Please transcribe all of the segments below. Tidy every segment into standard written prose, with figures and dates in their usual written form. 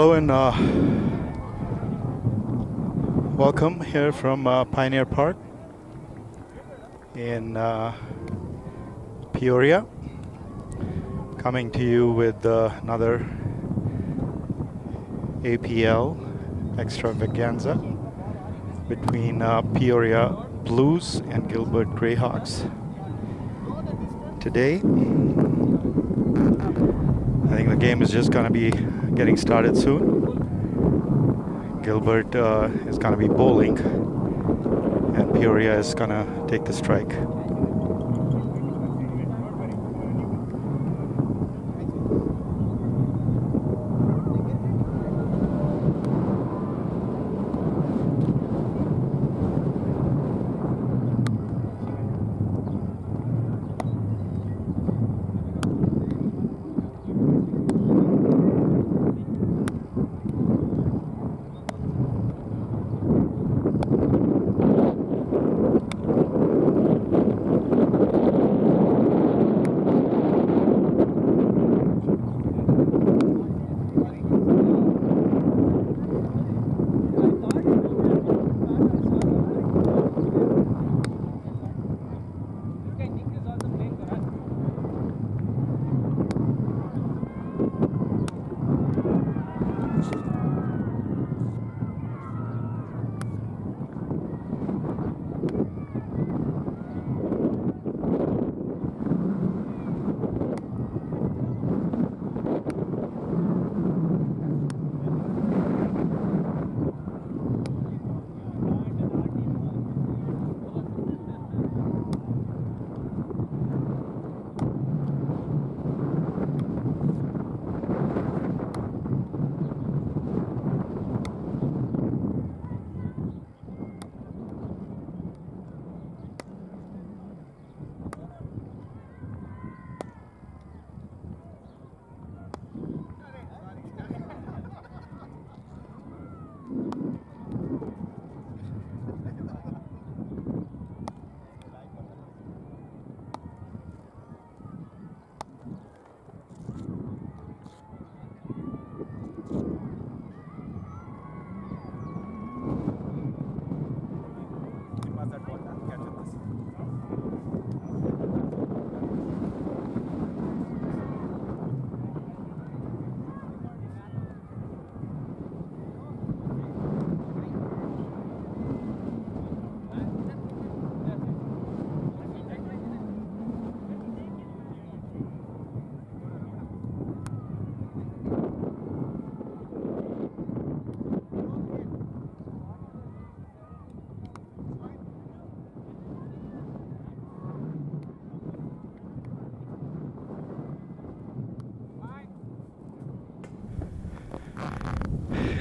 Hello and welcome here from Pioneer Park in Peoria. Coming to you with another APL extravaganza between Peoria Blues and Gilbert Grayhawks. Today, I think the game is just going to be getting started soon. Gilbert is going to be bowling, and Peoria is going to take the strike.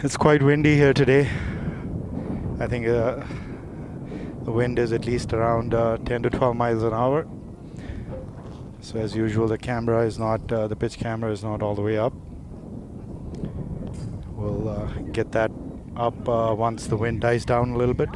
It's quite windy here today. I think the wind is at least around 10 to 12 miles an hour. So as usual, the camera is not, the pitch camera is not all the way up. We'll get that up once the wind dies down a little bit.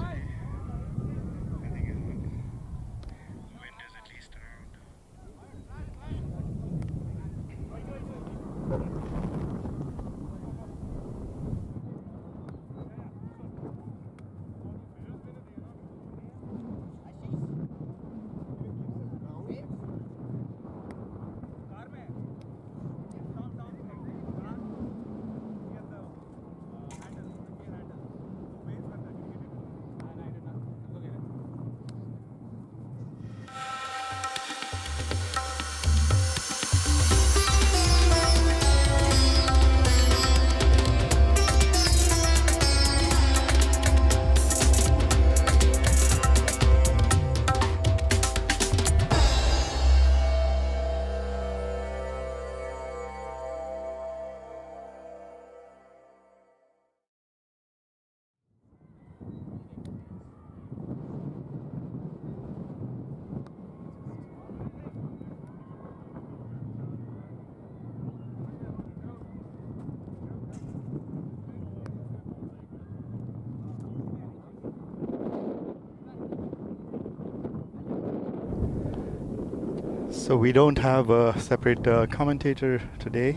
So we don't have a separate commentator today,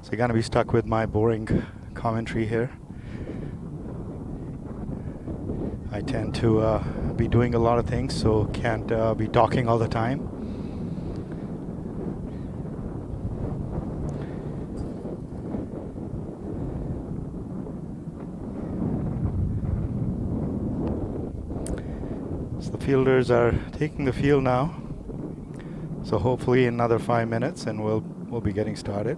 so you're gonna be stuck with my boring commentary here. I tend to be doing a lot of things, so can't be talking all the time. So the fielders are taking the field now. So hopefully in another 5 minutes and we'll be getting started.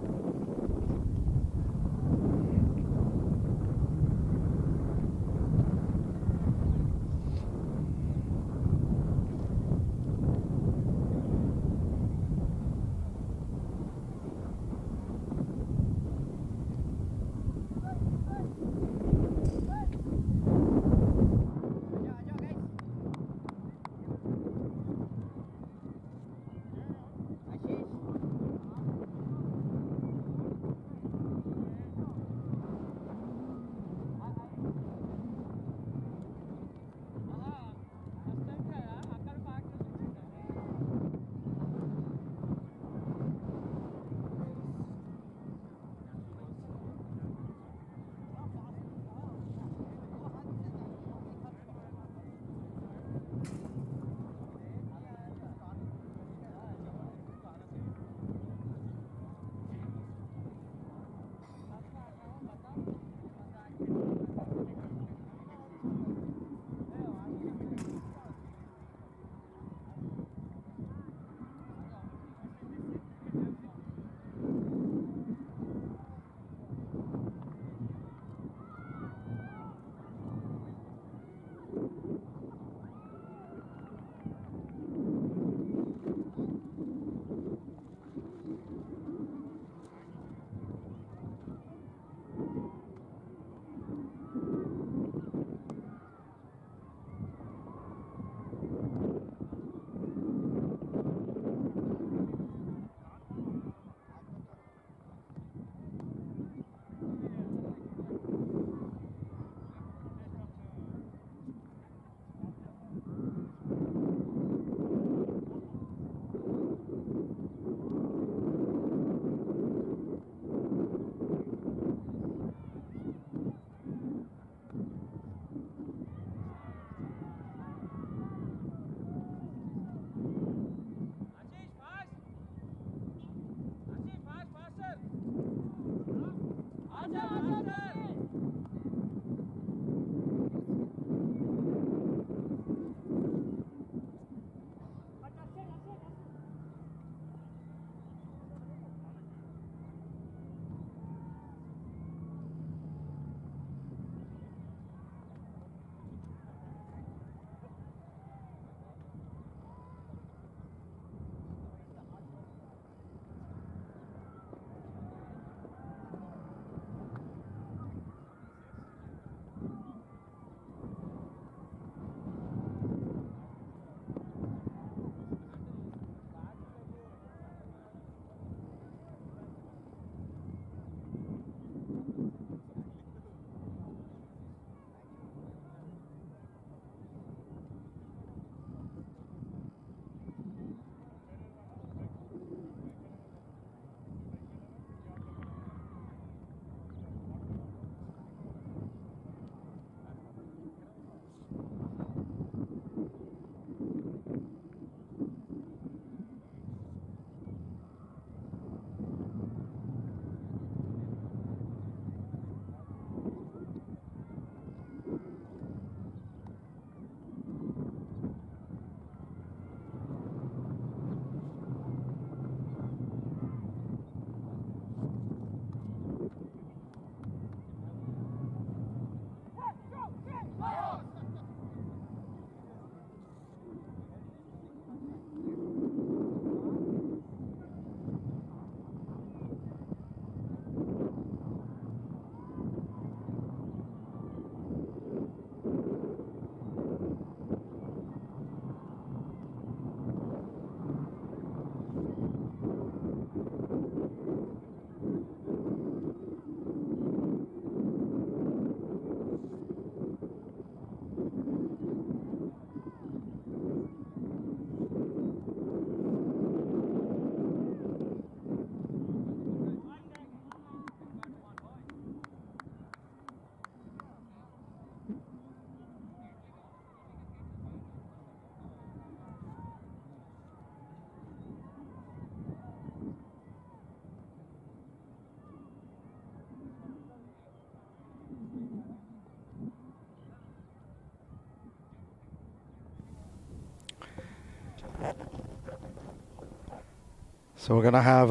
So we're gonna have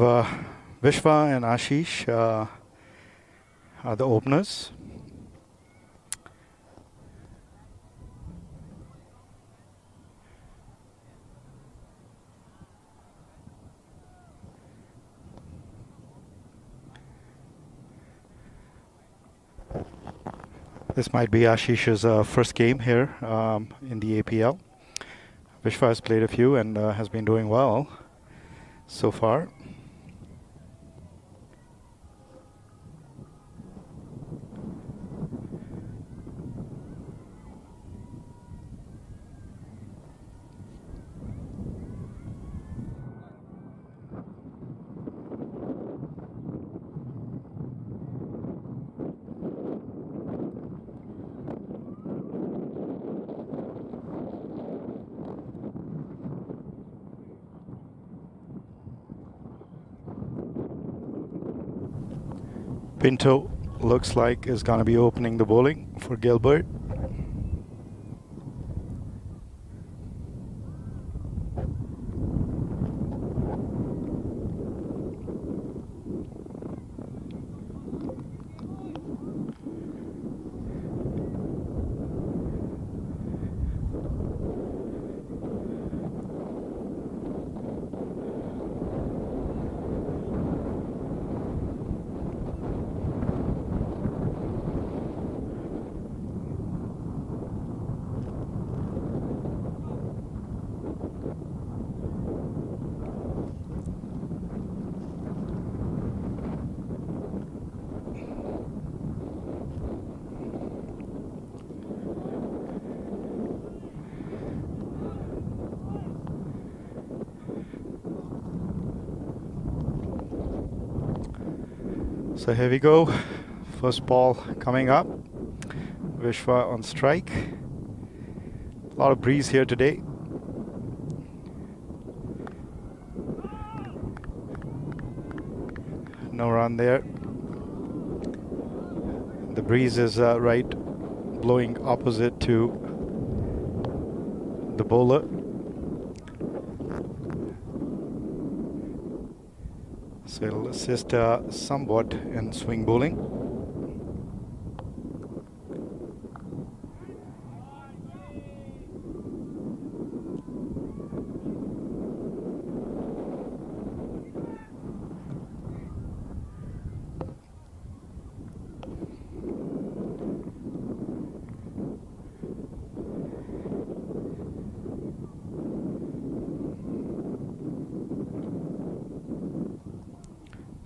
Vishwa and Ashish are the openers. This might be Ashish's first game here in the APL. Vishwa has played a few and has been doing well so far. Pinto looks like is going to be opening the bowling for Gilbert. So here we go. First ball coming up. Vishwa on strike. A lot of breeze here today. No run there. The breeze is right blowing opposite to the bowler. So it'll assist somewhat in swing bowling.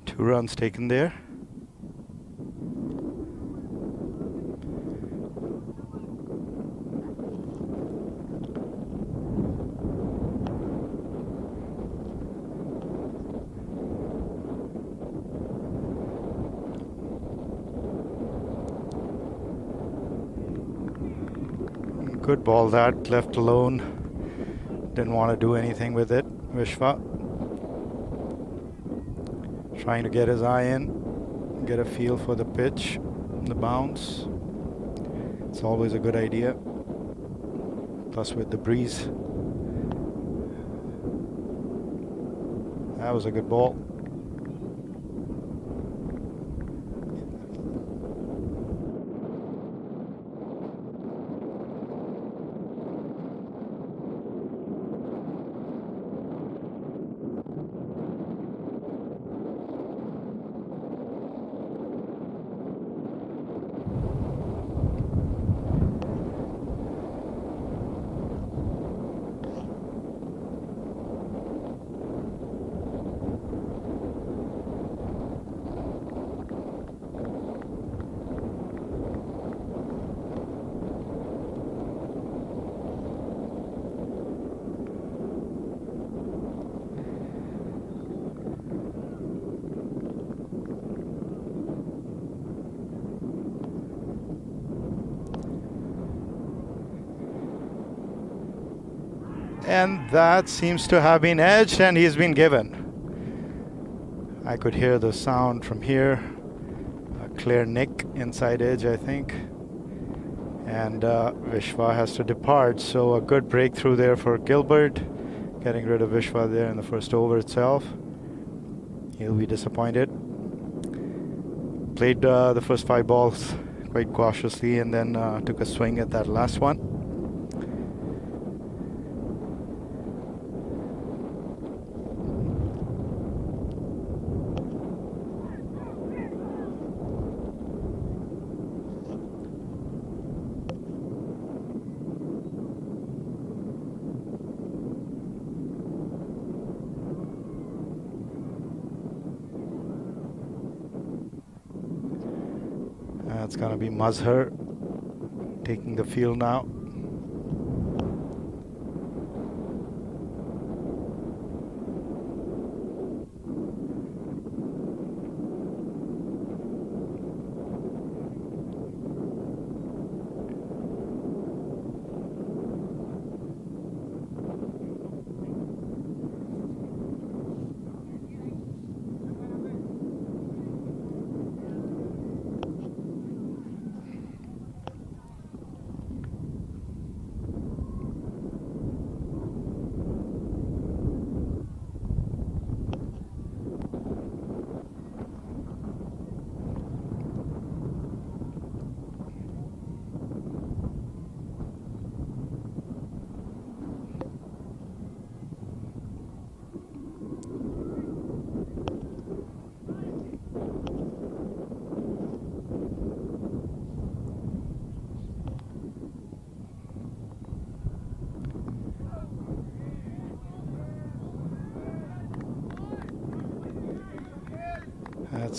Two runs taken there. Good ball that, left alone. Didn't want to do anything with it, Vishwa. Trying to get his eye in, get a feel for the pitch, the bounce. It's always a good idea. Plus with the breeze. That was a good ball. And that seems to have been edged, and he's been given. I could hear the sound from here. A clear nick inside edge, I think. And Vishwa has to depart. So a good breakthrough there for Gilbert. Getting rid of Vishwa there in the first over itself. He'll be disappointed. Played the first 5 balls quite cautiously and then took a swing at that last one. It's going to be Mazhar taking the field now.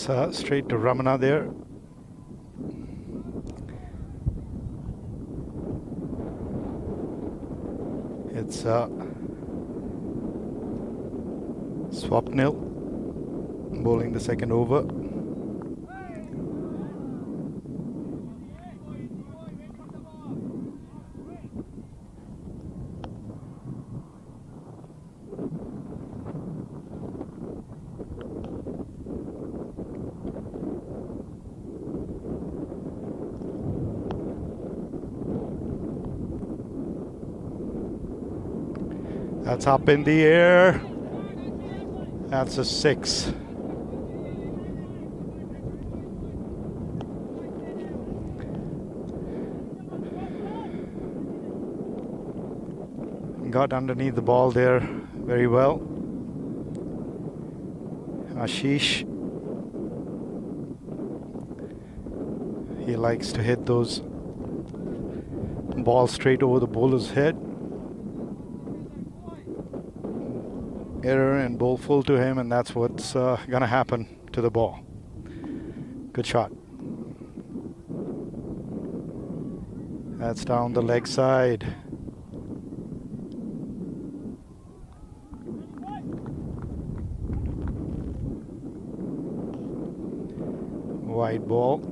That's straight to Ramana there. It's Swapnil bowling the second over. That's up in the air. That's a 6. Got underneath the ball there very well. Ashish. He likes to hit those balls straight over the bowler's head. Error and bowl full to him, and that's what's gonna happen to the ball. Good shot. That's down the leg side. Wide ball.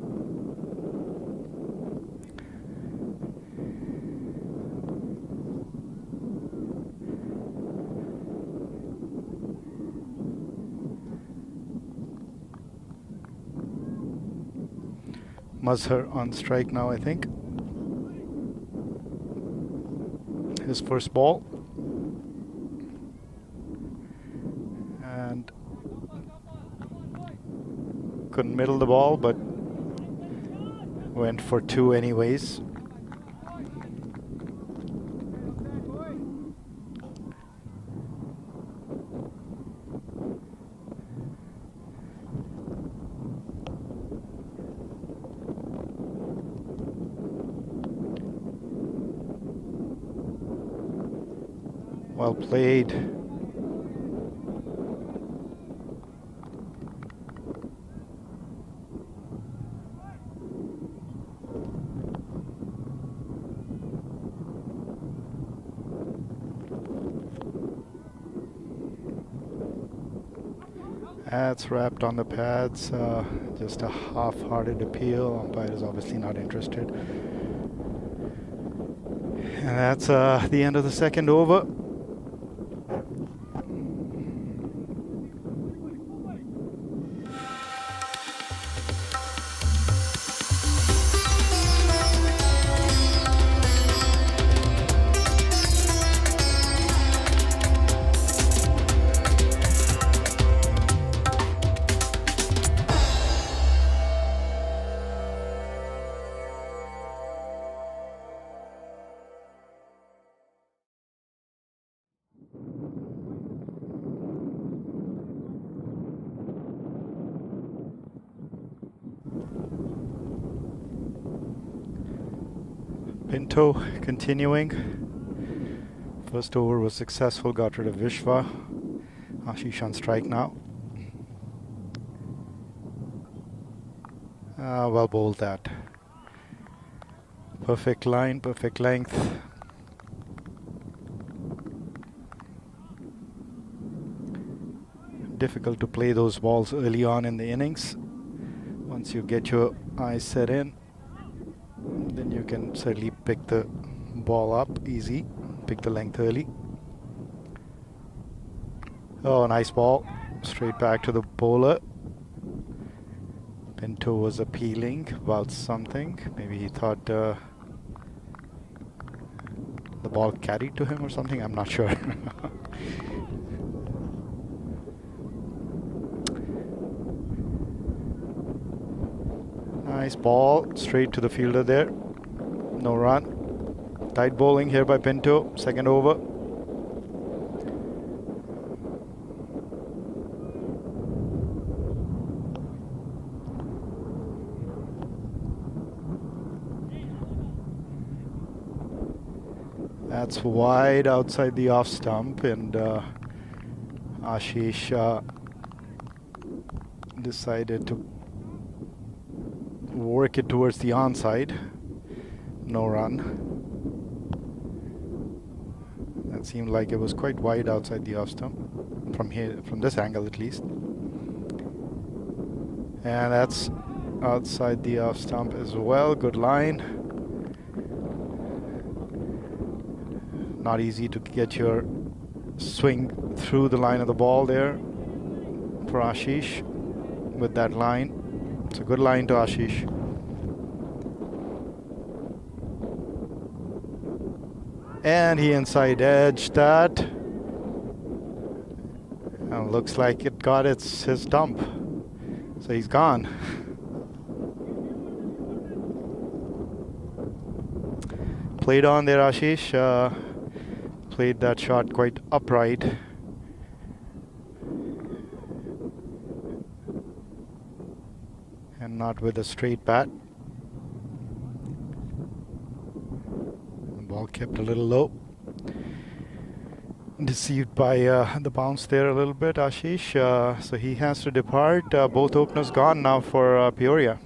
Mazhar on strike now, I think. His first ball. And couldn't middle the ball, but went for 2 anyways. Well played. That's wrapped on the pads. Just a half-hearted appeal. Umpire is obviously not interested. And that's the end of the second over. Pinto continuing. First over was successful, got rid of Vishwa. Ashish on strike now. Well bowled that. Perfect line, perfect length. Difficult to play those balls early on in the innings. Once you get your eyes set in, then you can certainly pick the ball up easy, pick the length early. Oh, nice ball. Straight back to the bowler. Pinto was appealing about something. Maybe he thought the ball carried to him or something. I'm not sure. Nice ball. Straight to the fielder there. No run. Tight bowling here by Pinto. Second over. That's wide outside the off stump, and Ashish decided to work it towards the onside. No run. That seemed like it was quite wide outside the off stump from here, from this angle at least. And that's outside the off stump as well. Good line. Not easy to get your swing through the line of the ball there for Ashish with that line. It's a good line to Ashish. And he inside edged that. And looks like it got his stump. So he's gone. Played on there, Ashish. Played that shot quite upright. And not with a straight bat. The ball kept a little low. Deceived by the bounce there a little bit, Ashish. So he has to depart. Both openers gone now for Peoria.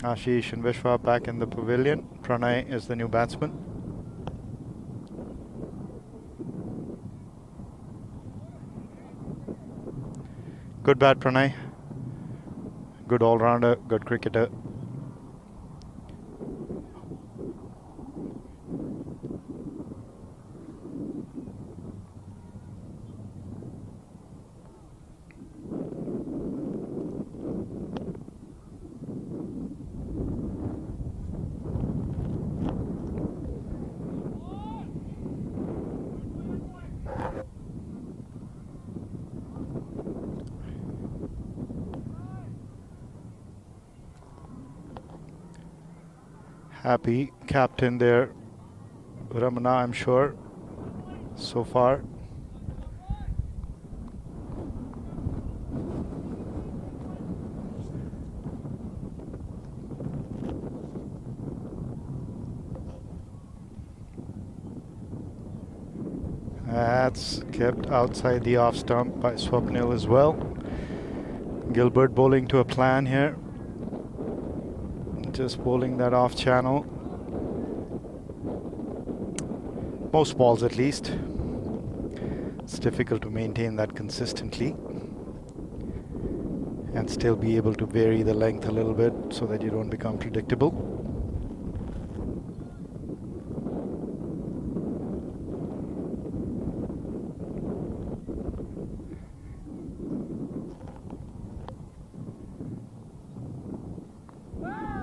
Ashish and Vishwa back in the pavilion. Pranay is the new batsman. Good bat, Pranay. Good all-rounder, good cricketer. Happy captain there, Ramana, I'm sure, so far. That's kept outside the off stump by Swapnil as well. Gilbert bowling to a plan here. Just bowling that off channel. Most balls at least. It's difficult to maintain that consistently and still be able to vary the length a little bit so that you don't become predictable.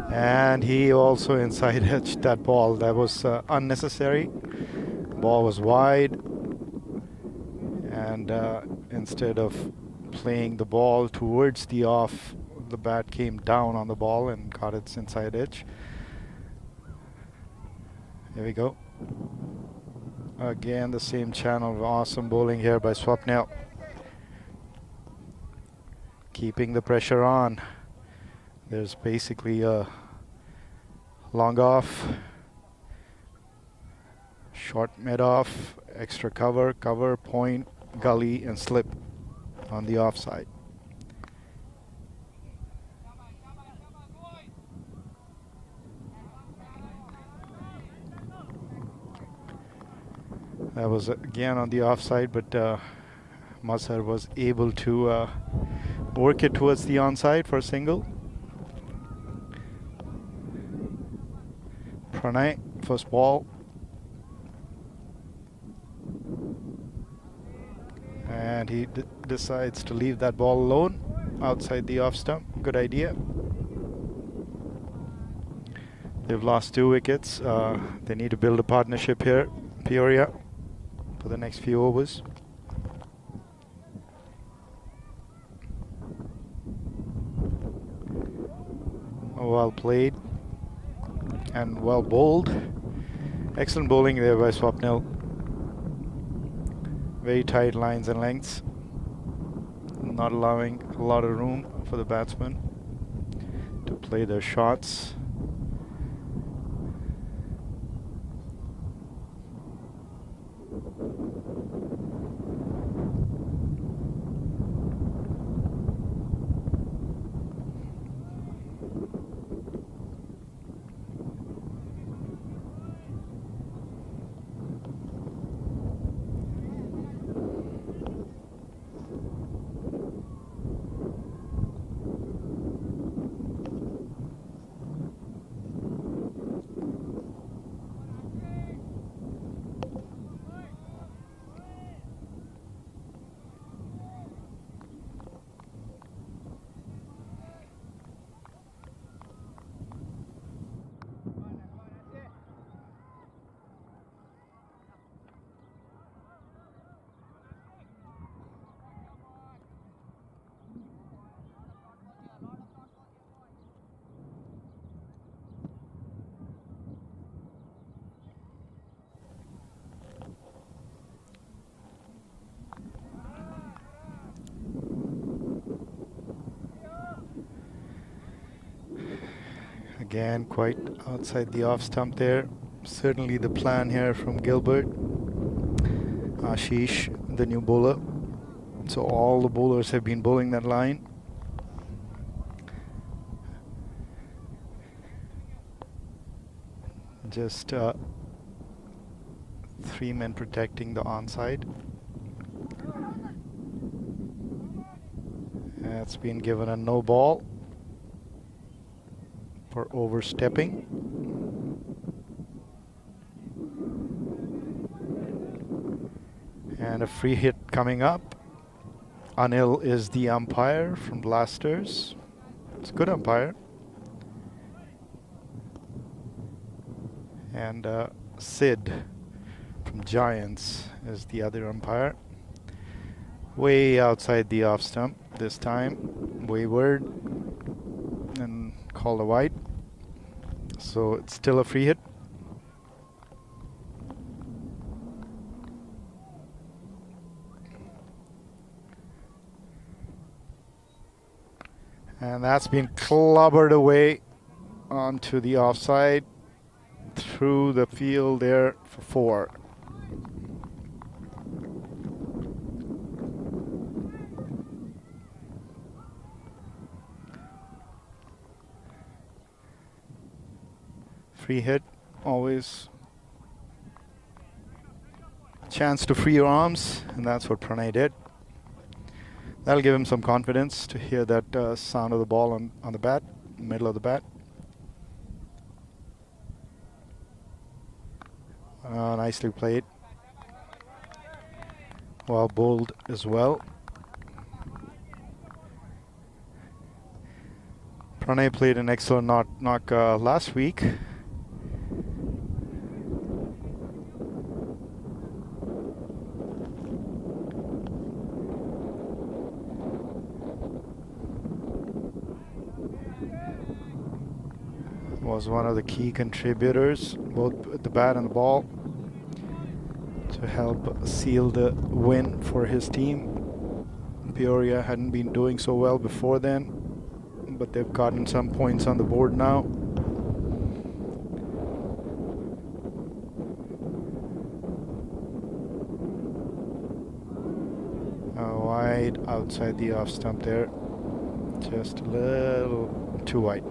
And he also inside edged that ball. That was unnecessary. Ball was wide. And instead of playing the ball towards the off, the bat came down on the ball and got its inside edge. Here we go. Again, the same channel. Awesome bowling here by Swapnil. Keeping the pressure on. There's basically a long off, Short mid-off, extra cover, point, gully, and slip on the offside. That was again on the offside, but Mazhar was able to work it towards the onside for a single. Pranay, first ball. And he decides to leave that ball alone outside the off stump. Good idea. They've lost 2 wickets. They need to build a partnership here, Peoria, for the next few overs. Well played and well bowled. Excellent bowling there by Swapnil. Very tight lines and lengths, not allowing a lot of room for the batsmen to play their shots. Again, quite outside the off stump there. Certainly the plan here from Gilbert. Ashish, the new bowler. So all the bowlers have been bowling that line. Just 3 men protecting the onside. It's been given a no ball for overstepping. And a free hit coming up. Anil is the umpire from Blasters. It's a good umpire. And Sid from Giants is the other umpire. Way outside the off stump this time. Wayward and called a wide. So it's still a free hit. And that's been clobbered away onto the offside through the field there for 4. Free hit, always a chance to free your arms, and that's what Pranay did. That'll give him some confidence to hear that sound of the ball on the bat, middle of the bat. Nicely played. Well bowled as well. Pranay played an excellent knock last week. Was one of the key contributors, both at the bat and the ball, to help seal the win for his team. Peoria hadn't been doing so well before then, but they've gotten some points on the board now. right outside the off stump there. Just a little too wide.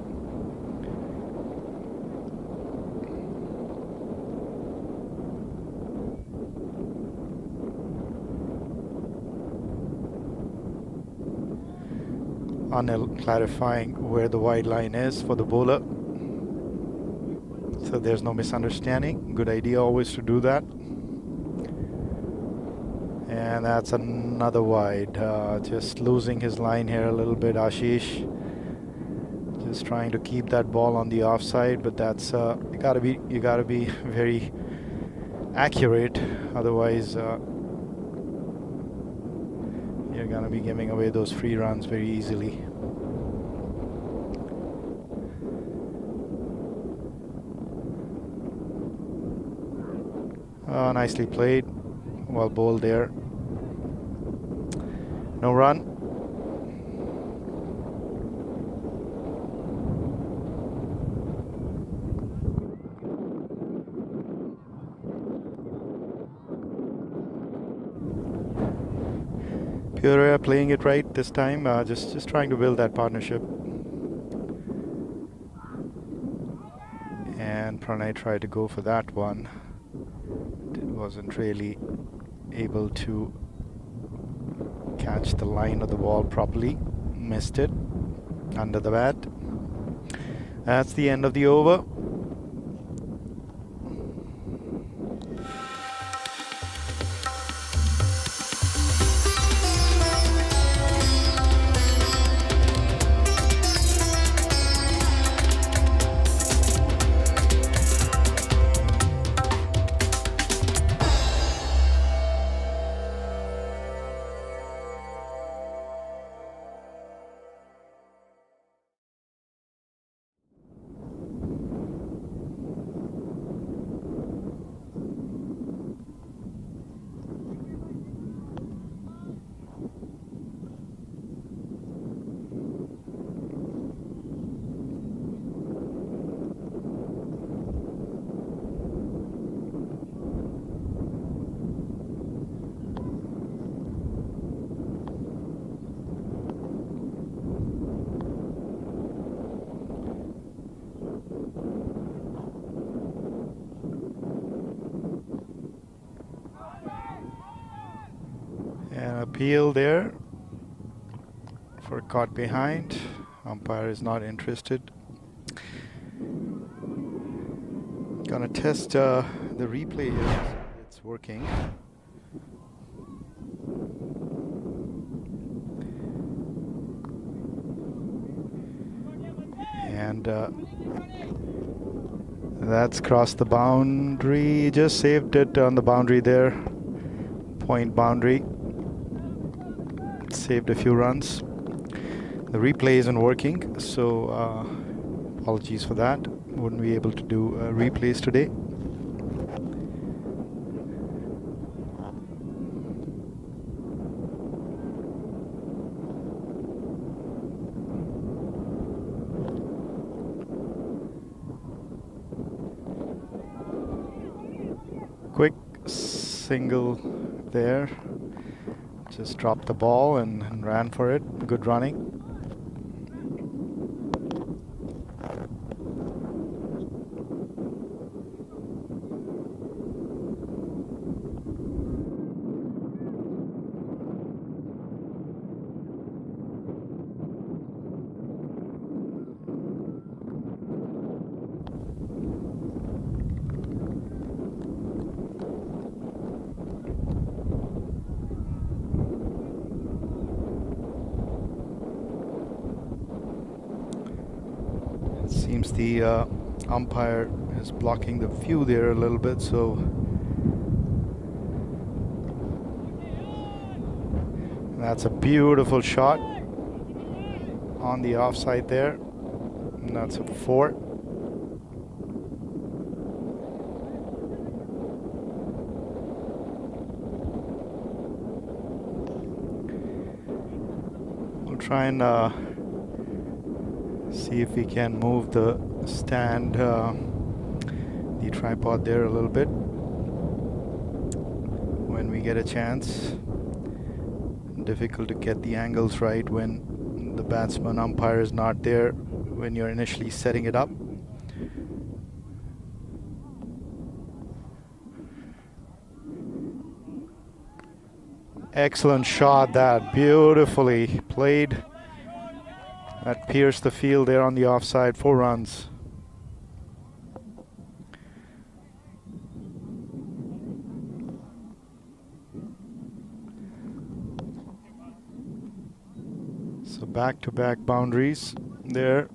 Anil clarifying where the wide line is for the bowler, so there's no misunderstanding. Good idea always to do that. And that's another wide. Just losing his line here a little bit, Ashish. Just trying to keep that ball on the offside, but that's you gotta be very accurate, otherwise you're gonna be giving away those free runs very easily. Nicely played, well bowled there. No run. Peoria playing it right this time, just trying to build that partnership. And Pranay tried to go for that one. Wasn't really able to catch the line of the ball properly. Missed it under the bat. That's the end of the over. Appeal there for caught behind. Umpire is not interested. Gonna test the replay here. It's working. And that's crossed the boundary. Just saved it on the boundary there. Point boundary. Saved a few runs. The replay isn't working, so apologies for that. Wouldn't be able to do replays today. Quick single there. Just dropped the ball and ran for it. Good running. Seems the umpire is blocking the view there a little bit, so that's a beautiful shot on the offside there, and that's a 4. We'll try and see if we can move the stand, the tripod there a little bit when we get a chance. difficult to get the angles right when the batsman umpire is not there when you're initially setting it up. Excellent shot, that beautifully played. That pierced the field there on the offside. 4 runs. So back-to-back boundaries there.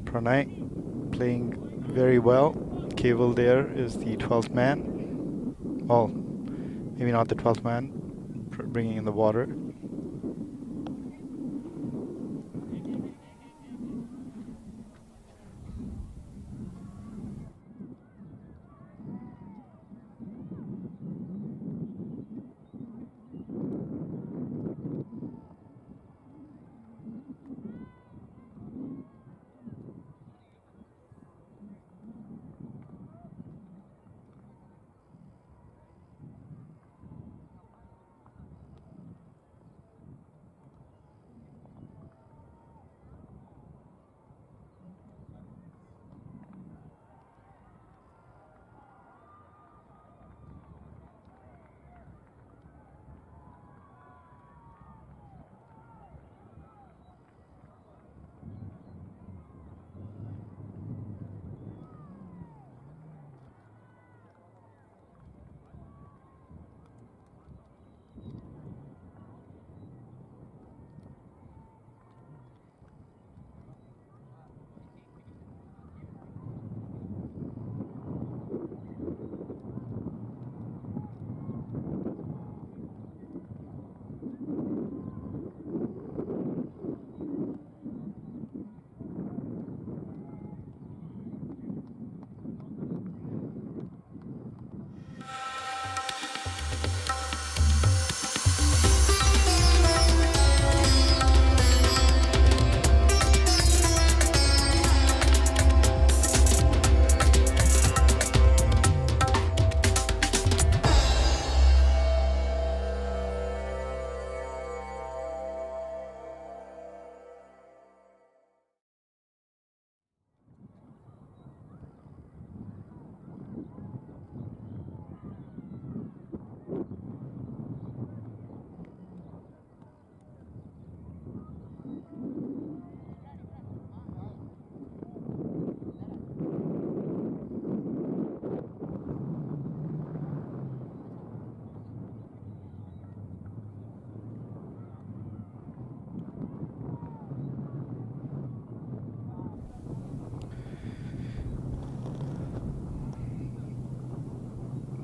Pranay playing very well. Keval there is the 12th man. Well, maybe not the 12th man, bringing in the water.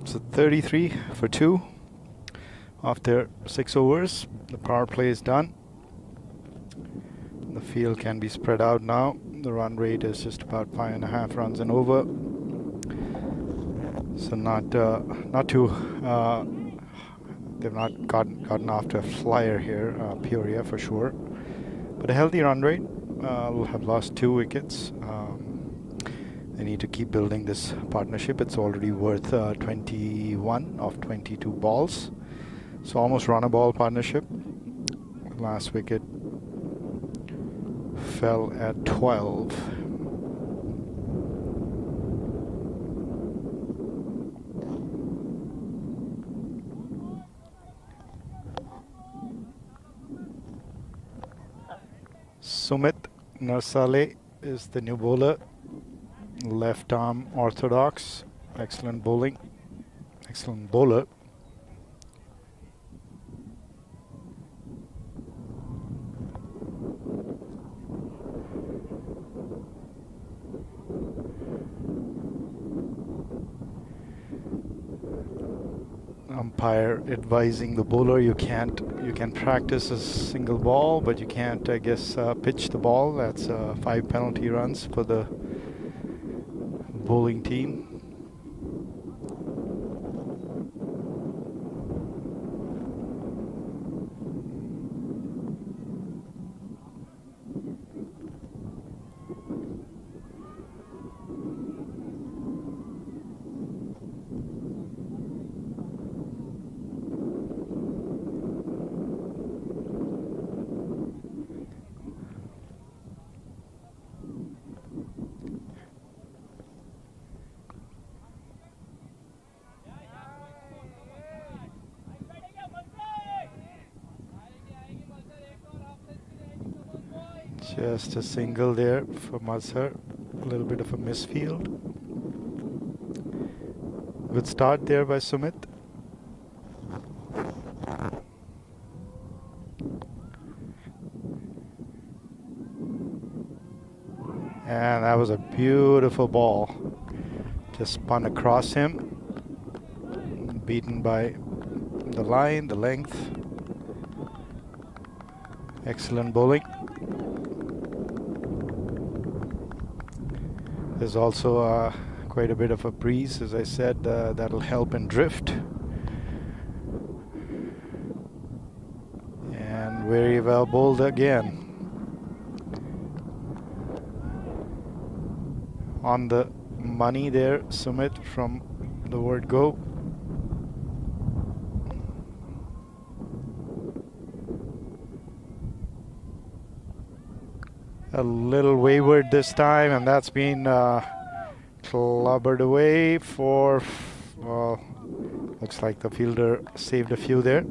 So 33 for 2 after 6 overs. The power play is done. The field can be spread out now. The run rate is just about 5.5 runs and over. So not too. They've not gotten off to a flyer here, Peoria for sure. But a healthy run rate. Will have lost 2 wickets. They need to keep building this partnership. It's already worth 21 of 22 balls. So almost run a ball partnership. Last wicket fell at 12. Sumit Narsale is the new bowler. Left arm orthodox. Excellent bowling. Excellent bowler. Umpire advising the bowler you can practice a single ball, but you can't, I guess, pitch the ball. That's 5 penalty runs for the bowling team. Just a single there for Mazhar. A little bit of a misfield. Good start there by Sumit. And that was a beautiful ball. Just spun across him. Beaten by the line, the length. Excellent bowling. There's also quite a bit of a breeze, as I said, that'll help in drift. And very well bowled again. On the money there, Sumit, from the word go. A little wayward this time, and that's been clobbered away for, well, looks like the fielder saved a few there.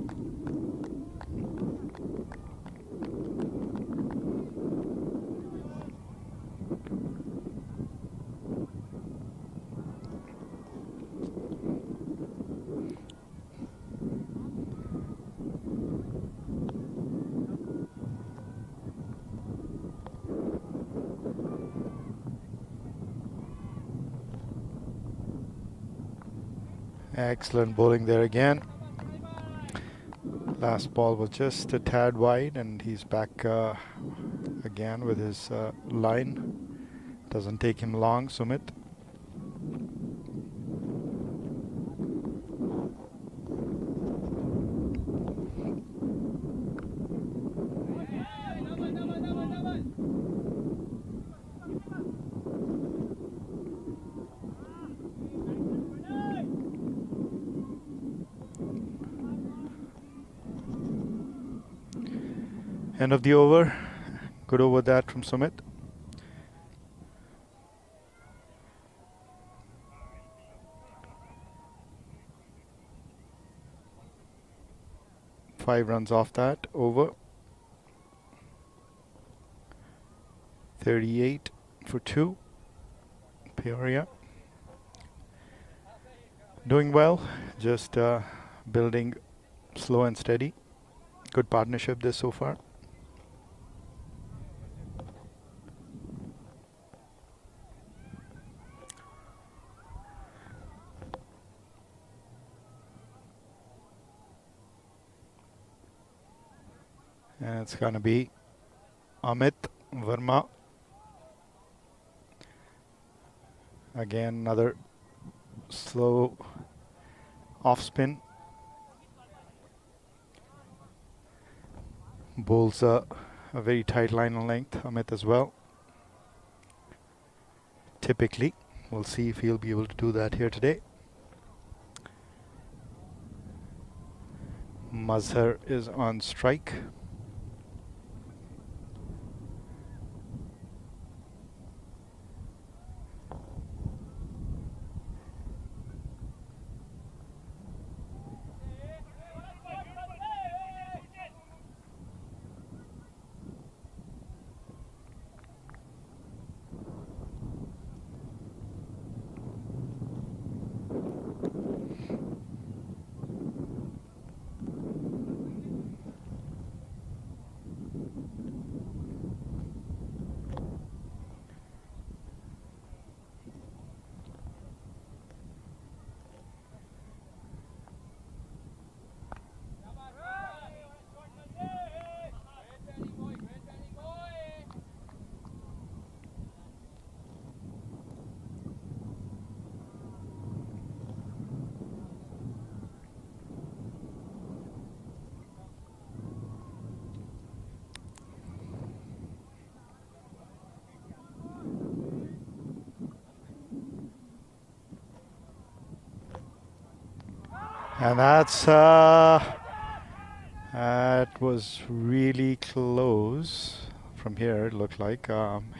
Excellent bowling there again. Last ball was just a tad wide, and he's back again with his line. Doesn't take him long, Sumit. End of the over. Good over that from Sumit. Five runs off that over. 38 for 2. Peoria. Doing well. Just building slow and steady. Good partnership this so far. And it's going to be Amit Verma. Again, another slow off spin. Bowls a very tight line and length, Amit as well. Typically, we'll see if he'll be able to do that here today. Mazhar is on strike. And that was really close from here, it looked like.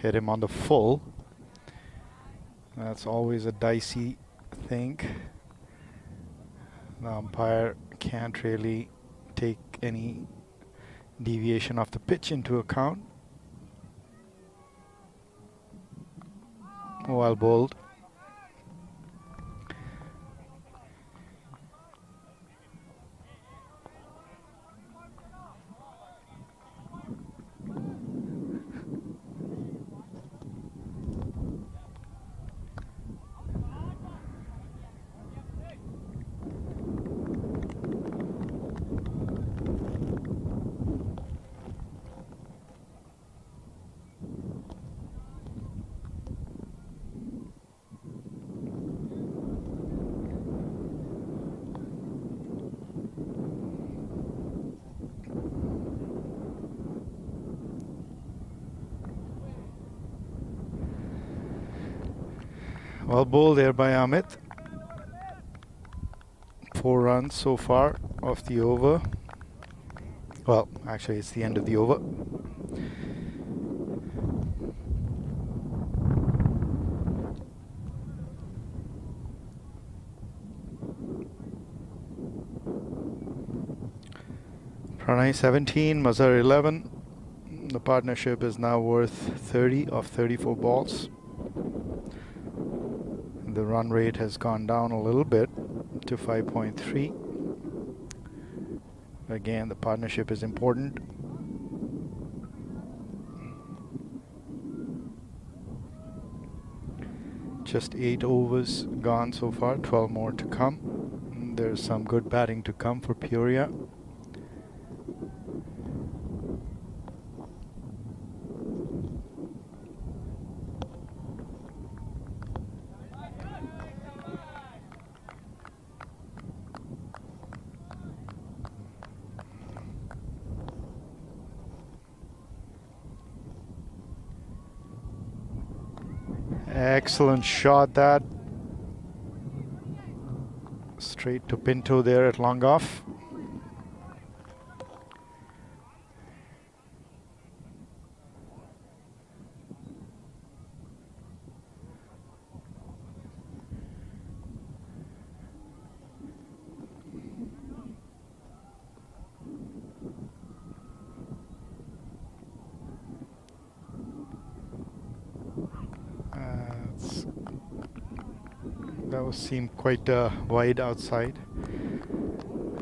Hit him on the full. That's always a dicey thing. The umpire can't really take any deviation of the pitch into account. Well bowled. Well bowled there by Amit. 4 runs so far of the over. Well, actually, it's the end of the over. Pranay 17, Mazhar 11. The partnership is now worth 30 of 34 balls. The run rate has gone down a little bit to 5.3. Again, the partnership is important. Just 8 overs gone so far, 12 more to come. There's some good batting to come for Peoria. Excellent shot that. Straight to Pinto there at long off. That seemed quite wide outside.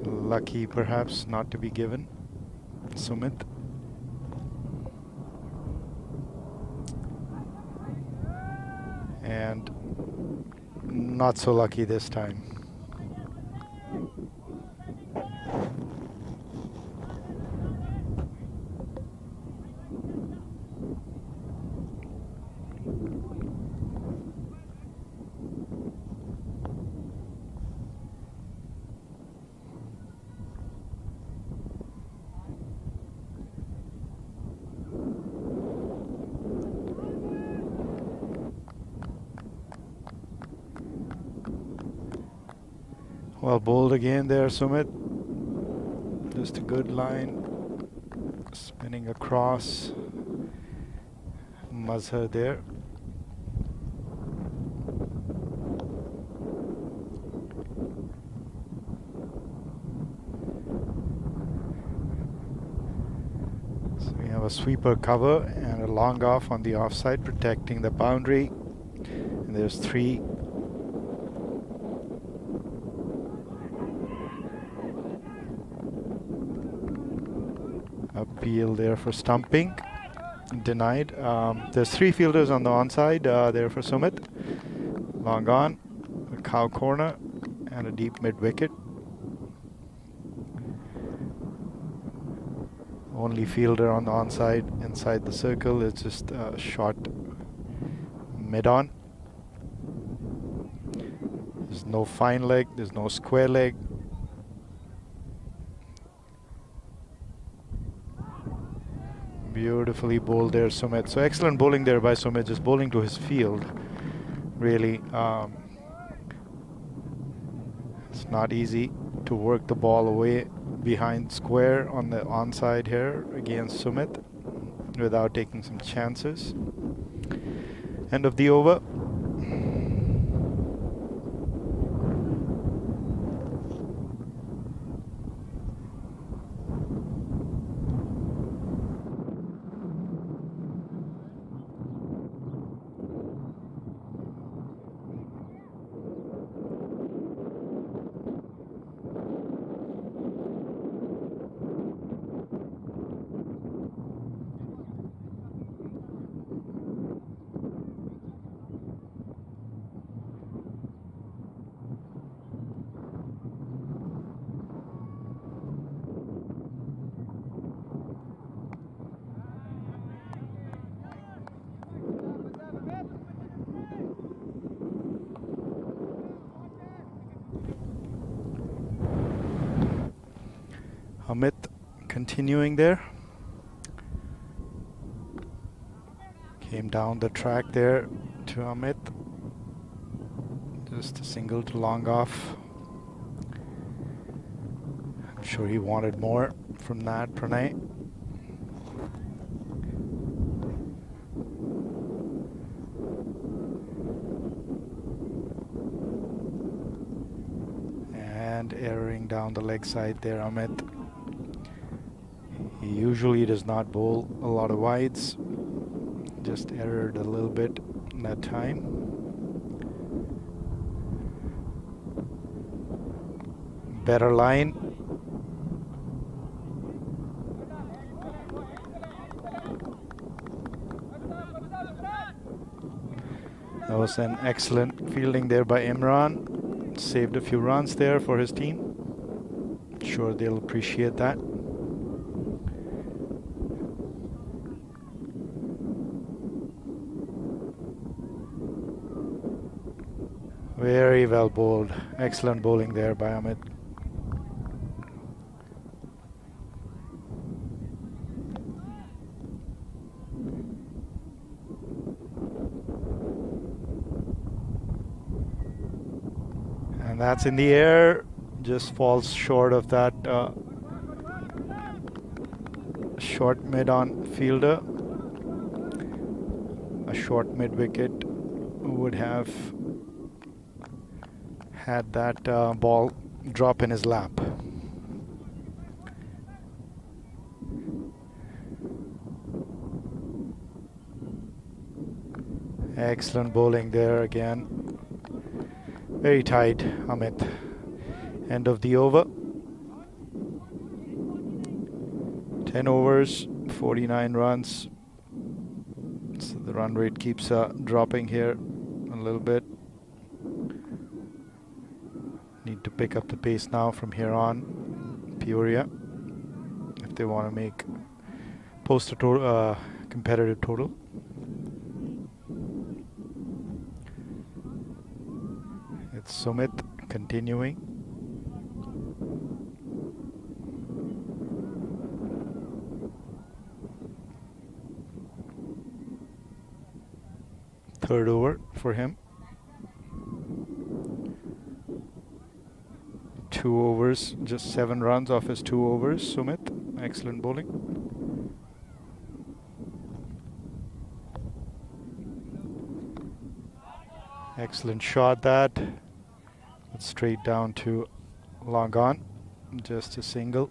Lucky perhaps not to be given. Sumit. And not so lucky this time. Well bowled again there, Sumit. Just a good line. Spinning across. Mazhar there. So we have a sweeper cover and a long off on the offside, protecting the boundary. And there's 3. Appeal there for stumping, denied. There's 3 fielders on the onside there for Sumit. Long on, a cow corner, and a deep mid wicket. Only fielder on the onside inside the circle is just a short mid on. There's no fine leg, there's no square leg. Beautifully bowled there, Sumit. So excellent bowling there by Sumit, just bowling to his field. Really, it's not easy to work the ball away behind square on the onside here against Sumit without taking some chances. End of the over. Amit continuing there. Came down the track there to Amit. Just a single to long off. I'm sure he wanted more from that, Pranay. And erroring down the leg side there, Amit. He usually does not bowl a lot of wides. Just errored a little bit that time. Better line. That was an excellent fielding there by Imran. Saved a few runs there for his team. Sure they'll appreciate that. Very well bowled. Excellent bowling there by Amit. And that's in the air. Just falls short of that short mid-on fielder. A short mid-wicket would have had that ball drop in his lap. Excellent bowling there again. Very tight, Amit. End of the over. 10 overs, 49 runs. So the run rate keeps dropping here a little bit. Need to pick up the pace now from here on, Peoria, if they want to post a competitive total. It's Sumit continuing. Third over for him. 2 overs, just 7 runs off his 2 overs. Sumit, excellent bowling. Excellent shot that. It's straight down to long on. Just a single.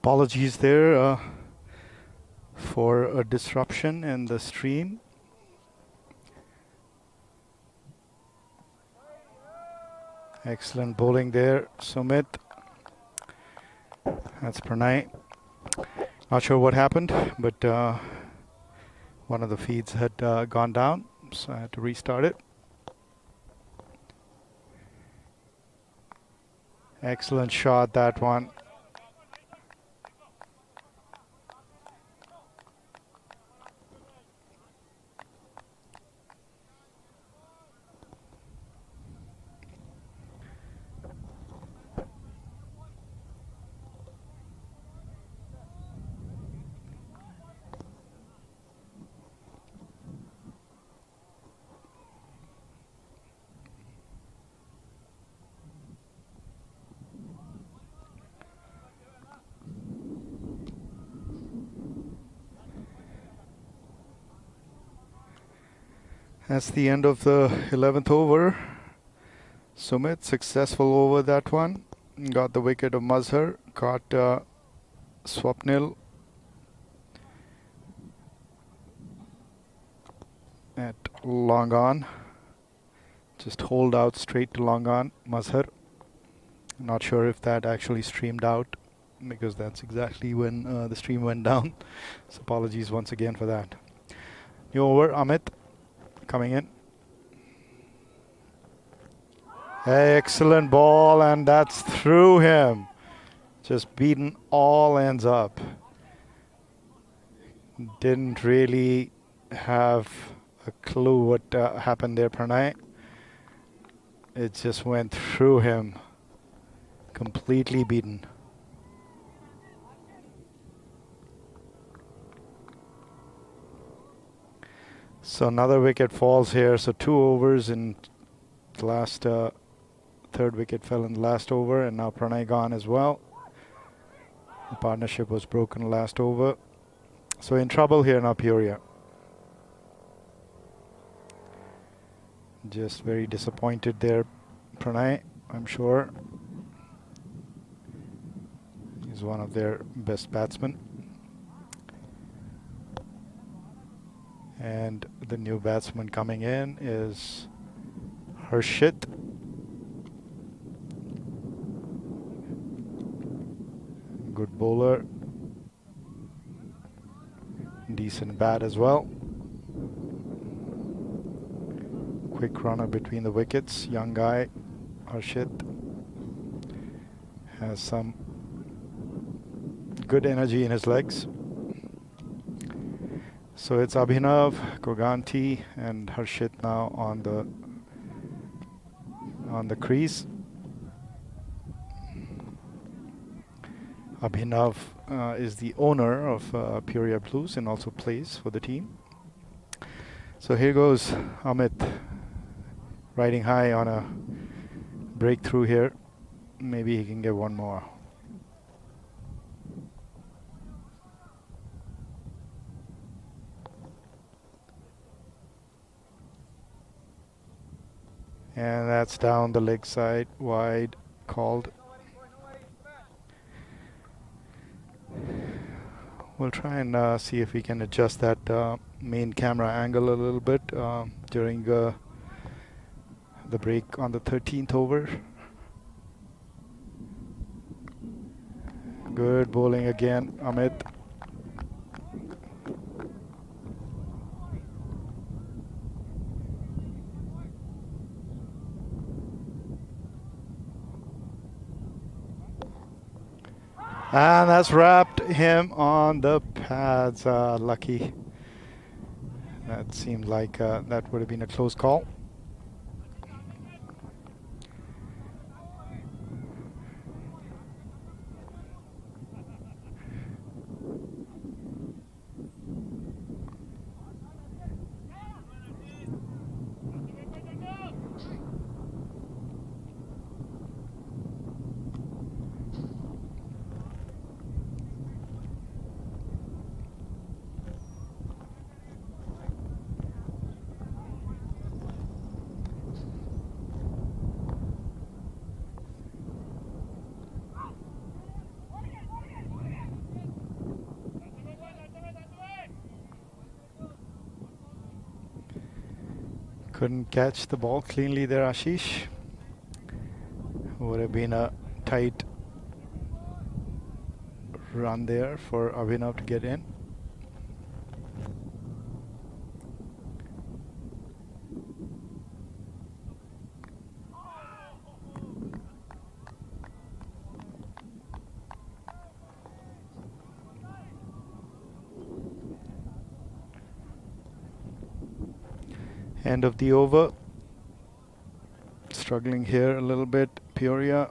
Apologies there for a disruption in the stream. Excellent bowling there, Sumit. That's Pranay. Not sure what happened, but one of the feeds had gone down, so I had to restart it. Excellent shot, that one. That's the end of the 11th over. Sumit successful over that one. Got the wicket of Mazhar. Caught Swapnil at long on. Just hold out straight to long on. Mazhar. Not sure if that actually streamed out, because that's exactly when the stream went down. So apologies once again for that. New over, Amit coming in. Excellent ball, and that's through him. Just beaten all ends up. Didn't really have a clue what happened there, Pranay. It just went through him. Completely beaten. So another wicket falls here. So 2 overs in the last third wicket fell in the last over, and now Pranay gone as well. The partnership was broken last over. So in trouble here now, Peoria. Just very disappointed there, Pranay, I'm sure. He's one of their best batsmen. And the new batsman coming in is Harshit. Good bowler. Decent bat as well. Quick runner between the wickets. Young guy, Harshit. Has some good energy in his legs. So it's Abhinav, Koganti and Harshit now on the crease. Abhinav is the owner of Peoria Blues and also plays for the team. So here goes Amit, riding high on a breakthrough here. Maybe he can get one more. And that's down the leg side, wide, called. We'll try and see if we can adjust that main camera angle a little bit during the break on the 13th over. Good bowling again, Amit. And that's wrapped him on the pads. Lucky. That seemed like that would have been a close call. Couldn't catch the ball cleanly there, Ashish. Would have been a tight run there for Abhinav to get in. End of the over. Struggling here a little bit, Peoria.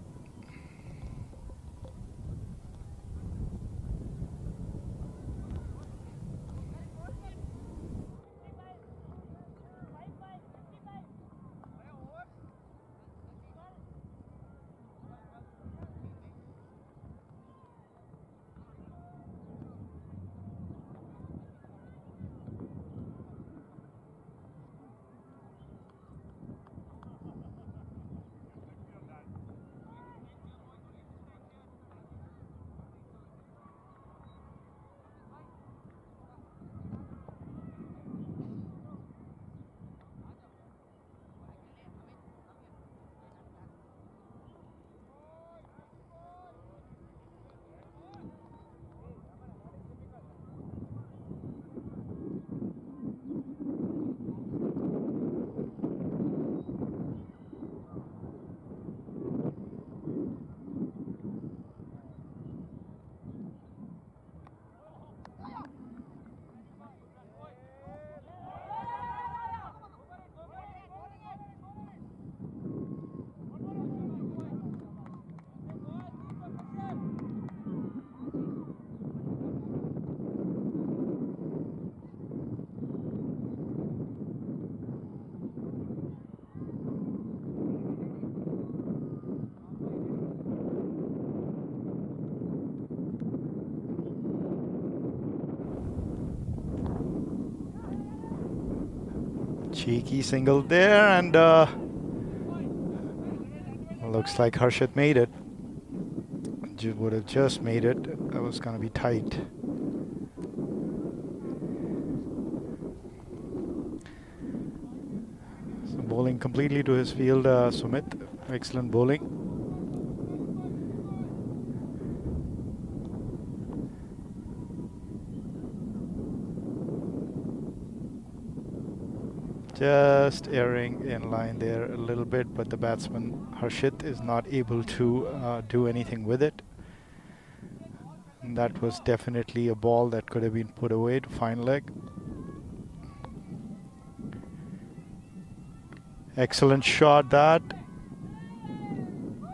Cheeky single there, and looks like Harshit made it. Would have just made it. That was going to be tight. So bowling completely to his field, Sumit. Excellent bowling. Just erring in line there a little bit, but the batsman Harshit is not able to do anything with it. And that was definitely a ball that could have been put away to fine leg. Excellent shot that,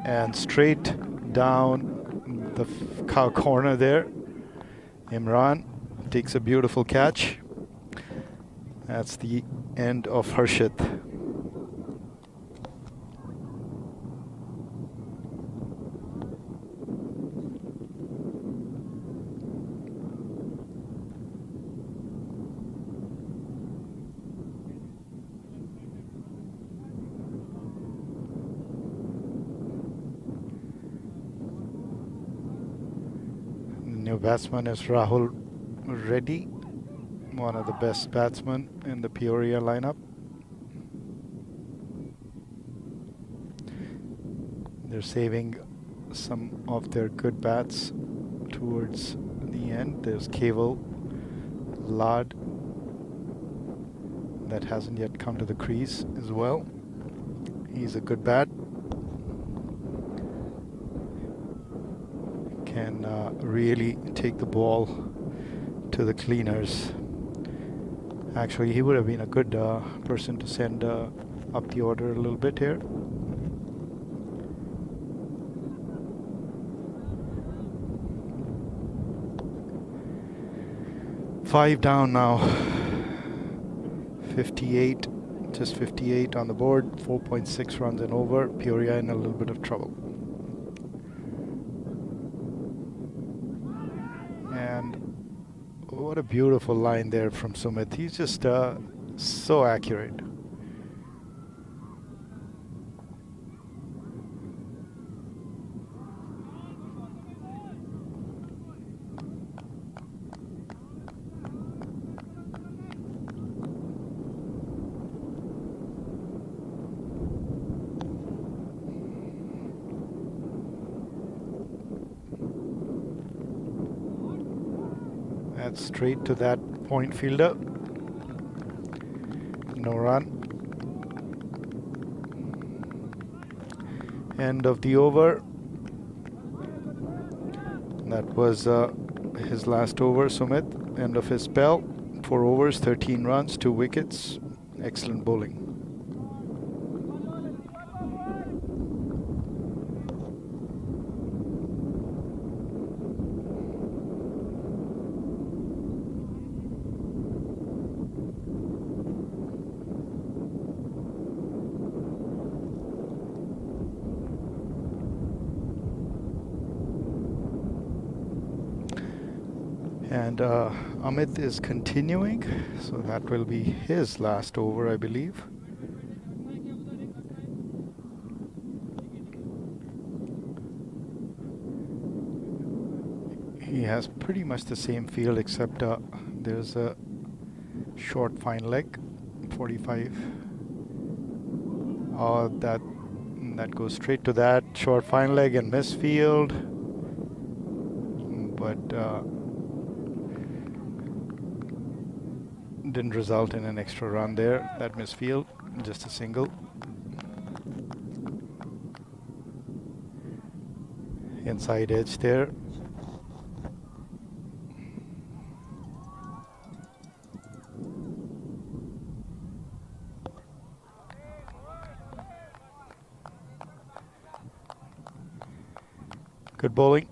and straight down the cow corner there. Imran takes a beautiful catch. That's the end of Harshit. The new batsman is Rahul Reddy, one of the best batsmen in the Peoria lineup. They're saving some of their good bats towards the end. There's Keval Lad that hasn't yet come to the crease as well. He's a good bat. Can really take the ball to the cleaners. Actually, he would have been a good person to send up the order a little bit here. Five down now. 58, just 58 on the board. 4.6 runs and over. Peoria in a little bit of trouble. And what a beautiful line there from Sumit. He's just so accurate. That's straight to that point fielder. No run. End of the over. That was his last over, Sumit. End of his spell. 4 overs, 13 runs, 2 wickets. Excellent bowling. And Amit is continuing, so that will be his last over, I believe. He has pretty much the same field, except there's a short fine leg, 45. That goes straight to that short fine leg and miss field, but didn't result in an extra run there. That misfield, just a single. Inside edge there. Good bowling.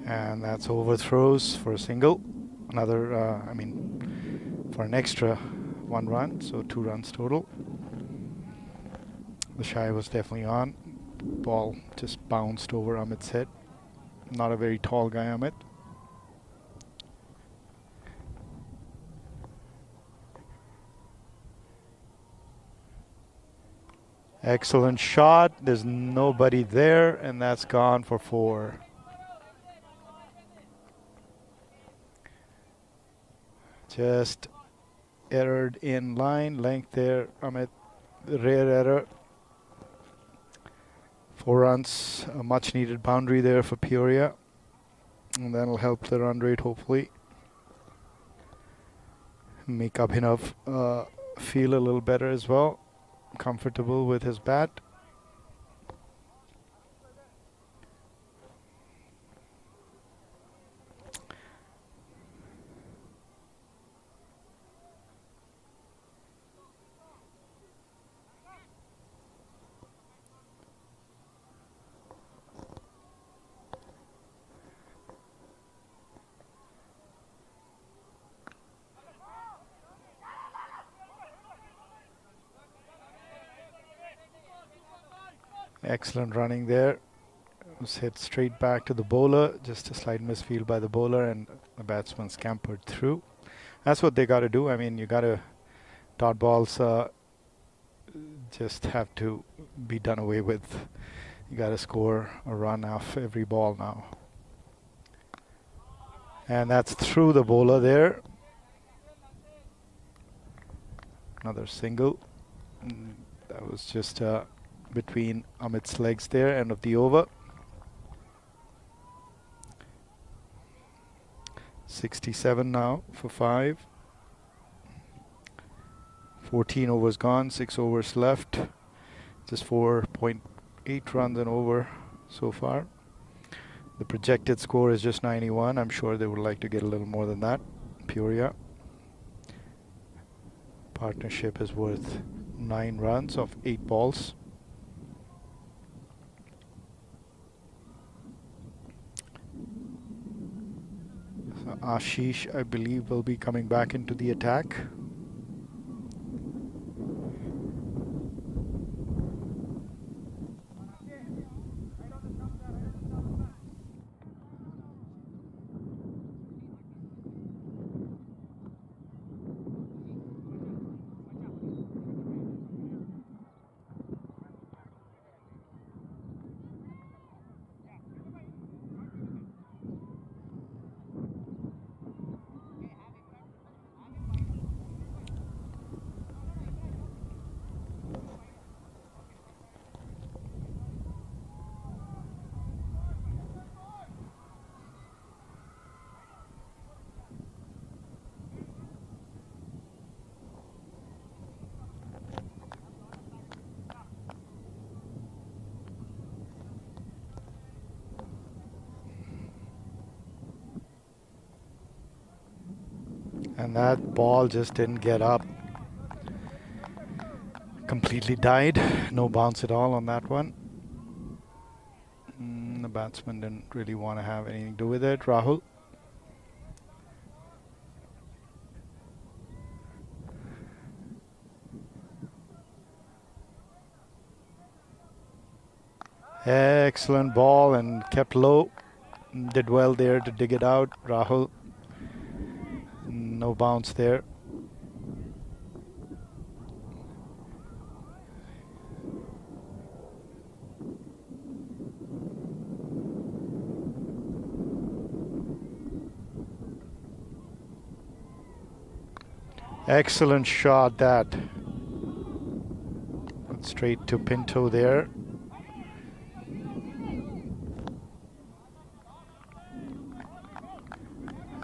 And that's overthrows for a single. Another, for an extra 1 run, so 2 runs total. The shy was definitely on. Ball just bounced over Amit's head. Not a very tall guy, Amit. Excellent shot. There's nobody there, and that's gone for 4. Just errored in line, length there, Amit. Rare error. 4 runs, a much needed boundary there for Peoria. And that'll help the run rate, hopefully. Make up enough, feel a little better as well. Comfortable with his bat. Excellent running there. Was hit straight back to the bowler. Just a slight misfield by the bowler, and the batsman scampered through. That's what they got to do. I mean, you got to dot balls. Just have to be done away with. You got to score a run off every ball now. And that's through the bowler there. Another single. That was just between Amit's legs there, end of the over. 67 now for 5. 14 overs gone, 6 overs left. Just 4.8 runs and over so far. The projected score is just 91. I'm sure they would like to get a little more than that. Peoria. Partnership is worth 9 runs of 8 balls. So Ashish, I believe, will be coming back into the attack. And that ball just didn't get up. Completely died. No bounce at all on that one. The batsman didn't really want to have anything to do with it. Rahul. Excellent ball and kept low. Did well there to dig it out. Rahul. No bounce there. Excellent shot that. Straight to Pinto there.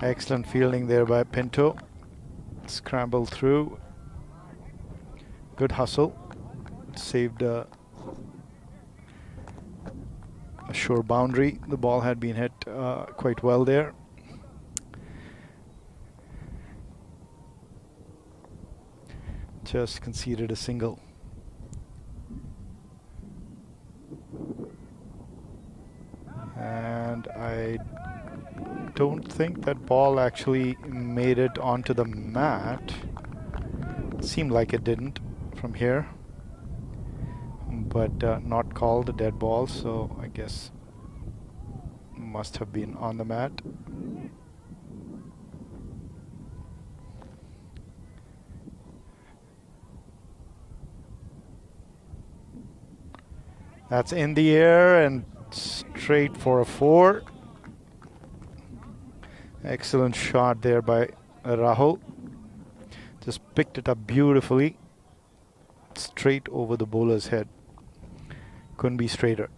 Excellent fielding there by Pinto. Scrambled through. Good hustle. Saved a sure boundary. The ball had been hit quite well there. Just conceded a single. And I don't think that ball actually made it onto the mat. It seemed like it didn't from here. But not called a dead ball, so I guess must have been on the mat. That's in the air and straight for a 4. Excellent shot there by Rahul. Just picked it up beautifully. Straight over the bowler's head. Couldn't be straighter.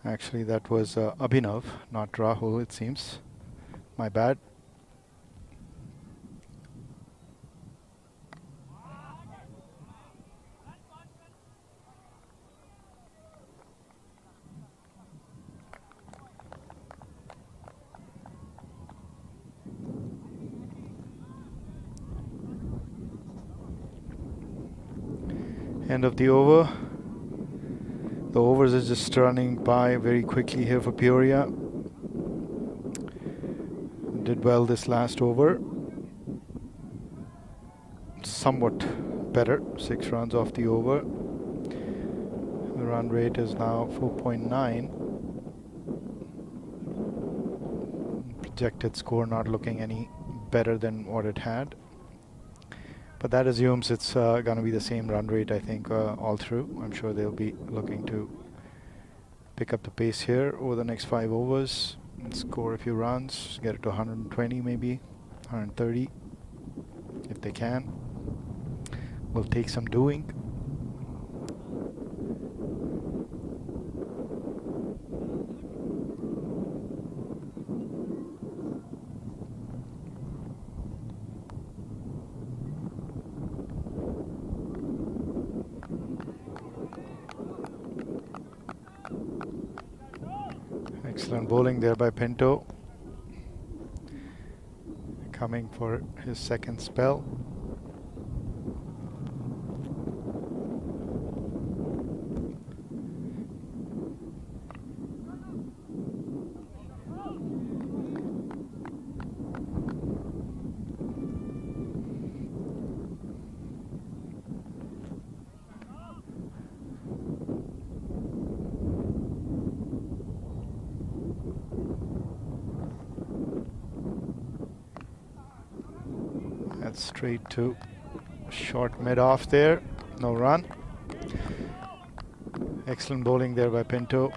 Actually, that was Abhinav, not Rahul, it seems. My bad. End of the over. The overs is just running by very quickly here for Peoria. Did well this last over. Somewhat better. 6 runs off the over. The run rate is now 4.9. Projected score not looking any better than what it had. But that assumes it's going to be the same run rate, I think, all through. I'm sure they'll be looking to pick up the pace here over the next 5 overs and score a few runs, get it to 120 maybe, 130 if they can. Will take some doing. Excellent bowling there by Pinto. Coming for his second spell. Straight to short mid off there, no run. Excellent bowling there by Pinto.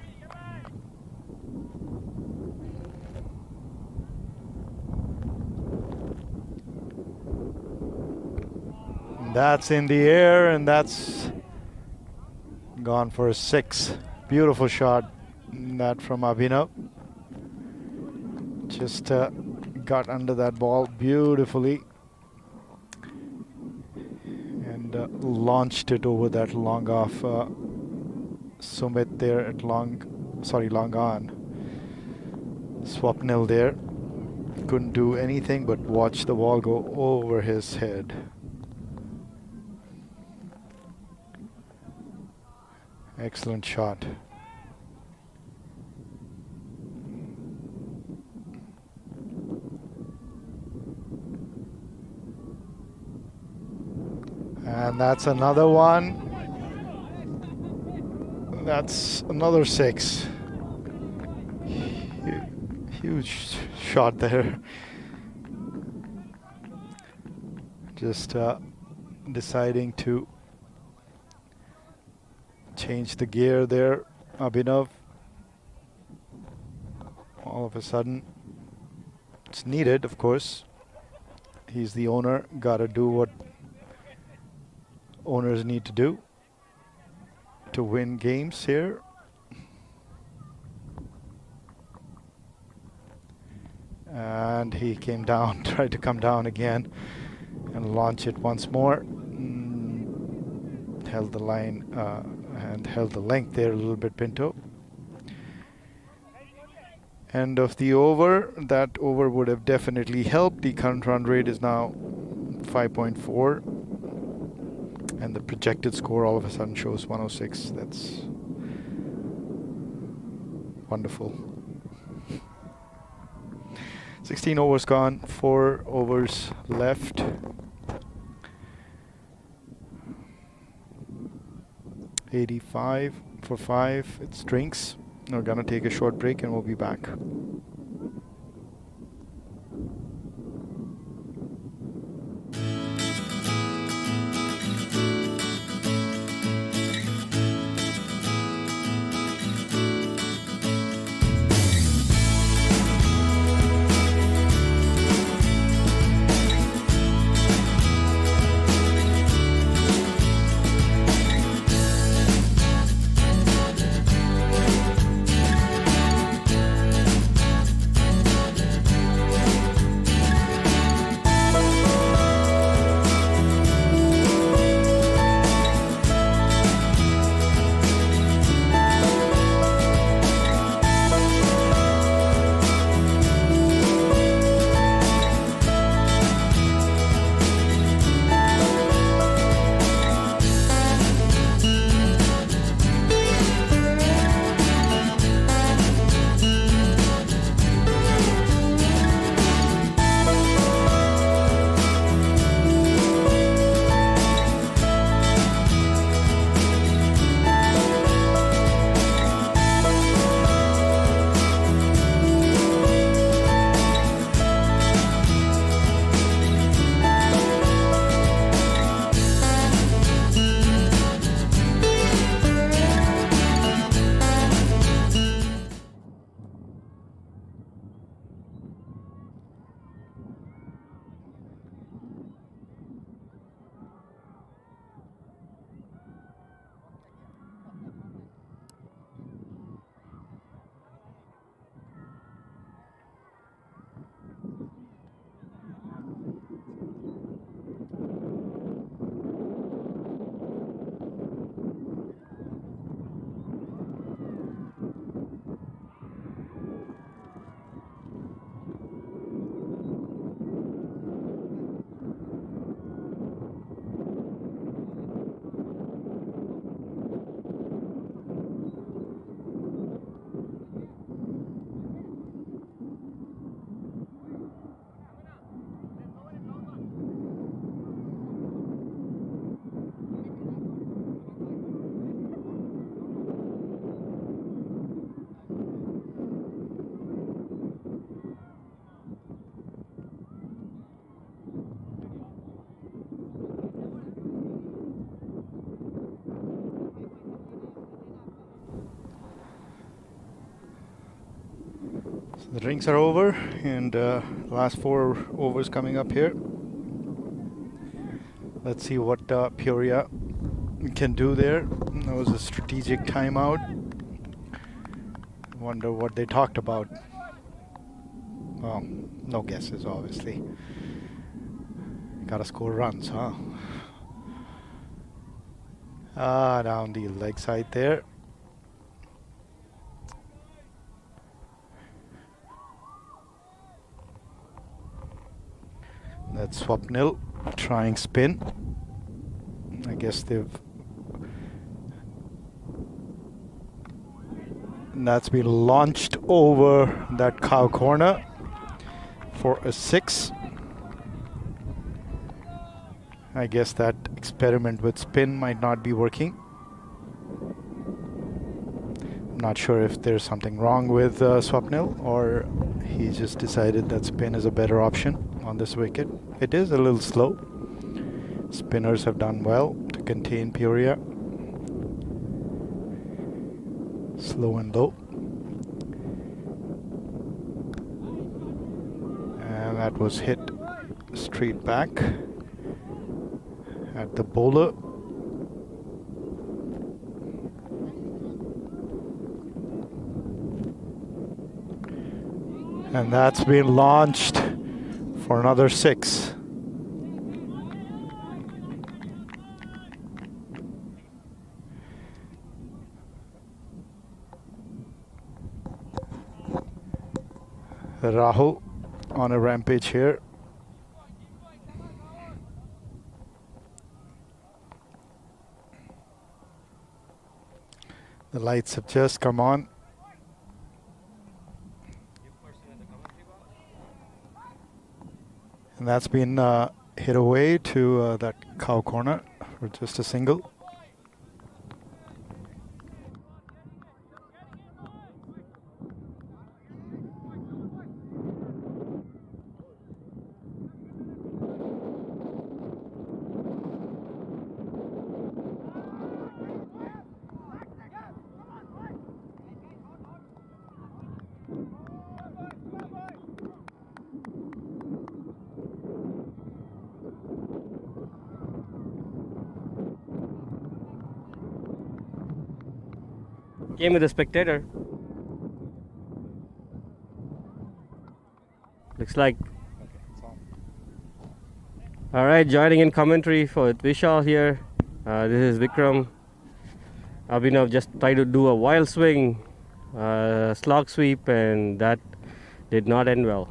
And that's in the air and that's gone for a 6. Beautiful shot, that from Abhinav. Just got under that ball beautifully and launched it over that long off Sumit there at long on. Swapnil there couldn't do anything but watch the ball go over his head. Excellent shot. And that's another one. That's another 6. Huge shot there. Just deciding to change the gear there, Abhinav. All of a sudden, it's needed, of course. He's the owner, gotta do what owners need to do to win games here. And he came down, tried to come down again and launch it once more. Held the line and held the length there a little bit, Pinto. End of the over. That over would have definitely helped. The current run rate is now 5.4. And the projected score all of a sudden shows 106. That's wonderful. 16 overs gone, 4 overs left. $85 for 5. It's drinks. We're gonna take a short break and we'll be back. The drinks are over, and last 4 overs coming up here. Let's see what Peoria can do there. That was a strategic timeout. Wonder what they talked about. Well, no guesses, obviously. Gotta score runs, huh? Down the leg side there. That's Swapnil trying spin. I guess that's been launched over that cow corner for a 6. I guess that experiment with spin might not be working. I'm not sure if there's something wrong with Swapnil, or he just decided that spin is a better option on this wicket. It is a little slow. Spinners have done well to contain Peoria. Slow and low. And that was hit straight back at the bowler. And that's been launched for another 6. Rahul on a rampage here. The lights have just come on. And that's been hit away to that cow corner for just a single. Came with a spectator. Looks like. All right, joining in commentary for Vishal here. This is Vikram. Abhinav just tried to do a wild swing, slog sweep, and that did not end well.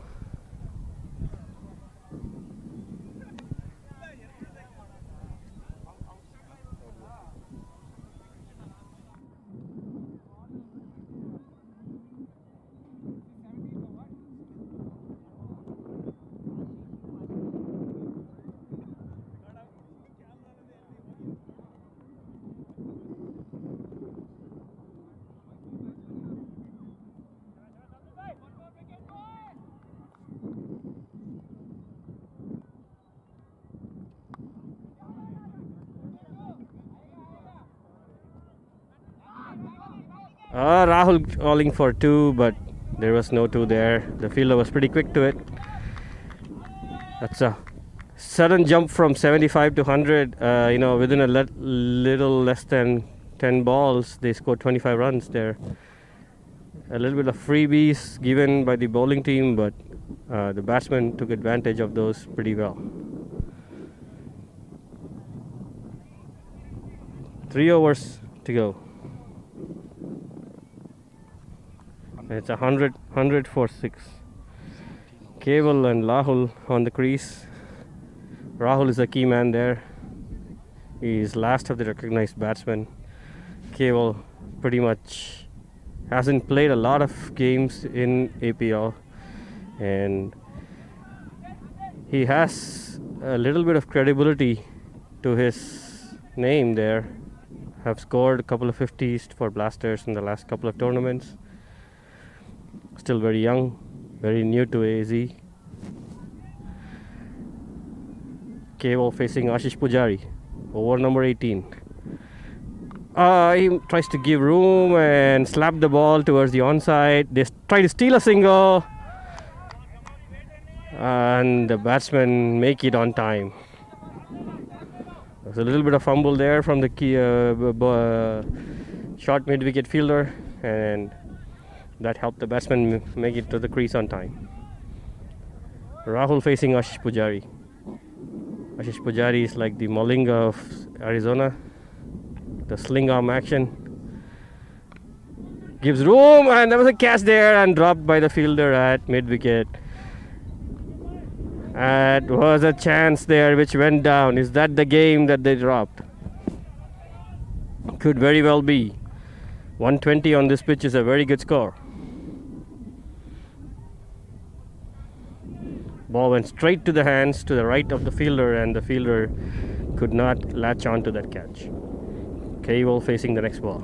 Rahul calling for 2, but there was no 2 there. The fielder was pretty quick to it. That's a sudden jump from 75 to 100. Within a little less than 10 balls, they scored 25 runs there. A little bit of freebies given by the bowling team, but the batsmen took advantage of those pretty well. 3 overs to go. It's 100 for 6. Keval and Rahul on the crease. Rahul is a key man there. He is last of the recognized batsmen. Keval pretty much hasn't played a lot of games in APL, and he has a little bit of credibility to his name there. Have scored a couple of 50s for Blasters in the last couple of tournaments. Still very young, very new to AZ. Keval facing Ashish Pujari, over number 18. He tries to give room and slap the ball towards the onside. They try to steal a single, and the batsmen make it on time. There's a little bit of fumble there from the key, short mid-wicket fielder, and that helped the batsman make it to the crease on time. Rahul facing Ashish Pujari. Ashish Pujari is like the Malinga of Arizona. The sling arm action. Gives room, and there was a catch there and dropped by the fielder at mid-wicket. That was a chance there which went down. Is that the game that they dropped? Could very well be. 120 on this pitch is a very good score. Ball went straight to the hands to the right of the fielder, and the fielder could not latch on to that catch. Cable facing the next ball.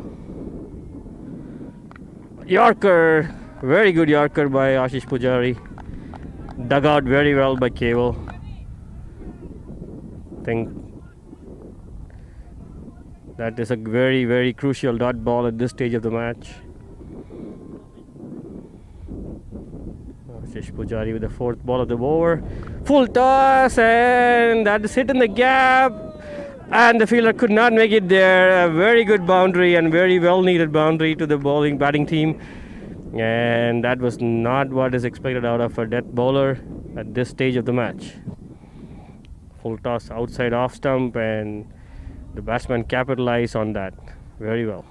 Yorker, very good Yorker by Ashish Pujari. Dug out very well by Cable. I think that is a very, very crucial dot ball at this stage of the match. Ashish Pujari with the fourth ball of the over. Full toss, and that is hit in the gap. And the fielder could not make it there. A very good boundary and very well needed boundary to the batting team. And that was not what is expected out of a death bowler at this stage of the match. Full toss outside off stump, and the batsman capitalized on that very well.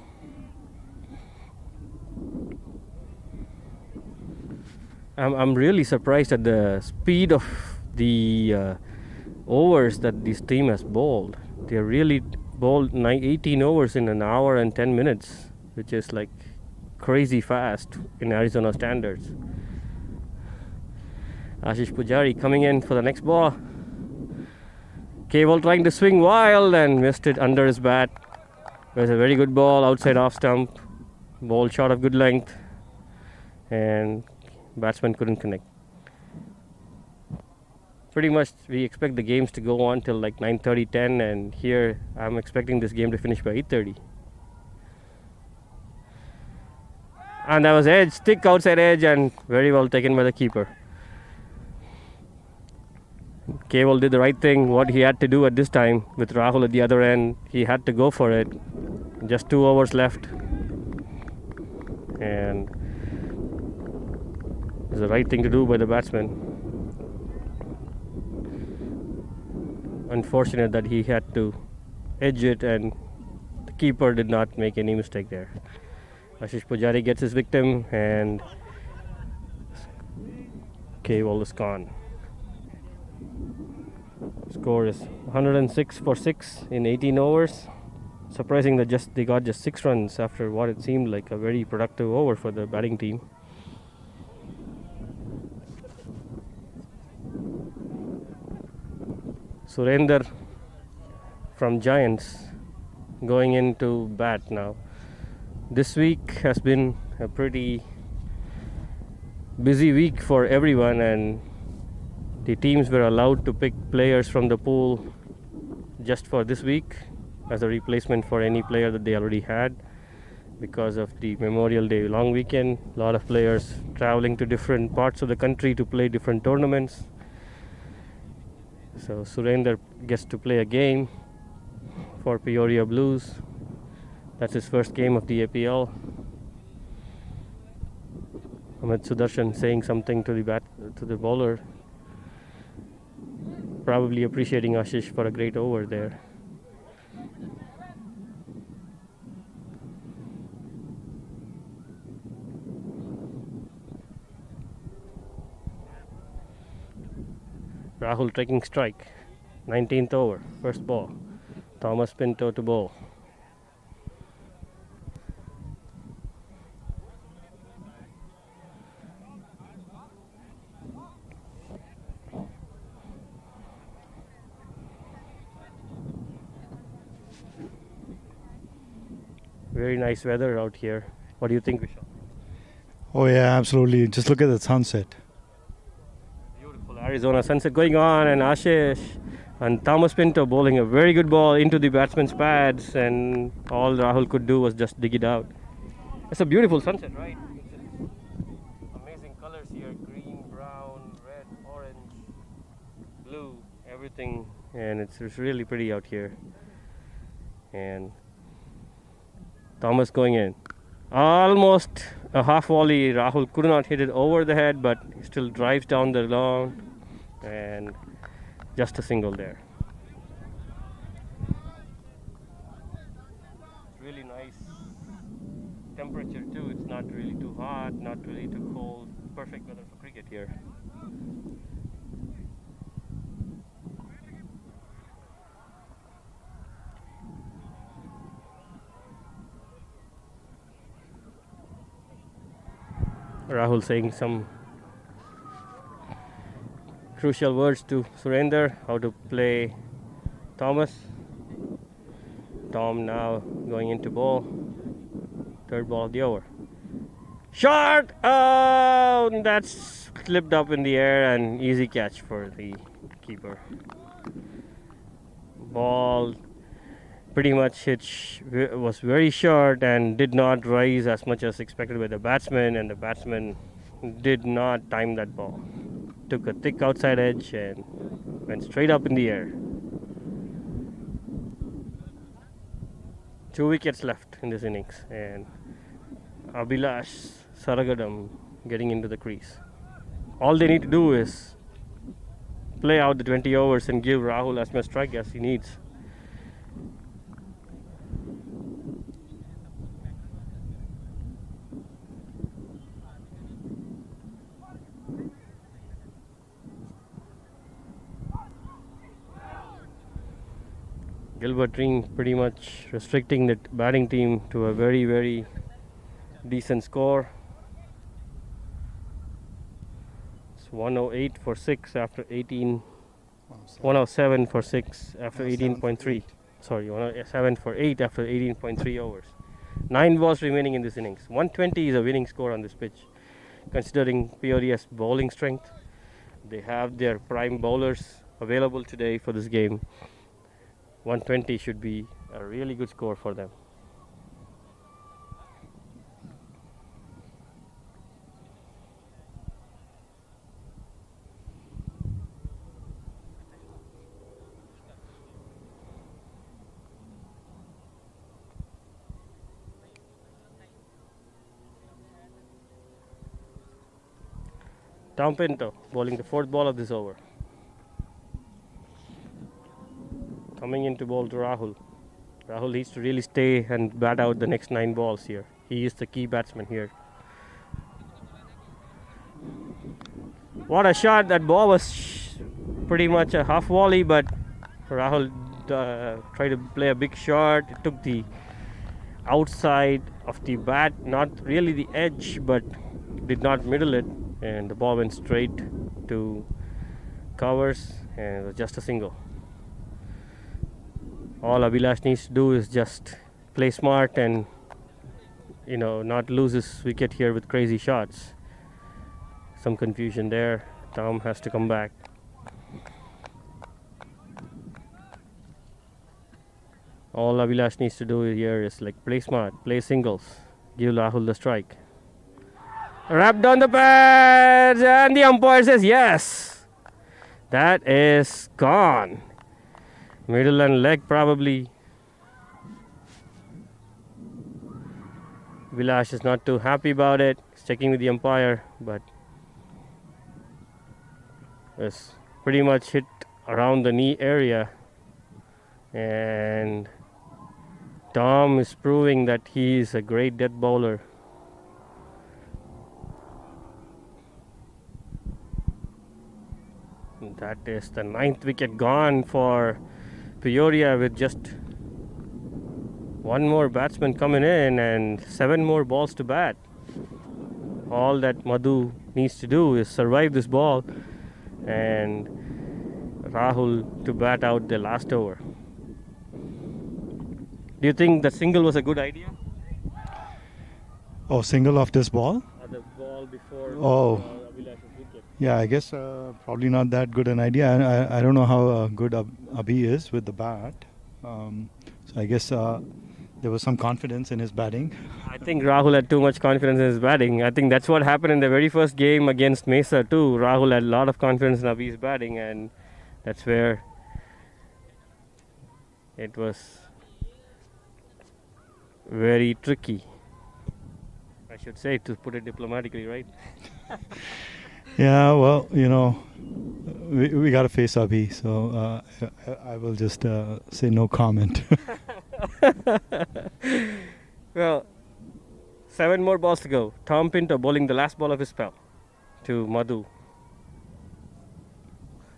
I'm really surprised at the speed of the overs that this team has bowled. They really bowled 18 overs in an hour and 10 minutes, which is like crazy fast in Arizona standards. Ashish Pujari coming in for the next ball. Cable trying to swing wild and missed it under his bat. It was a very good ball outside off stump. Ball shot of good length, and batsman couldn't connect. Pretty much we expect the games to go on till like 9:30, 10, and here I'm expecting this game to finish by 8:30. And that was edge, thick outside edge, and very well taken by the keeper. Cable did the right thing, what he had to do at this time with Rahul at the other end. He had to go for it. Just 2 overs left, and it was the right thing to do by the batsman. Unfortunate that he had to edge it, and the keeper did not make any mistake there. Ashish Pujari gets his victim, and Cable is gone. Score is 106 for 6 in 18 overs. Surprising that they got just 6 runs after what it seemed like a very productive over for the batting team. Surrender from Giants going into bat now. This week has been a pretty busy week for everyone, and the teams were allowed to pick players from the pool just for this week as a replacement for any player that they already had because of the Memorial Day long weekend. A lot of players traveling to different parts of the country to play different tournaments. So Surrender gets to play a game for Peoria Blues. That's his first game of the APL. Ahmed Sudarshan saying something to the bowler, probably appreciating Ashish for a great over there. Rahul taking strike. 19th over, first ball. Thomas Pinto to bowl. Very nice weather out here. What do you think, Vishal? Oh yeah, absolutely. Just look at the sunset. Beautiful Arizona sunset going on, and Ashish and Thomas Pinto bowling a very good ball into the batsman's pads, and all Rahul could do was just dig it out. It's a beautiful sunset, right? Amazing colors here: green, brown, red, orange, blue, everything, and it's really pretty out here. And Thomas going in. Almost a half volley. Rahul could not hit it over the head, but he still drives down the lawn. and just a single there. Really nice temperature too. It's not really too hot, not really too cold. Perfect weather for cricket here. Rahul saying some crucial words to Surender, how to play Thomas. Tom now going into ball. Third ball of the over. Short! Oh, that's slipped up in the air and easy catch for the keeper. Ball pretty much was very short and did not rise as much as expected by the batsman, and the batsman did not time that ball. Took a thick outside edge and went straight up in the air. 2 wickets left in this innings, and Abhilash Saragadam getting into the crease. All they need to do is play out the 20 overs and give Rahul as much strike as he needs. Gilbert pretty much restricting the batting team to a very, very decent score. It's 108 for 6 after 18. 107 for 6 after 18.3. Sorry, 107 for 8 after 18.3 overs. 9 balls remaining in this innings. 120 is a winning score on this pitch, considering Peoria's bowling strength. They have their prime bowlers available today for this game. 120 should be a really good score for them. Tom Pinto bowling the fourth ball of this over. Coming into bowl to Rahul. Rahul needs to really stay and bat out the next 9 balls here. He is the key batsman here. What a shot. That ball was pretty much a half volley, but Rahul tried to play a big shot. It took the outside of the bat, not really the edge, but did not middle it, and the ball went straight to covers, and it was just a single. All Abhilash needs to do is just play smart and not lose his wicket here with crazy shots. Some confusion there. Tom has to come back. All Abhilash needs to do here is play smart, play singles, give Rahul the strike. Wrapped on the pads, and the umpire says yes. That is gone. Middle and leg probably. Vilash is not too happy about it. He's checking with the umpire, but it's pretty much hit around the knee area. And Tom is proving that he is a great death bowler. That is the 9th wicket gone for Peoria, with just 1 more batsman coming in and 7 more balls to bat. All that Madhu needs to do is survive this ball and Rahul to bat out the last over. Do you think the single was a good idea? Oh, single off this ball? The ball before Abhilash's wicket. Yeah, I guess probably not that good an idea. I don't know how good Abhi is with the bat. So I guess there was some confidence in his batting. I think Rahul had too much confidence in his batting. I think that's what happened in the very first game against Mesa too. Rahul had a lot of confidence in Abhi's batting, and that's where it was very tricky. I should say, to put it diplomatically, right? Yeah, well, we got to face Abhi, so I will just say no comment. Well, 7 more balls to go. Tom Pinto bowling the last ball of his spell to Madhu.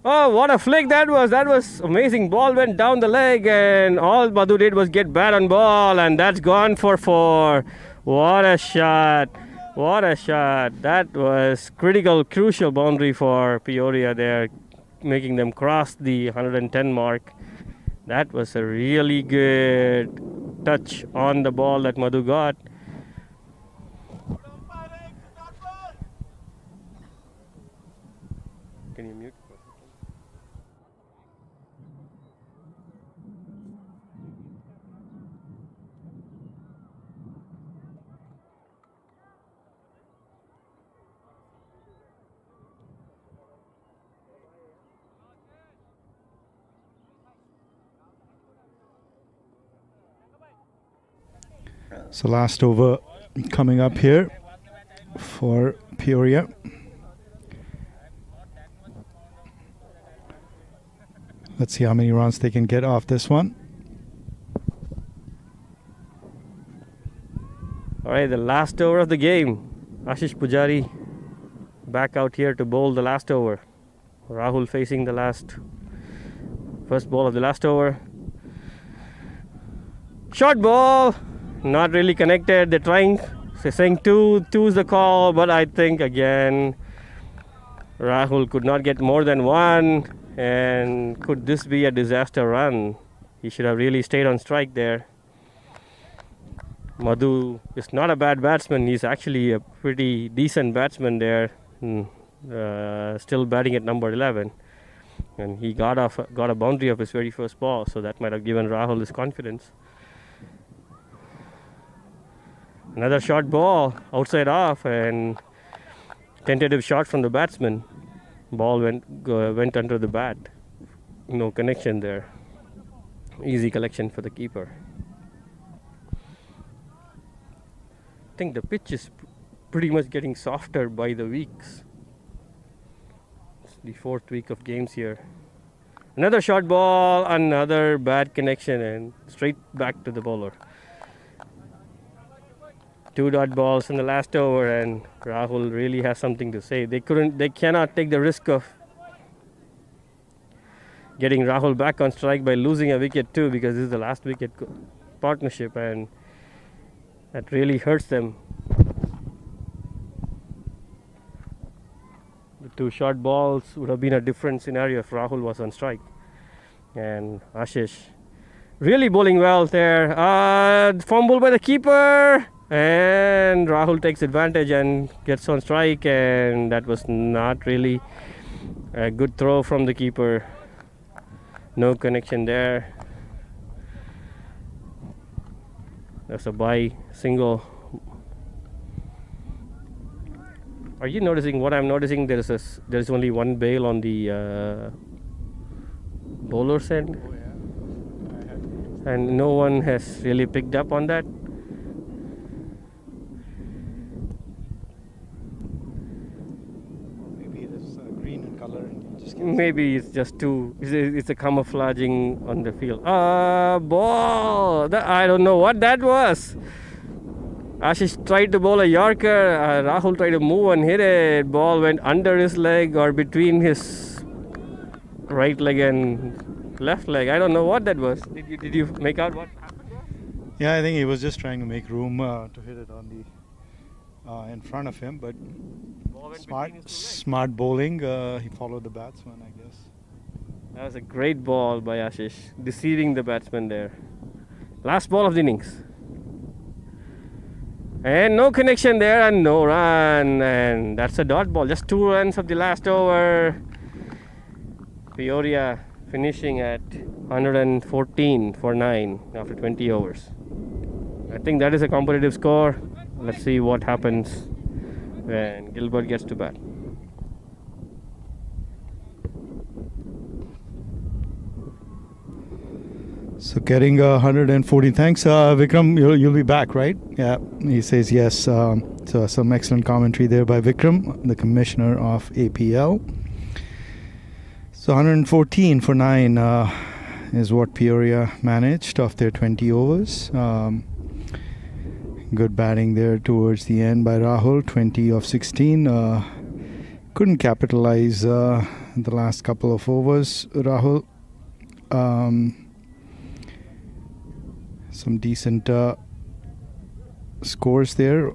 Oh, what a flick that was! That was amazing. Ball went down the leg, and all Madhu did was get bat on ball, and that's gone for 4. What a shot! What a shot! That was critical, crucial boundary for Peoria there, making them cross the 110 mark. That was a really good touch on the ball that Madhu got. Can you mute? So last over coming up here for Peoria. Let's see how many runs they can get off this one. All right, the last over of the game. Ashish Pujari back out here to bowl the last over. Rahul facing the first ball of the last over. Short ball, not really connected. They're saying two's the call, but I think again Rahul could not get more than 1. And could this be a disaster run? He should have really stayed on strike there. Madhu is not a bad batsman. He's actually a pretty decent batsman there. Still batting at number 11. And he got a boundary of his very first ball, so that might have given Rahul his confidence. Another short ball outside off, and tentative shot from the batsman. Ball went under the bat. No connection there. Easy collection for the keeper. I think the pitch is pretty much getting softer by the weeks. It's the 4th week of games here. Another short ball, another bad connection, and straight back to the bowler. 2 dot balls in the last over, and Rahul really has something to say. They cannot take the risk of getting Rahul back on strike by losing a wicket too, because this is the last wicket partnership, and that really hurts them. The 2 short balls would have been a different scenario if Rahul was on strike. And Ashish really bowling well there. Fumble by the keeper. And Rahul takes advantage and gets on strike, and that was not really a good throw from the keeper. No connection there. That's a bye single. Are you noticing what I'm noticing? There's only one bail on the bowler's end, and no one has really picked up on that. Maybe it's just it's a camouflaging on the field. Ball! I don't know what that was. Ashish tried to bowl a Yorker. Rahul tried to move and hit it. Ball went under his leg or between his right leg and left leg. I don't know what that was. Did you make out what happened? Yeah, I think he was just trying to make room to hit it on the in front of him, but smart bowling. He followed the batsman, I guess. That was a great ball by Ashish, deceiving the batsman there. Last ball of the innings. And no connection there and no run. And that's a dot ball. Just 2 runs of the last over. Peoria finishing at 114 for 9 after 20 overs. I think that is a competitive score. Let's see what happens when Gilbert gets to bat. So getting 140. Thanks, Vikram. You'll be back, right? Yeah, he says yes. So some excellent commentary there by Vikram, the commissioner of APL. So 114 for 9 is what Peoria managed of their 20 overs. Good batting there towards the end by Rahul, 20 of 16. Couldn't capitalize the last couple of overs, Rahul. Some decent scores there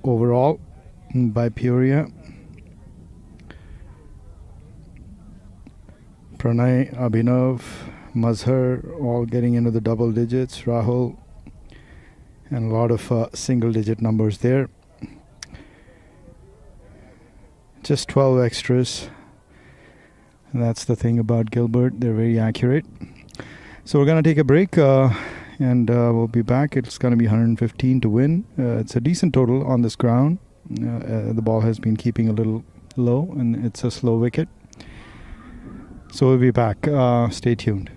overall by Peoria. Pranay, Abhinav, Mazhar all getting into the double digits. Rahul, and a lot of single digit numbers there. Just 12 extras. And that's the thing about Gilbert, they're very accurate. So we're going to take a break and we'll be back. It's going to be 115 to win. It's a decent total on this ground. The ball has been keeping a little low and it's a slow wicket. So we'll be back. Stay tuned.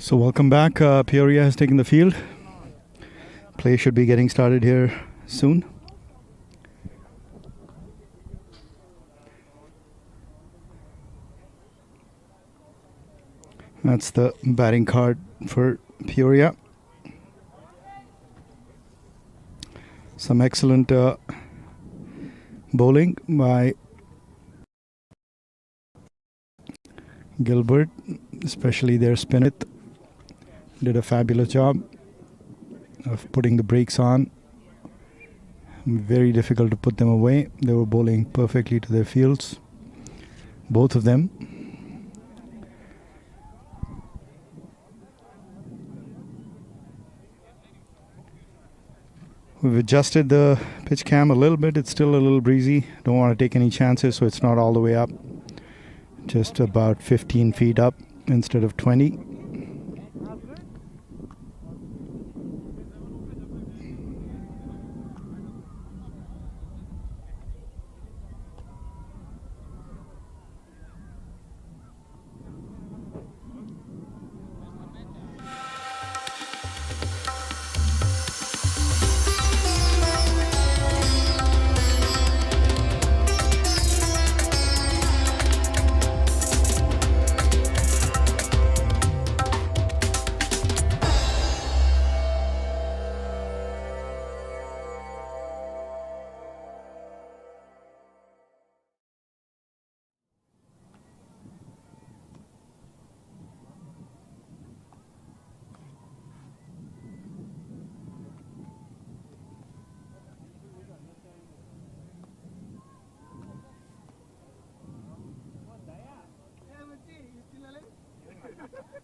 So welcome back. Peoria has taken the field. Play should be getting started here soon. That's the batting card for Peoria. Some excellent bowling by Gilbert, especially their spinner. Did a fabulous job of putting the brakes on. Very difficult to put them away. They were bowling perfectly to their fields, both of them. We've adjusted the pitch cam a little bit. It's still a little breezy. Don't want to take any chances, so it's not all the way up. Just about 15 feet up instead of 20.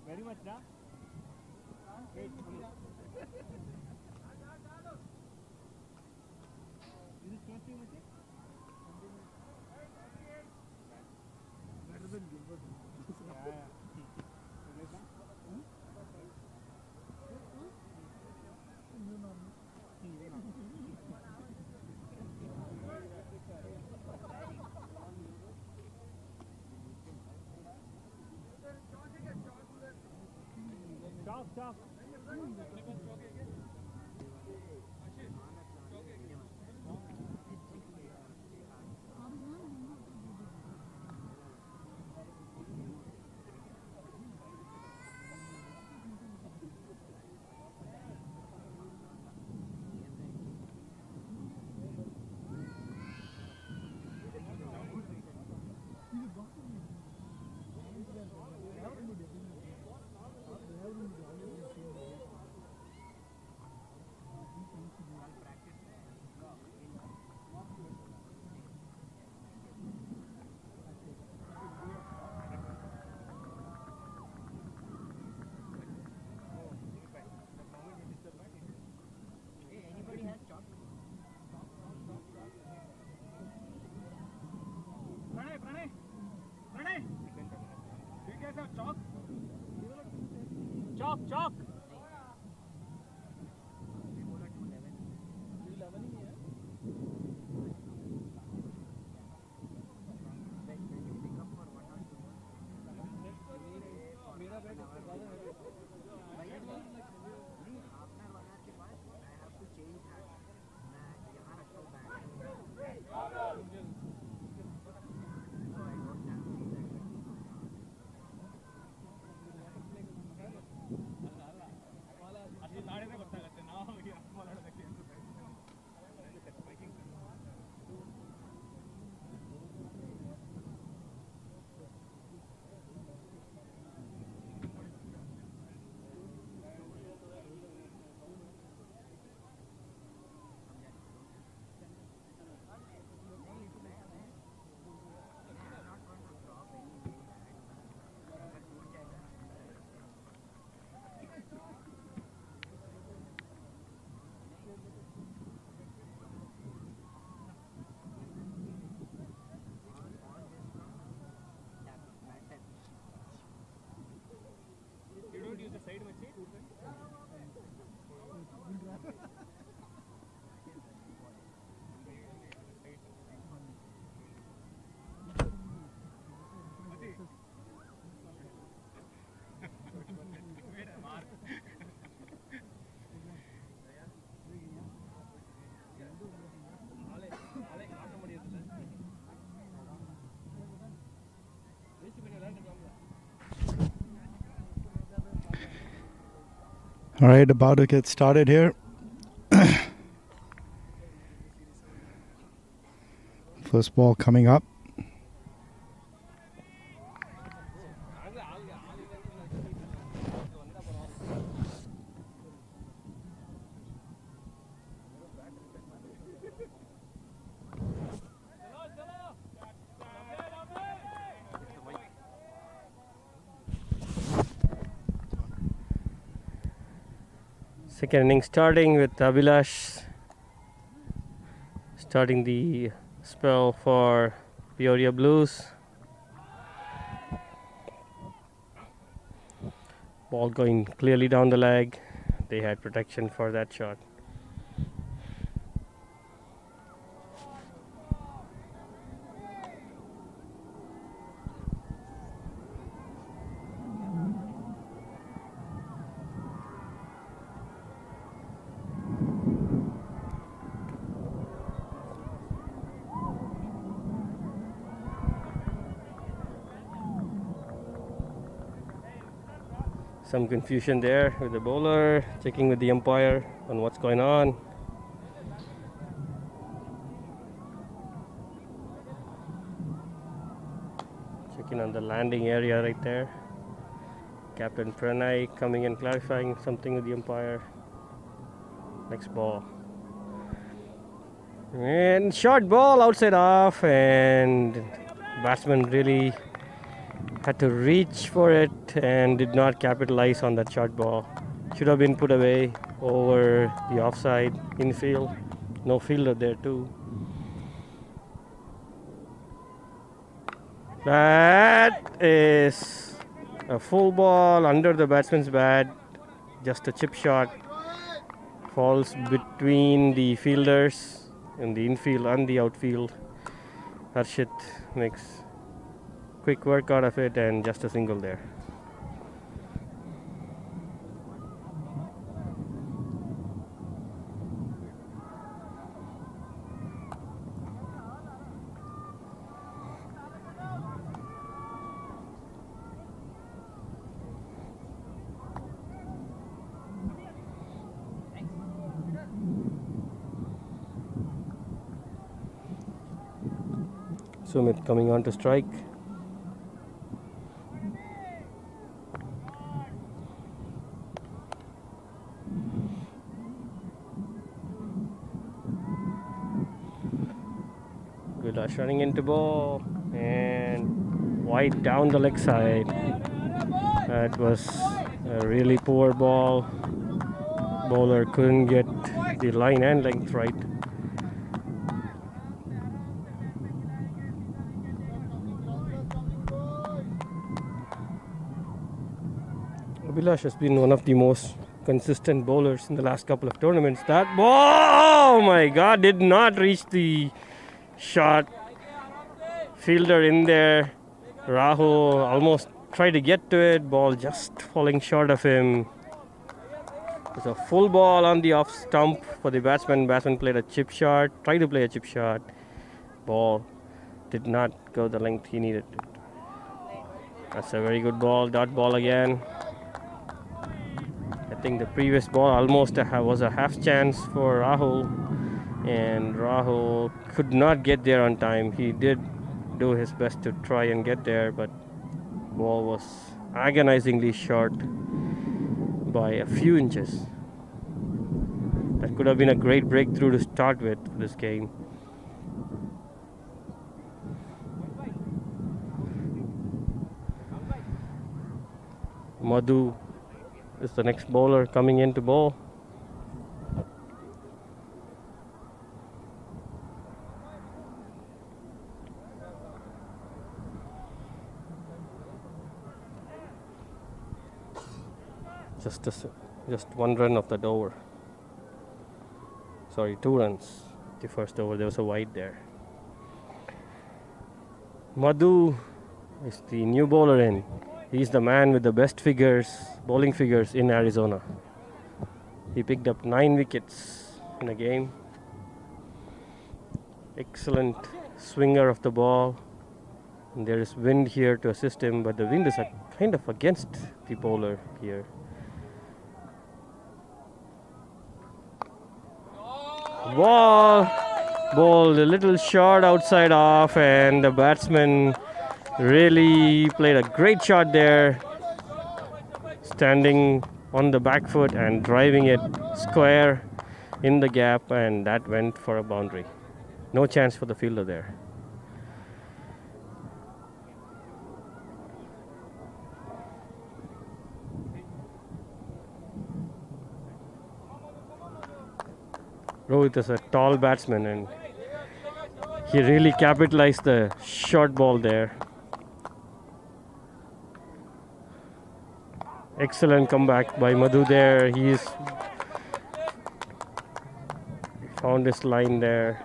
Very much, na? Better than Gilbert. Stop. All right, about to get started here. First ball coming up. Second inning starting with Abhilash starting the spell for Peoria Blues. Ball going clearly down the leg. They had protection for that shot. Some confusion there with the bowler, checking with the umpire on what's going on. Checking on the landing area right there. Captain Pranay coming and clarifying something with the umpire. Next ball. And short ball outside off, and batsman really had to reach for it and did not capitalize on that short ball. Should have been put away over the offside infield. No fielder there too. That is a full ball under the batsman's bat. Just a chip shot. Falls between the fielders in the infield and the outfield. Harshit makes quick work out of it and just a single there. Sumit coming on to strike. Vilas running into ball and wide down the leg side. That was a really poor ball. Bowler couldn't get the line and length right. Abhilash has been one of the most consistent bowlers in the last couple of tournaments. That ball, oh my God, did not reach the shot. Fielder in there. Rahul almost tried to get to it. Ball just falling short of him. It's a full ball on the off stump for the batsman. Batsman played a chip shot. Tried to play a chip shot. Ball did not go the length he needed it. That's a very good ball. Dot ball again. I think the previous ball almost was a half chance for Rahul, and Rahul could not get there on time. He did do his best to try and get there, but ball was agonizingly short by a few inches. That could have been a great breakthrough to start with for this game. Madhu is the next bowler coming in to bowl. Just one run of that over. Sorry, 2 runs. The first over, there was a wide there. Madhu is the new bowler in. He's the man with the best bowling figures in Arizona. He picked up 9 wickets in a game. Excellent swinger of the ball. And there is wind here to assist him, but the wind is kind of against the bowler here. Ball a little short outside off, and the batsman really played a great shot there, standing on the back foot and driving it square in the gap, and that went for a boundary. No chance for the fielder there. Rohit is a tall batsman and he really capitalized the short ball there. Excellent comeback by Madhu there. He's found his line there.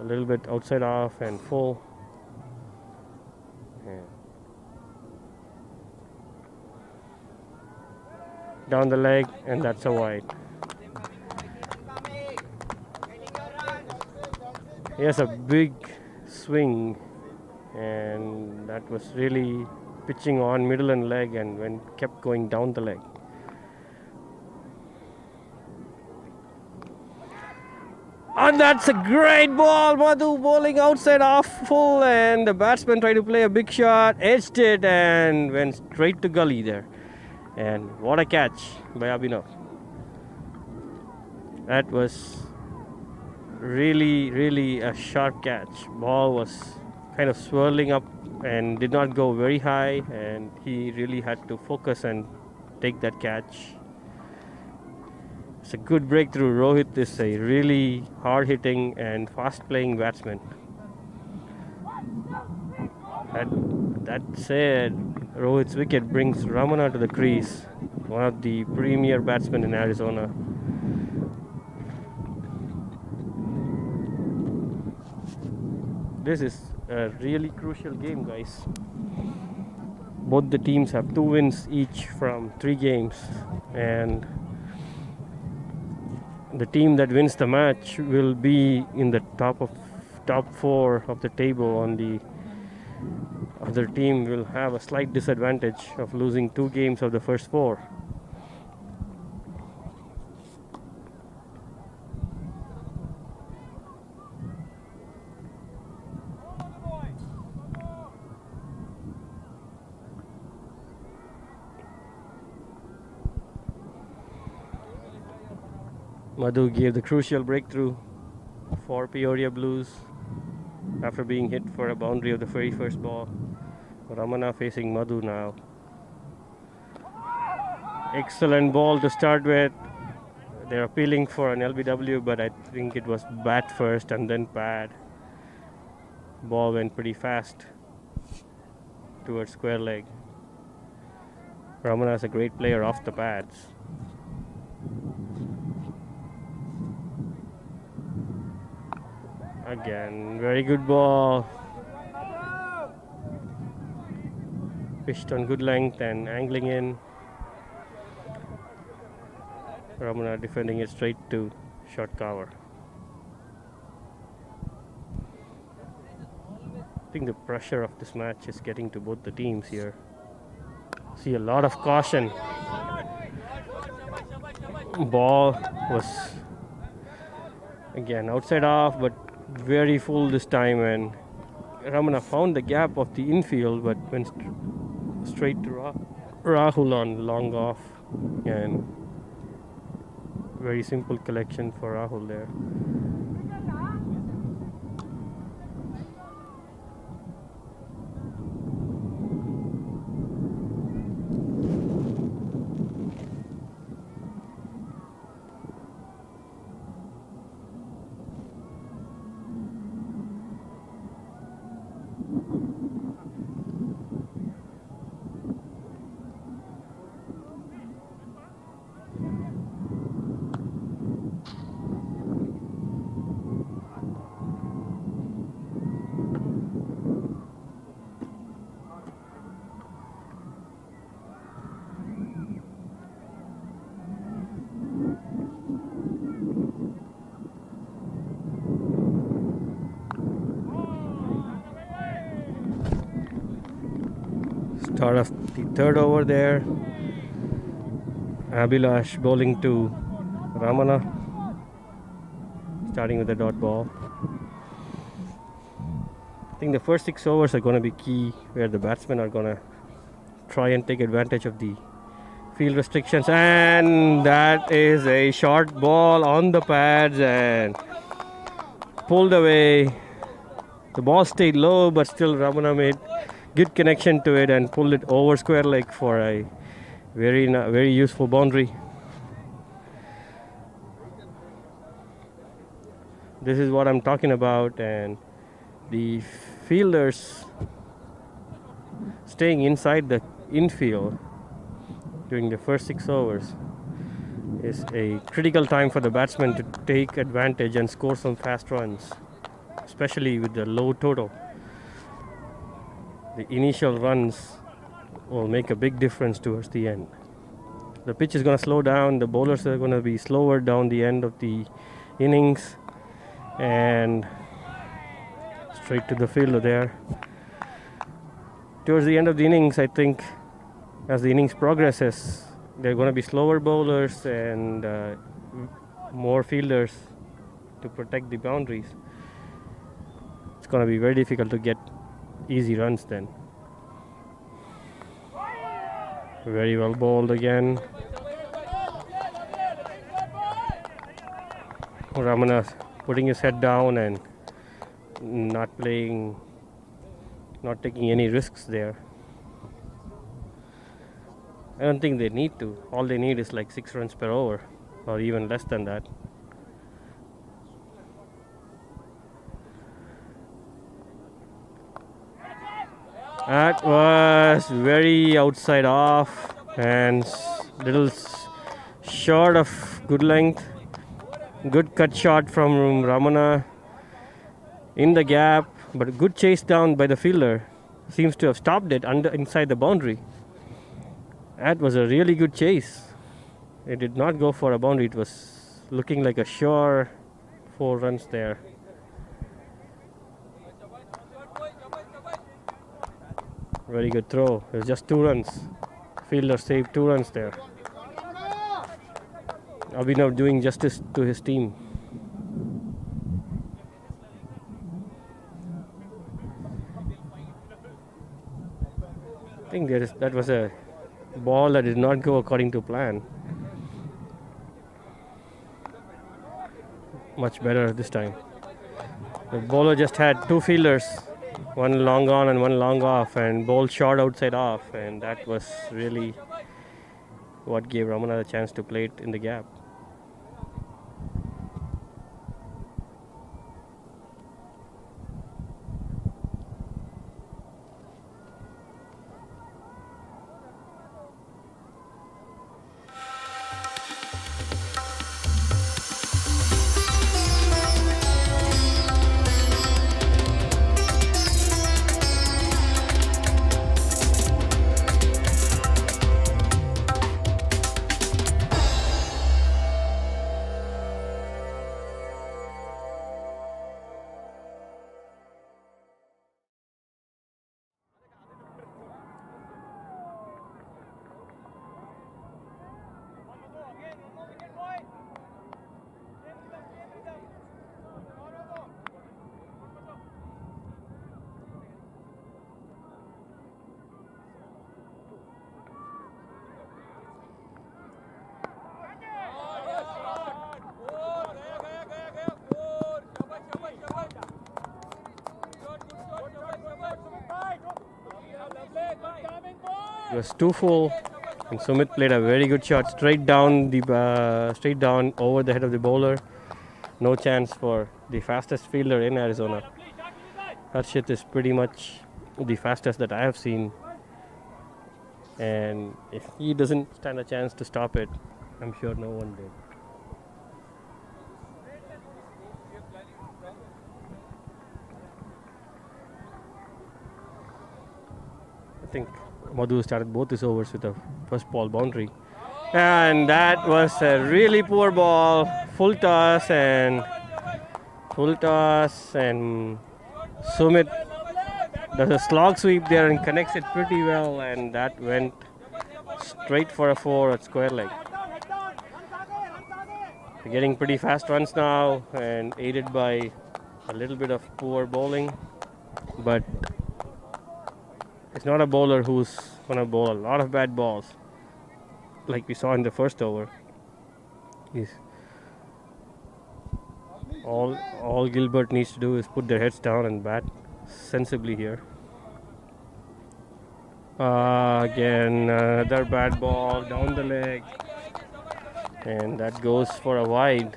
A little bit outside off and full. Yeah. Down the leg, and that's a wide. He has a big swing, and that was really pitching on middle and leg, and kept going down the leg. And that's a great ball. Madhu bowling outside off full, and the batsman tried to play a big shot, edged it, and went straight to gully there. And what a catch by Abhinav. That was really a sharp catch. Ball was kind of swirling up and did not go very high, and he really had to focus and take that catch. It's a good breakthrough. Rohit is a really hard-hitting and fast-playing batsman. That said, Rohit's wicket brings Ramana to the crease, one of the premier batsmen in Arizona. This is a really crucial game, guys. Both the teams have 2 wins each from 3 games, and the team that wins the match will be in the top 4 of the table. On the other team will have a slight disadvantage of losing 2 games of the first 4. Madhu gave the crucial breakthrough for Peoria Blues after being hit for a boundary of the very first ball. Ramana facing Madhu now. Excellent ball to start with. They're appealing for an LBW, but I think it was bat first and then pad. Ball went pretty fast towards square leg. Ramana is a great player off the pads. Again, very good ball. Pitched on good length and angling in. Ramana defending it straight to short cover. I think the pressure of this match is getting to both the teams here. See a lot of caution. Ball was again outside off, but very full this time, and Ramana found the gap of the infield but went straight to Rahul on long off, and very simple collection for Rahul there. Start of the third over there. Abhilash bowling to Ramana. starting with the dot ball. I think the first 6 overs are going to be key, where the batsmen are going to try and take advantage of the field restrictions, and that is a short ball on the pads and pulled away. The ball stayed low, but still Ramana made good connection to it and pulled it over square leg for a very useful boundary. This is what I'm talking about, and the fielders staying inside the infield during the first 6 overs is a critical time for the batsmen to take advantage and score some fast runs, especially with the low total. The initial runs will make a big difference towards the end. The pitch is going to slow down, the bowlers are going to be slower down the end of the innings, and straight to the fielder there. Towards the end of the innings, I think, as the innings progresses, there are going to be slower bowlers and more fielders to protect the boundaries. It's going to be very difficult to get easy runs then. Very well bowled again. Ramana putting his head down and not taking any risks there. I don't think they need to. All they need is like 6 runs per over, or even less than that. That was very outside off and little short of good length. Good cut shot from Ramana in the gap, but a good chase down by the fielder. Seems to have stopped it inside the boundary. That was a really good chase. It did not go for a boundary. It was looking like a sure 4 runs there. Very good throw. It was just 2 runs. Fielder saved 2 runs there. Abhinav doing justice to his team. I think that was a ball that did not go according to plan. Much better this time. The bowler just had 2 fielders, one long on and one long off, and bowled short outside off, and that was really what gave Ramana the chance to play it in the gap. It was 2 full, and Sumit played a very good shot straight down over the head of the bowler. No chance for the fastest fielder in Arizona. Harshit is pretty much the fastest that I have seen, and if he doesn't stand a chance to stop it, I'm sure no one did. I think Madhu started both his overs with a first ball boundary, and that was a really poor ball. Full toss and Sumit does a slog sweep there and connects it pretty well, and that went straight for a 4 at square leg. They're getting pretty fast runs now and aided by a little bit of poor bowling. But it's not a bowler who's going to bowl a lot of bad balls like we saw in the first over. All Gilbert needs to do is put their heads down and bat sensibly here. Again, another bad ball down the leg, and that goes for a wide.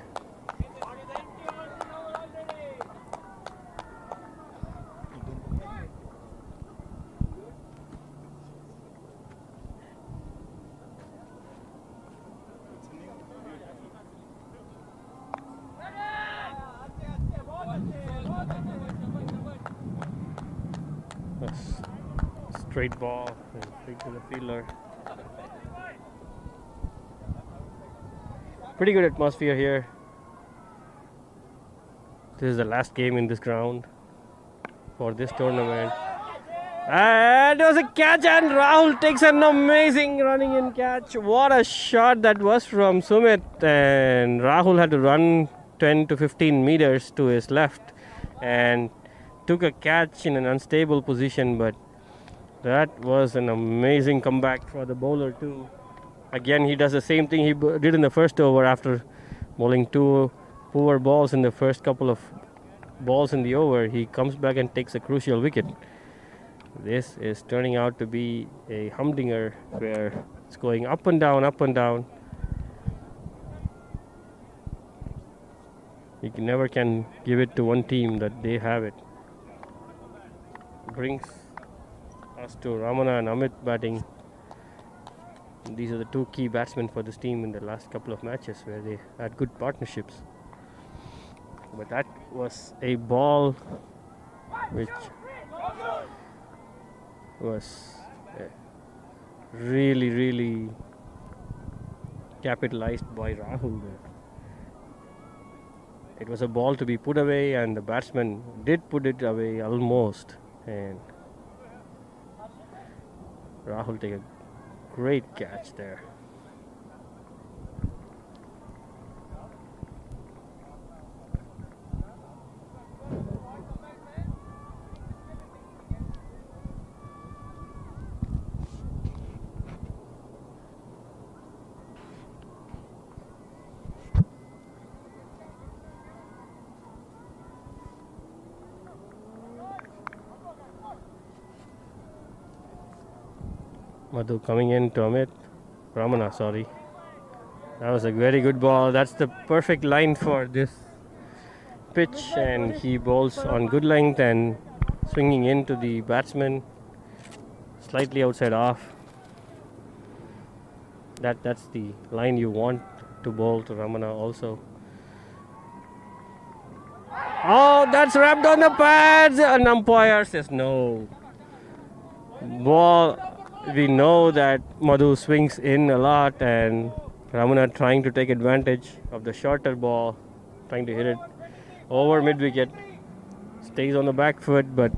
Straight ball and straight to the fielder. Pretty good atmosphere here. This is the last game in this ground for this tournament. And it was a catch, and Rahul takes an amazing running in catch. What a shot that was from Sumit. And Rahul had to run 10 to 15 meters to his left and took a catch in an unstable position, but that was an amazing comeback for the bowler too. Again, he does the same thing he did in the first over after bowling two poor balls in the first couple of balls in the over. He comes back and takes a crucial wicket. This is turning out to be a humdinger where it's going up and down, up and down. You never can give it to one team that they have it. Brings us to Ramana and Amit batting. These are the two key batsmen for this team in the last couple of matches where they had good partnerships. But that was a ball which was really capitalized by Rahul there. It was a ball to be put away, and the batsman did put it away almost, and Rahul take a great catch there. Madhu coming in to Amit. Ramana, sorry. That was a very good ball. That's the perfect line for this pitch, and he bowls on good length and swinging into the batsman slightly outside off. That's the line you want to bowl to Ramana also. Oh, that's wrapped on the pads. An umpire says no. Ball. We know that Madhu swings in a lot, and Ramana trying to take advantage of the shorter ball, trying to hit it over mid-wicket. Stays on the back foot, but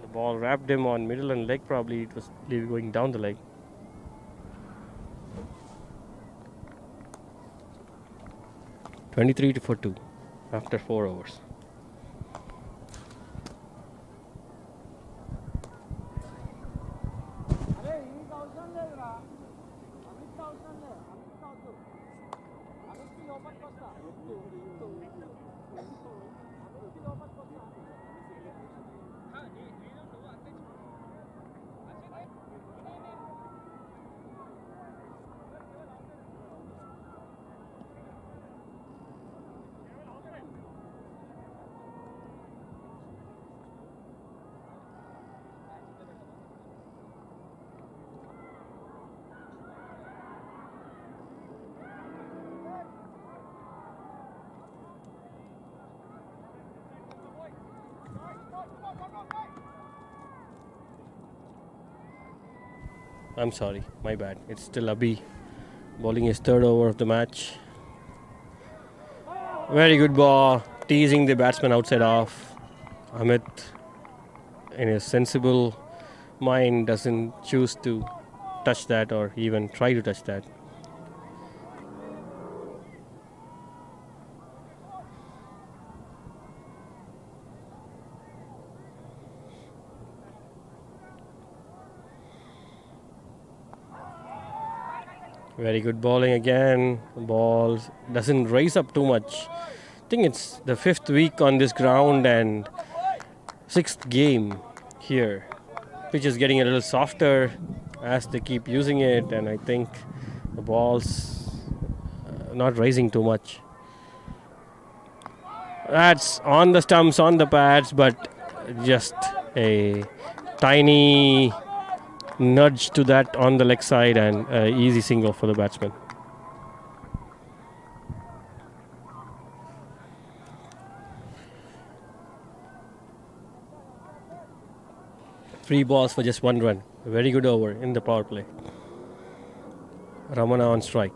the ball wrapped him on middle and leg. Probably it was going down the leg. (23 for 2) after 4 overs. I'm sorry, my bad. It's still Abhi bowling his third over of the match. Very good ball, teasing the batsman outside off. Amit, in his sensible mind, doesn't choose to touch that or even try to touch that. Very good bowling again. The ball doesn't raise up too much. I think it's the 5th week on this ground and 6th game here. Pitch is getting a little softer as they keep using it, and I think the ball's not raising too much. That's on the stumps, on the pads, but just a tiny nudge to that on the leg side and easy single for the batsman. Three balls for just 1 run. A very good over in the power play. Ramana on strike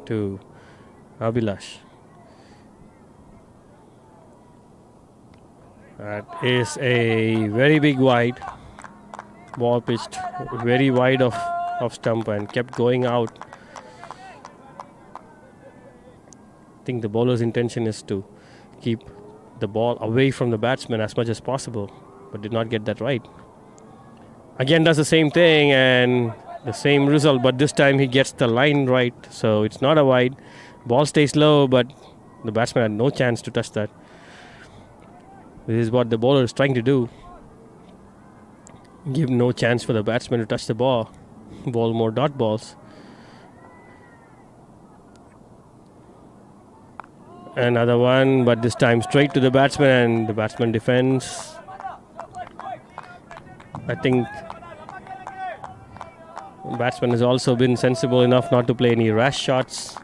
to Abhilash. That is a very big wide. Ball pitched very wide of stump and kept going out. I think the bowler's intention is to keep the ball away from the batsman as much as possible, but did not get that right. Again does the same thing and the same result, but this time he gets the line right, so it's not a wide. Ball stays low, but the batsman had no chance to touch that. This is what the bowler is trying to do. Give no chance for the batsman to touch the ball. Bowl more dot balls. Another one, but this time straight to the batsman, and the batsman defends. I think the batsman has also been sensible enough not to play any rash shots.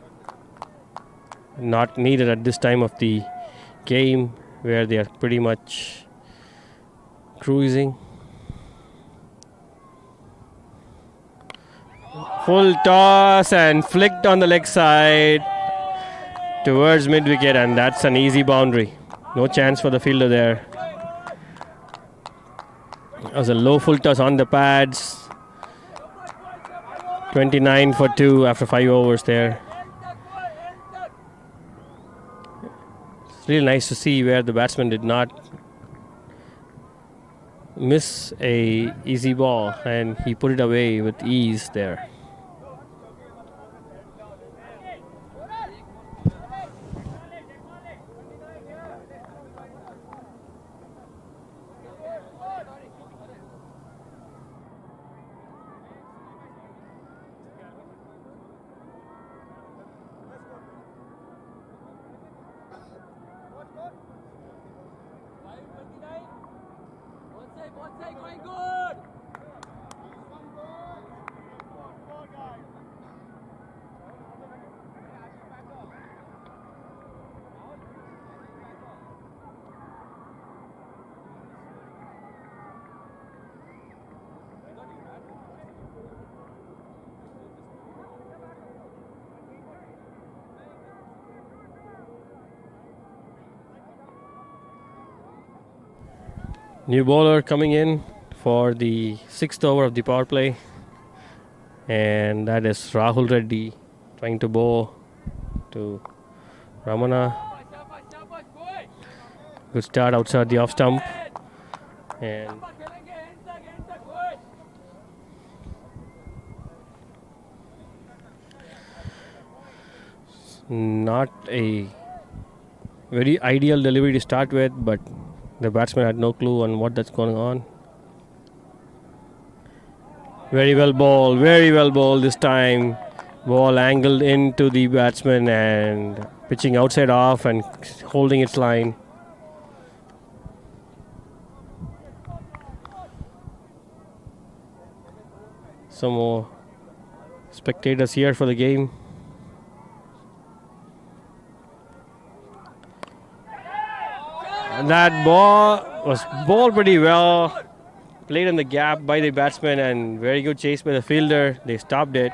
Not needed at this time of the game where they are pretty much cruising. Full toss and flicked on the leg side towards mid wicket, and that's an easy boundary. No chance for the fielder there. It was a low full toss on the pads. 29 for 2 after 5 overs there. It's really nice to see where the batsman did not miss a easy ball and he put it away with ease there. New bowler coming in for the 6th over of the power play, and that is Rahul Reddy trying to bowl to Ramana. Good start outside the off stump, and not a very ideal delivery to start with, but the batsman had no clue on what that's going on. Very well bowled this time. Ball angled into the batsman and pitching outside off and holding its line. Some more spectators here for the game. And that ball was bowled pretty well. Played in the gap by the batsman and very good chase by the fielder. They stopped it.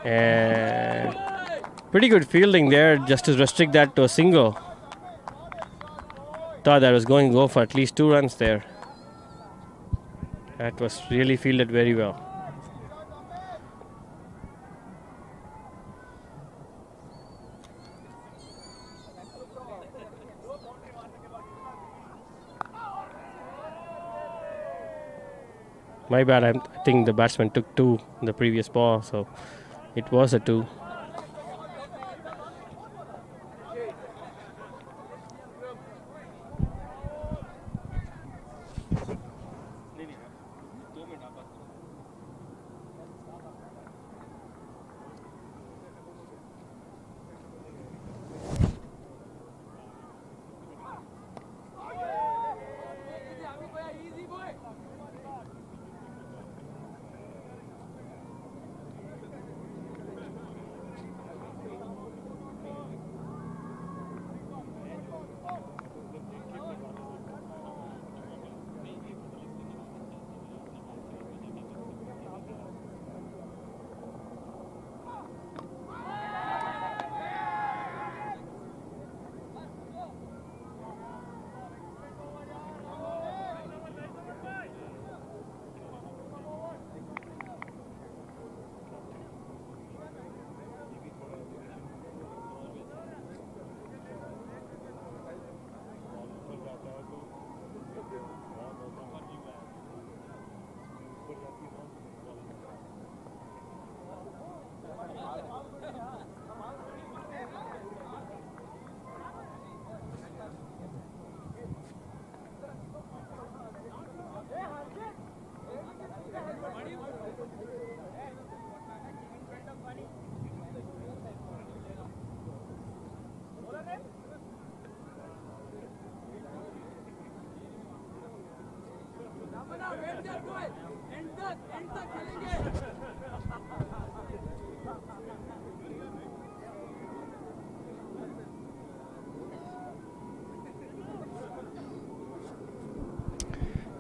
And pretty good fielding there just to restrict that to a single. Thought that was going to go for at least 2 runs there. That was really fielded very well. My bad, I think the batsman took 2 in the previous ball, so It was a 2.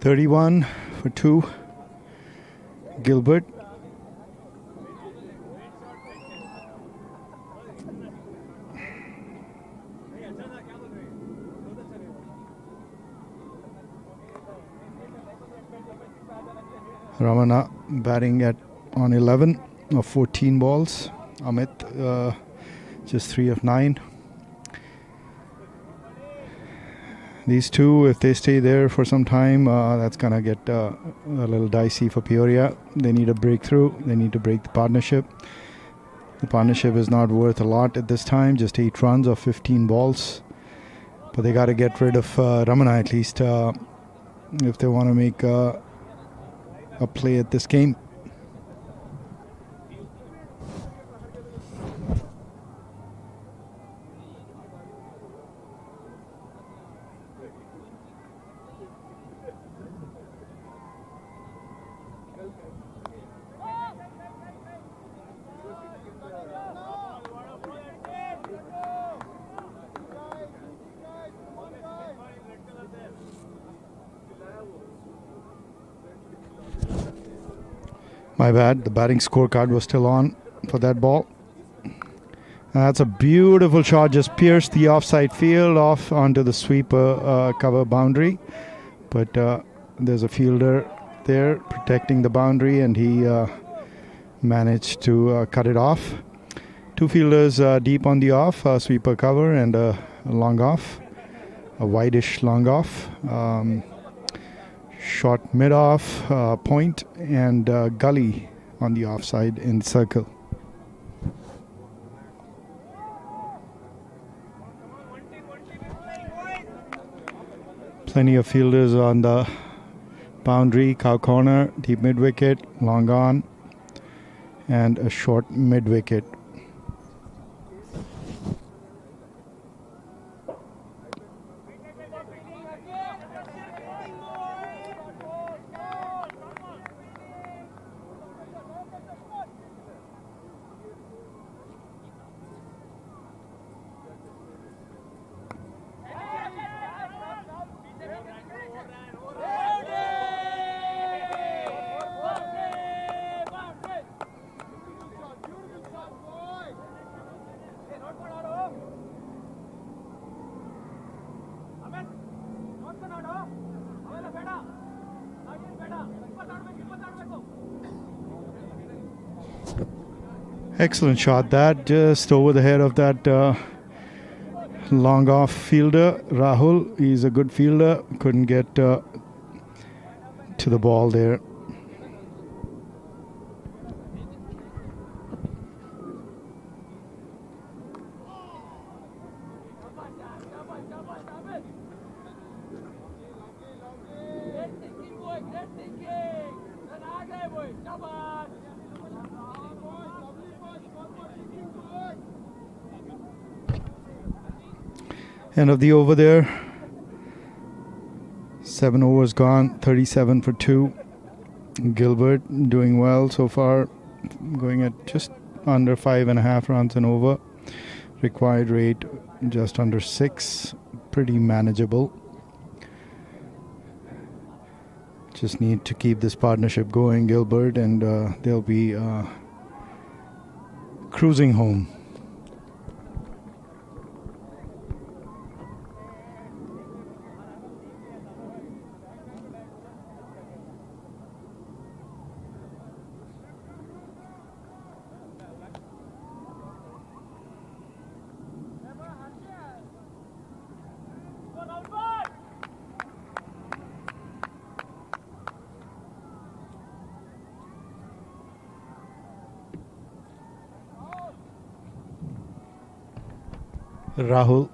$31 for 2. Gilbert. Ramana batting on 11 of 14 balls. Amit just 3 of 9. These two, if they stay there for some time, that's going to get a little dicey for Peoria. They need a breakthrough. They need to break the partnership. The partnership is not worth a lot at this time, just 8 runs of 15 balls. But they got to get rid of Ramana at least if they want to make a play at this game. My bad, the batting scorecard was still on for that ball. That's a beautiful shot, just pierced the offside field off onto the sweeper cover boundary. But there's a fielder there protecting the boundary, and he managed to cut it off. 2 fielders deep on the off, sweeper cover and a long off, a wideish long off. Short mid-off, point, and gully on the offside in circle. Plenty of fielders on the boundary, cow corner, deep mid-wicket, long on, and a short mid-wicket. Excellent shot, that just over the head of that long off fielder, Rahul. He's a good fielder, couldn't get to the ball there. End of the over there. 7 overs gone, 37 for 2. Gilbert doing well so far, going at just under 5.5 runs and over. Required rate just under 6, pretty manageable. Just need to keep this partnership going, Gilbert, and they'll be cruising home. Rahul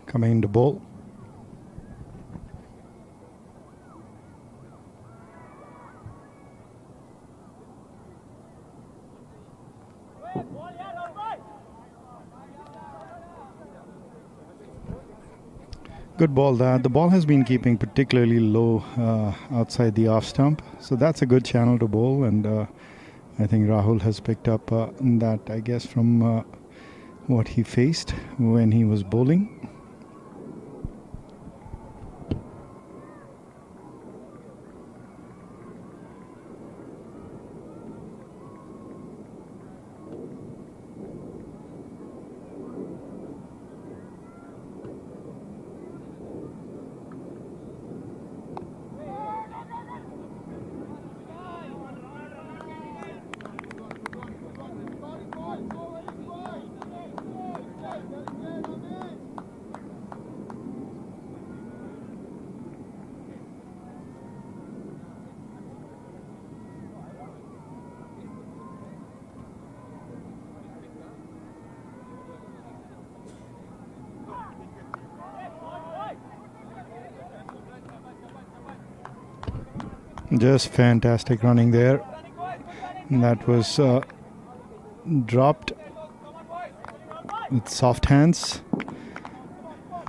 coming to bowl. Good ball that. The ball has been keeping particularly low outside the off stump. So that's a good channel to bowl. And I think Rahul has picked up that, I guess, from what he faced when he was bowling. Just fantastic running there. That was dropped with soft hands.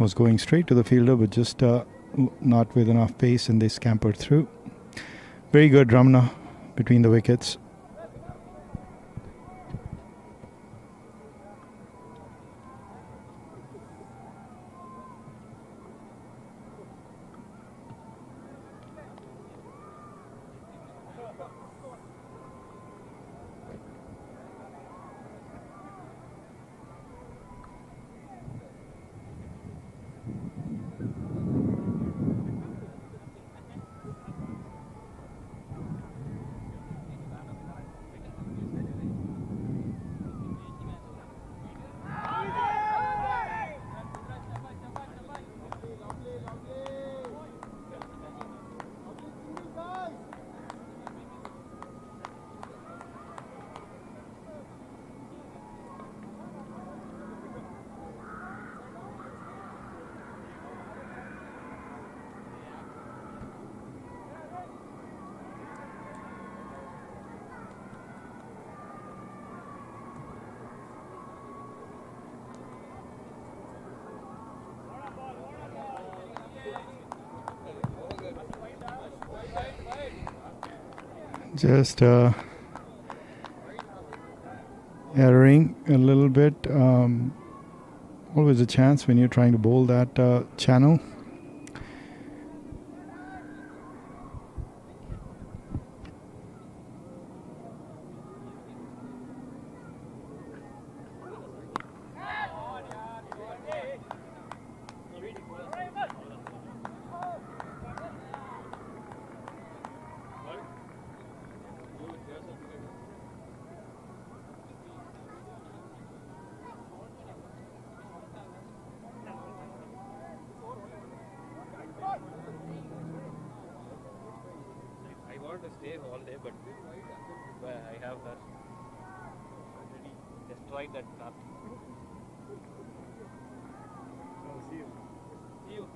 Was going straight to the fielder, but just not with enough pace, and they scampered through. Very good Ramna between the wickets. Just erring a little bit. Always a chance when you're trying to bowl that channel. To stay all day, but I have that. Just try that craft. See you. See you.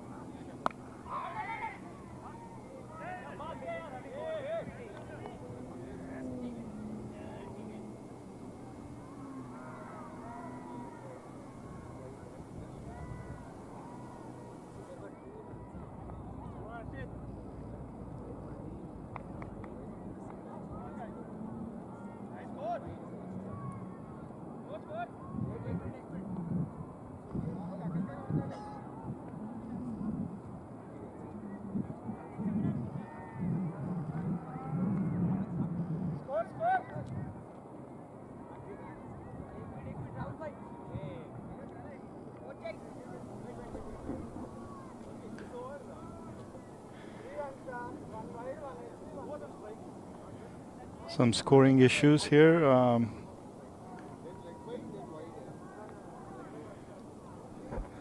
Some scoring issues here.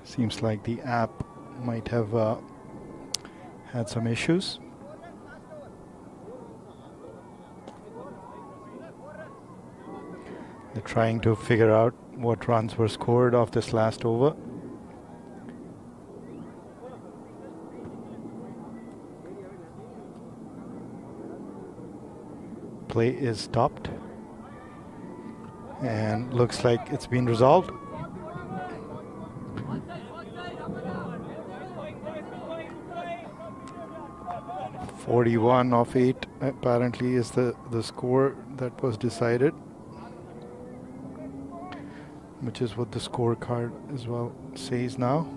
Seems like the app might have had some issues. They're trying to figure out what runs were scored off this last over. Play is stopped and looks like it's been resolved. 41 of 8 apparently is the score that was decided, which is what the scorecard as well says now.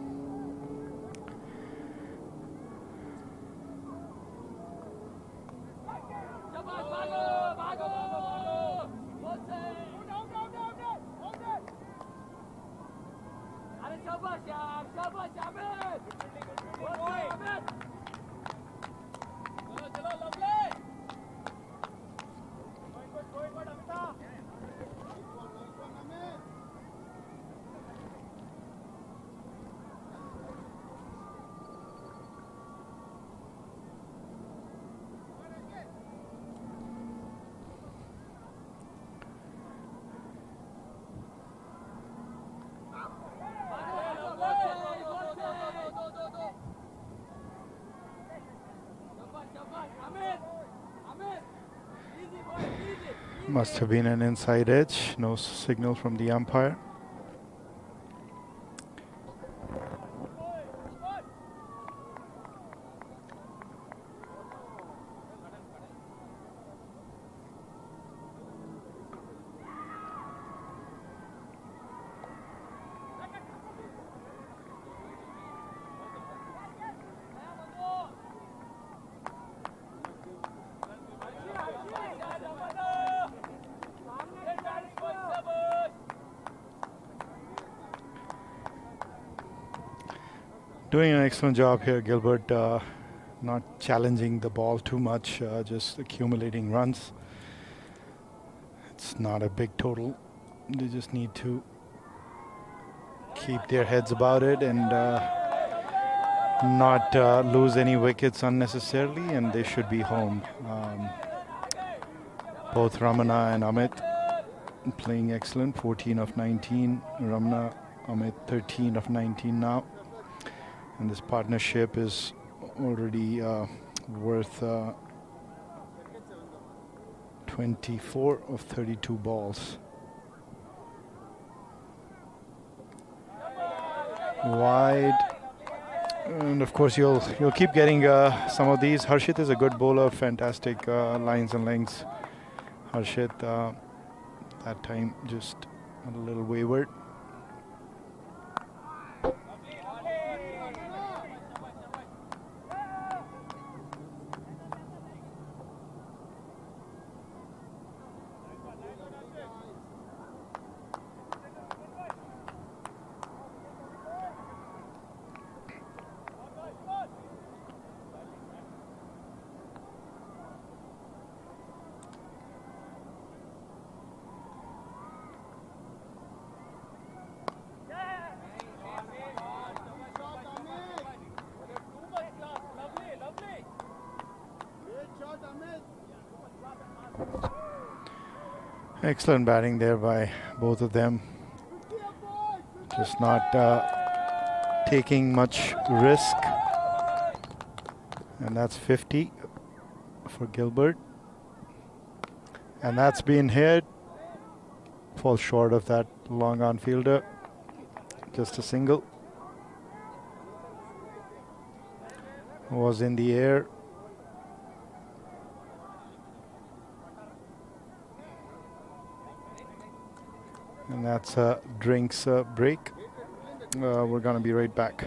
Must have been an inside edge. No signal from the umpire. Doing an excellent job here, Gilbert. Not challenging the ball too much, just accumulating runs. It's not a big total. They just need to keep their heads about it and not lose any wickets unnecessarily, and they should be home. Both Ramana and Amit playing excellent. 14 of 19. Ramana, Amit 13 of 19 now. And this partnership is already worth 24 of 32 balls. Wide. And of course you'll keep getting some of these. Harshit is a good bowler, fantastic lines and lengths. Harshit that time just a little wayward. Excellent batting there by both of them. Just not taking much risk. And that's 50 for Gilbert. And that's been hit. Falls short of that long on fielder. Just a single. Was in the air. And that's a drinks break. We're going to be right back.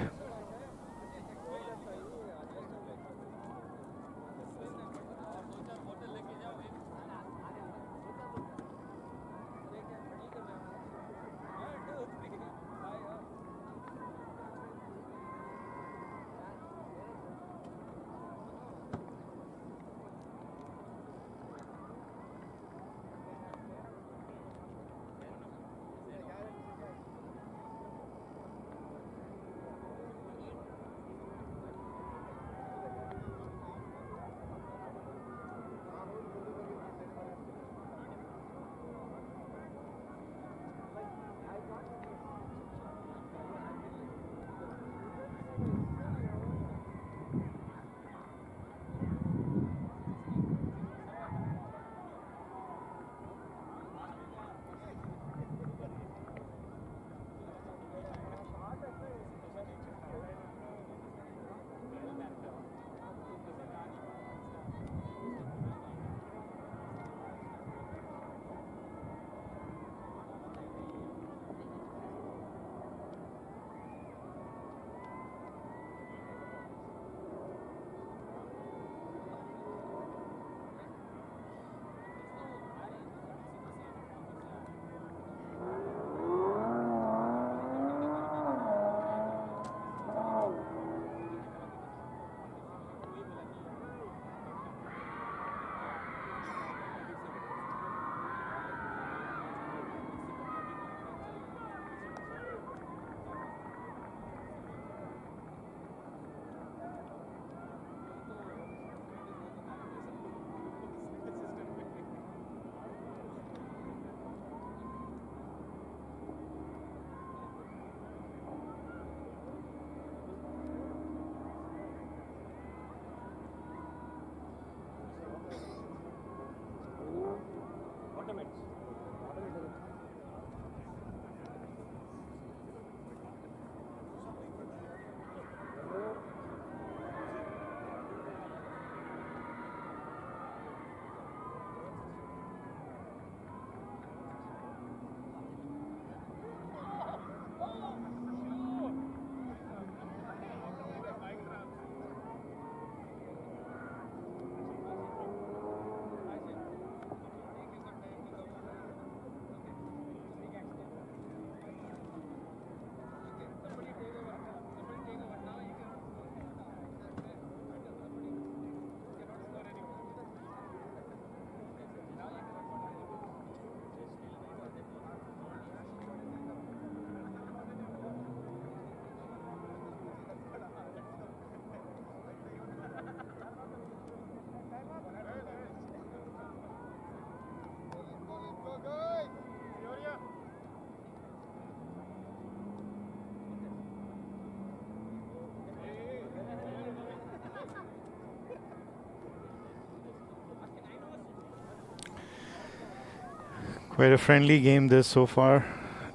Quite a friendly game this so far.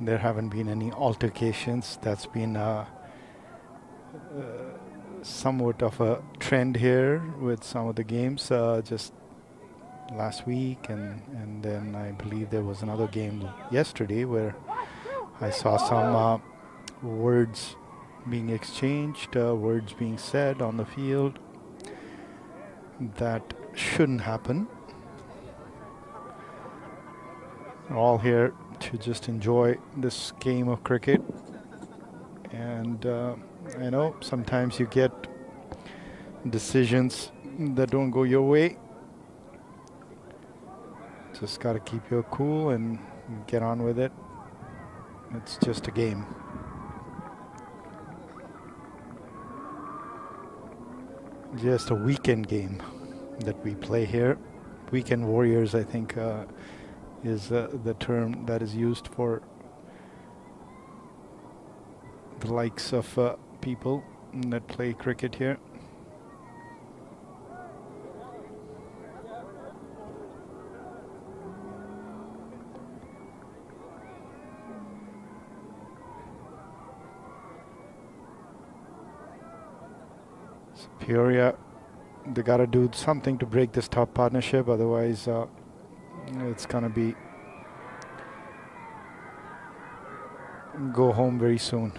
There haven't been any altercations. That's been somewhat of a trend here with some of the games. Just last week, and then I believe there was another game yesterday where I saw some words being exchanged, words being said on the field that shouldn't happen. We're all here to just enjoy this game of cricket, and I know sometimes you get decisions that don't go your way. Just got to keep your cool and get on with it. It's just a game. Just a weekend game that we play here. Weekend warriors, I think, is the term that is used for the likes of people that play cricket here. So Peoria, they got to do something to break this top partnership, otherwise it's gonna be go home very soon.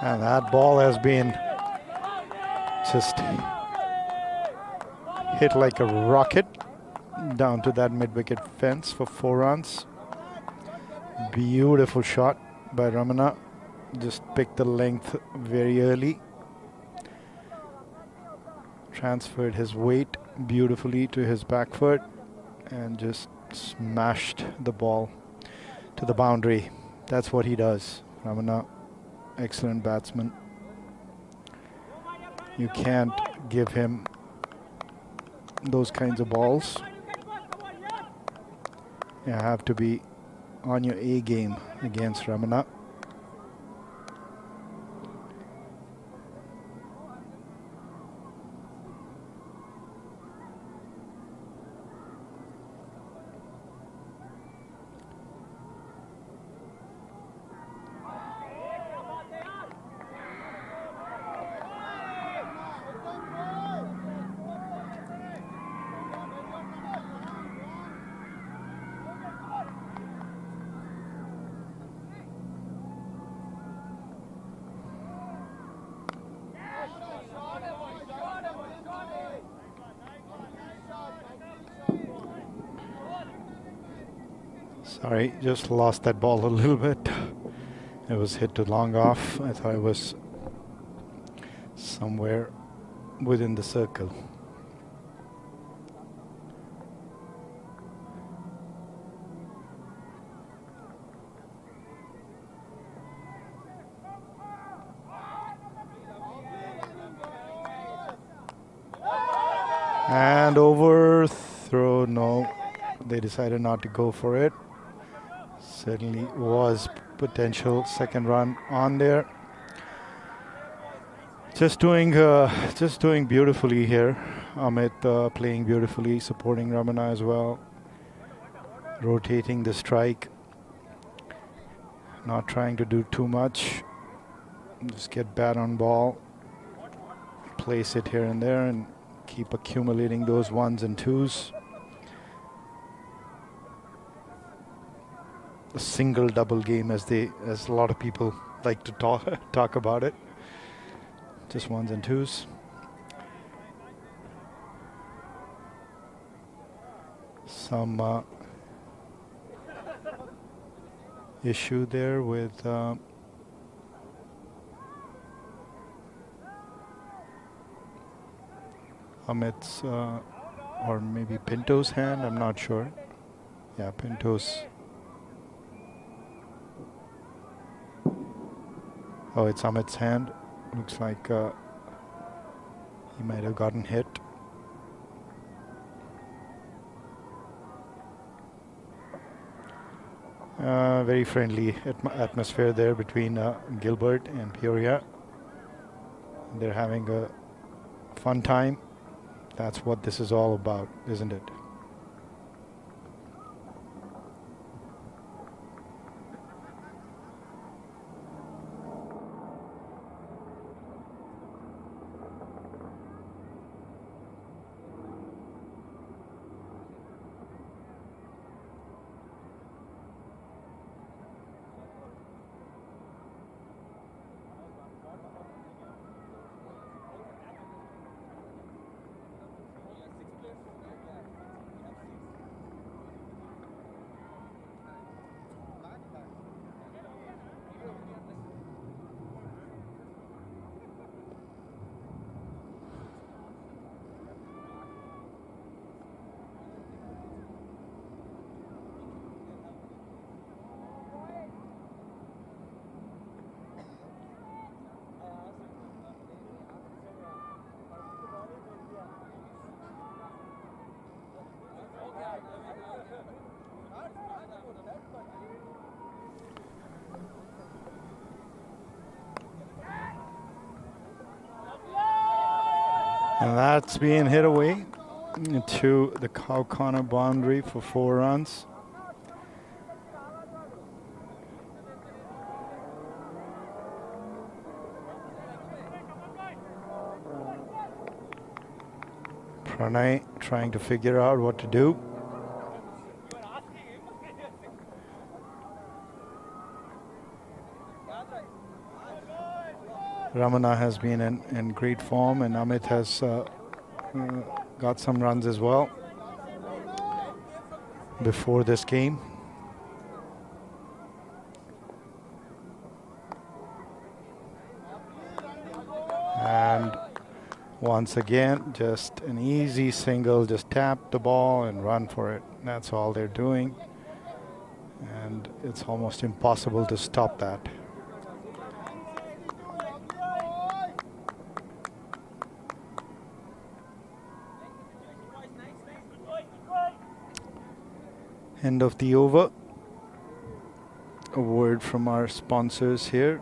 And that ball has been just hit like a rocket down to that mid-wicket fence for 4 runs. Beautiful shot by Ramana. Just picked the length very early. Transferred his weight beautifully to his back foot and just smashed the ball to the boundary. That's what he does, Ramana. Excellent batsman. You can't give him those kinds of balls. You have to be on your A game against Ramana. Sorry, just lost that ball a little bit. It was hit to long off. I thought it was somewhere within the circle. And overthrow, no, they decided not to go for it. Certainly was potential second run on there. Just doing beautifully here. Amit playing beautifully, supporting Ramana as well. Rotating the strike. Not trying to do too much. Just get bat on ball. Place it here and there and keep accumulating those ones and twos. A single double game as a lot of people like to talk about it. Just ones and twos. Some issue there with Amit's or maybe Pinto's hand, I'm not sure. Yeah, Pinto's. Oh, it's Amit's hand. Looks like he might have gotten hit. Very friendly atmosphere there between Gilbert and Peoria. They're having a fun time. That's what this is all about, isn't it? And that's being hit away to the cow corner boundary for 4 runs. Pranay trying to figure out what to do. Ramana has been in great form, and Amit has got some runs as well before this game. And once again, just an easy single, just tap the ball and run for it. That's all they're doing. And it's almost impossible to stop that. End of the over. A word from our sponsors here.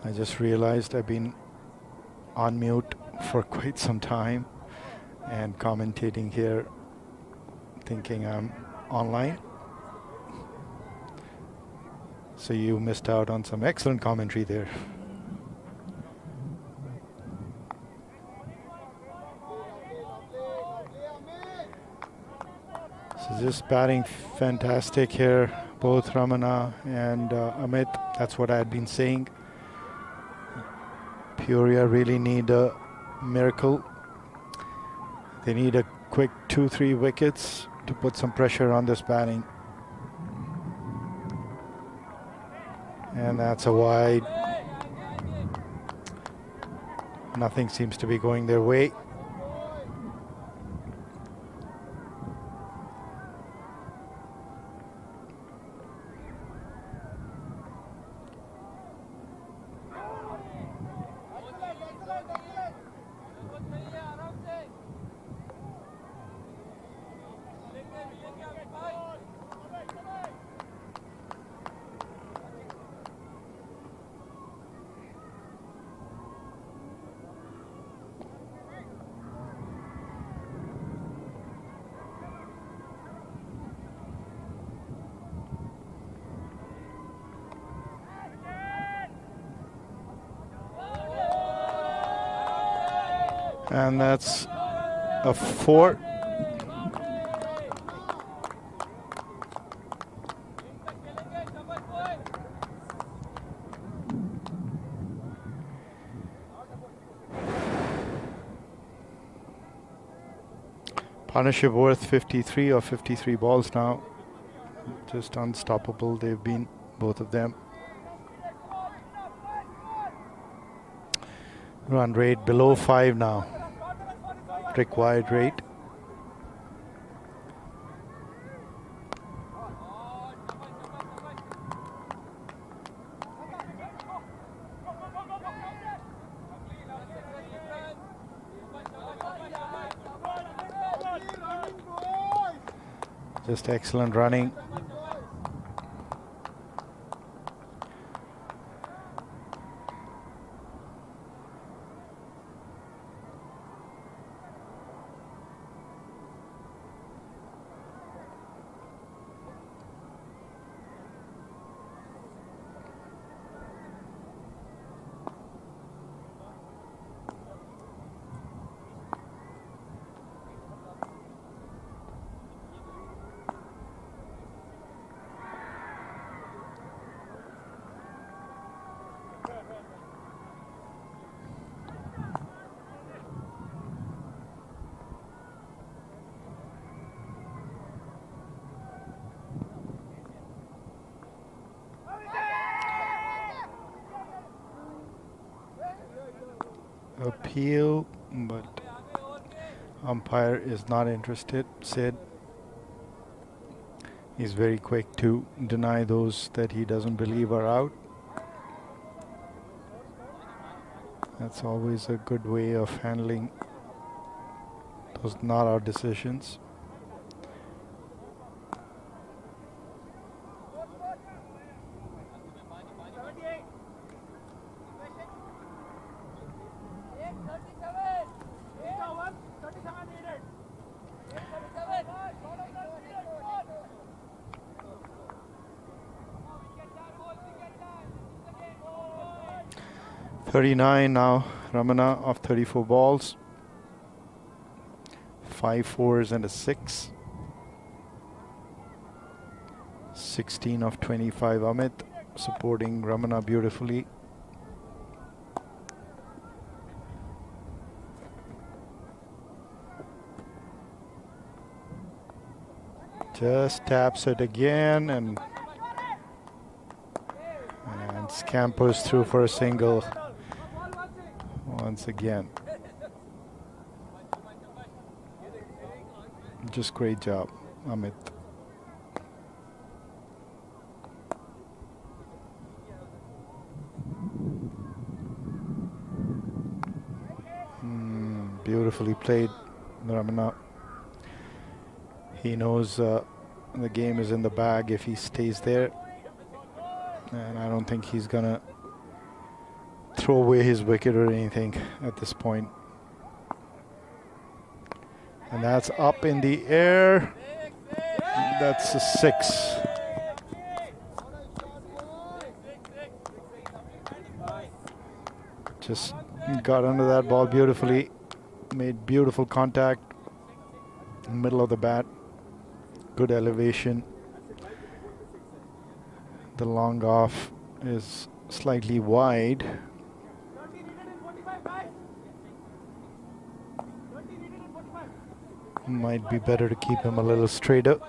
I just realized I've been on mute for quite some time and commentating here, thinking I'm online. So you missed out on some excellent commentary there. So just batting fantastic here, both Ramana and Amit. That's what I had been saying. Peoria really need a miracle. They need a quick 2-3 wickets to put some pressure on this batting. And that's a wide. Nothing seems to be going their way. And that's a 4. Partnership worth 53 or 53 balls now. Just unstoppable they've been, both of them. Run rate below 5 now. Required rate. Just excellent running. Appeal, but umpire is not interested. Said he's very quick to deny those that he doesn't believe are out. That's always a good way of handling those not out decisions. 39 now. Ramana off 34 balls. 5 fours and a 6. 16 of 25. Amit supporting Ramana beautifully. Just taps it again and scampers through for a single once again. Just great job, Amit. Beautifully played, Ramana. He knows the game is in the bag if he stays there. And I don't think he's gonna throw away his wicket or anything at this point. And that's up in the air. That's a 6. Just got under that ball beautifully. Made beautiful contact in the middle of the bat. Good elevation. The long off is slightly wide. Might be better to keep him a little straighter.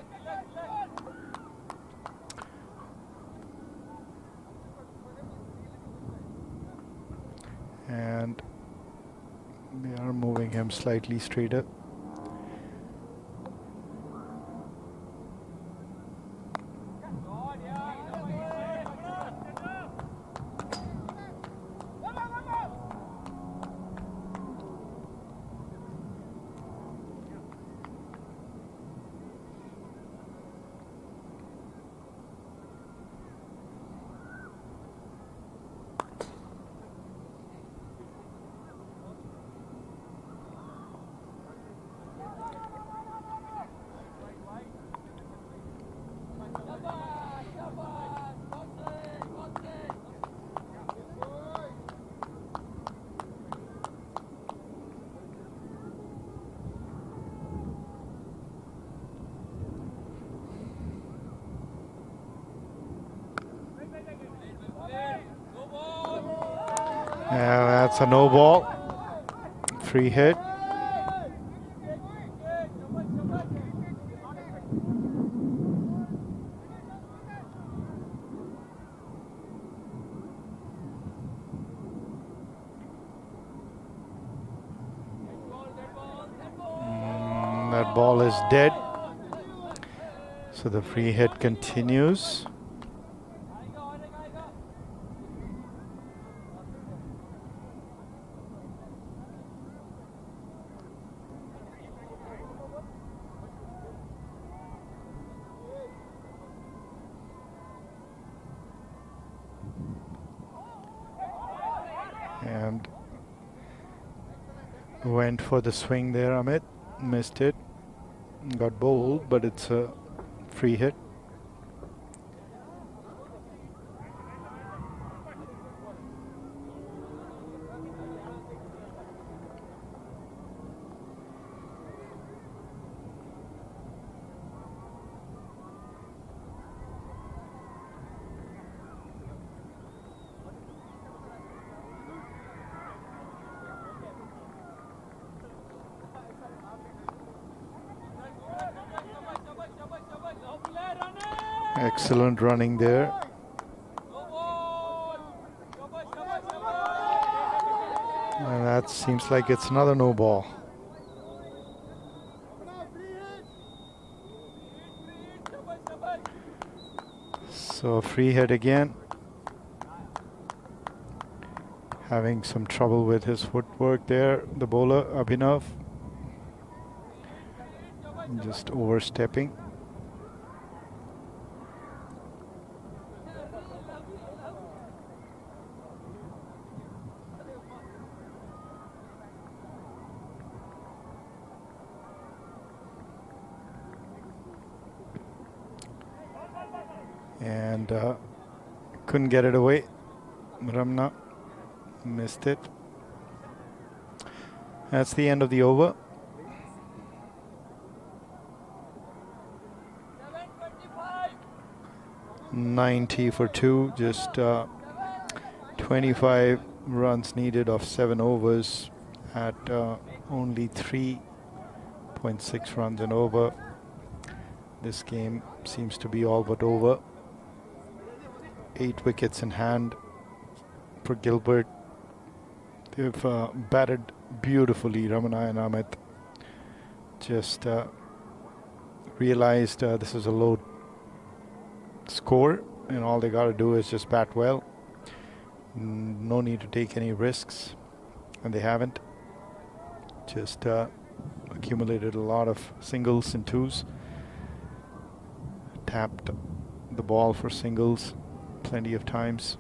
And they are moving him slightly straighter. That's a no ball. Free hit. That ball is dead. So the free hit continues. And went for the swing there, Amit. Missed it. Got bowled, but it's a free hit. Excellent running there. And that seems like it's another no ball. So free hit again. Having some trouble with his footwork there, the bowler Abhinav. Just overstepping. And couldn't get it away. Ramana Missed it. That's the end of the over. 90 for 2, just 25 runs needed of 7 overs at only 3.6 runs and over. This game seems to be all but over. 8 wickets in hand for Gilbert. They've batted beautifully. Ramana and Amit just realized this is a low score and all they got to do is just bat well. No need to take any risks, and they haven't. Just accumulated a lot of singles and twos. Tapped the ball for singles plenty of times.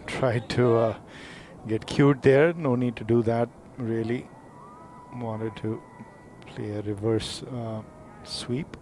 Tried to get cute there. No need to do that, really. Wanted to play a reverse sweep.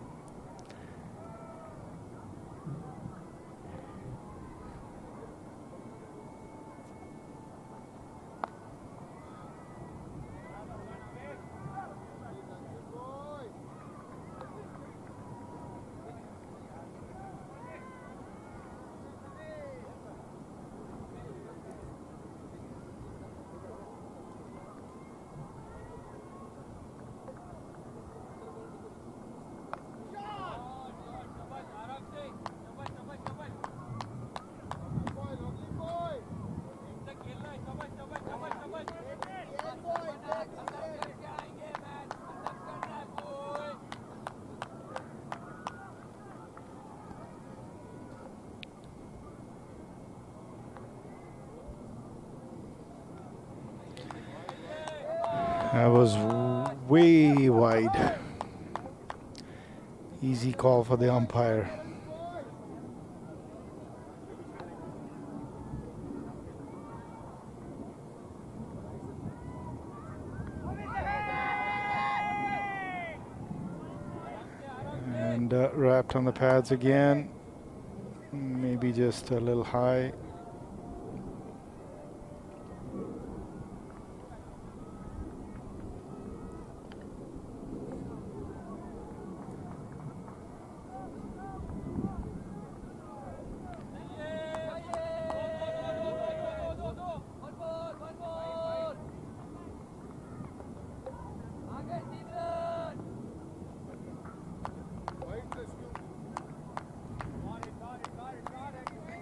That was way wide. Easy call for the umpire. And wrapped on the pads again. Maybe just a little high.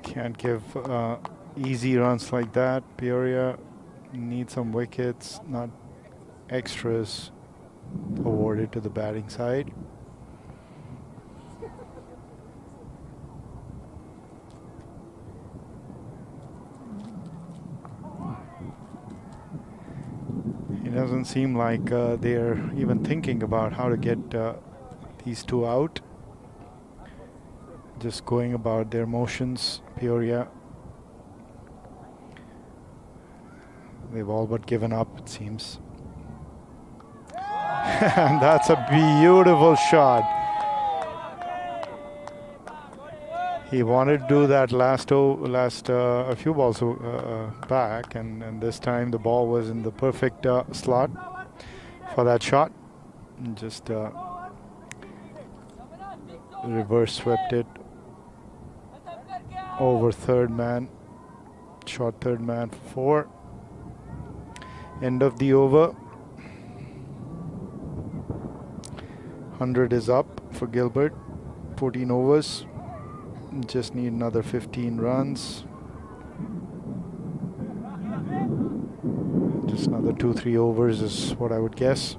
Can't give easy runs like that. Peoria need some wickets, not extras awarded to the batting side. It doesn't seem like they're even thinking about how to get these two out. Just going about their motions. Peoria, they've all but given up, it seems. And that's a beautiful shot. He wanted to do that last a few balls back, and this time the ball was in the perfect slot for that shot. And just reverse swept it over third man, short third man for 4. End of the over. 100 is up for Gilbert. 14 overs. Just need another 15 runs. Just another 2-3 overs is what I would guess.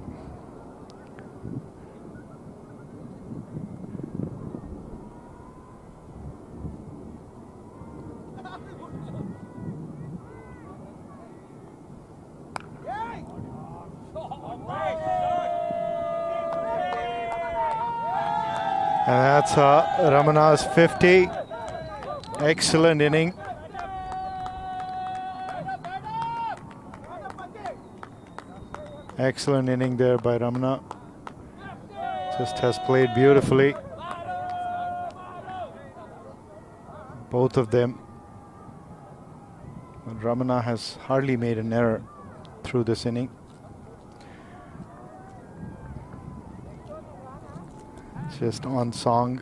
And that's Ramana's 50. Excellent inning. Excellent inning there by Ramana. Just has played beautifully. Both of them. And Ramana has hardly made an error through this inning. Just on song.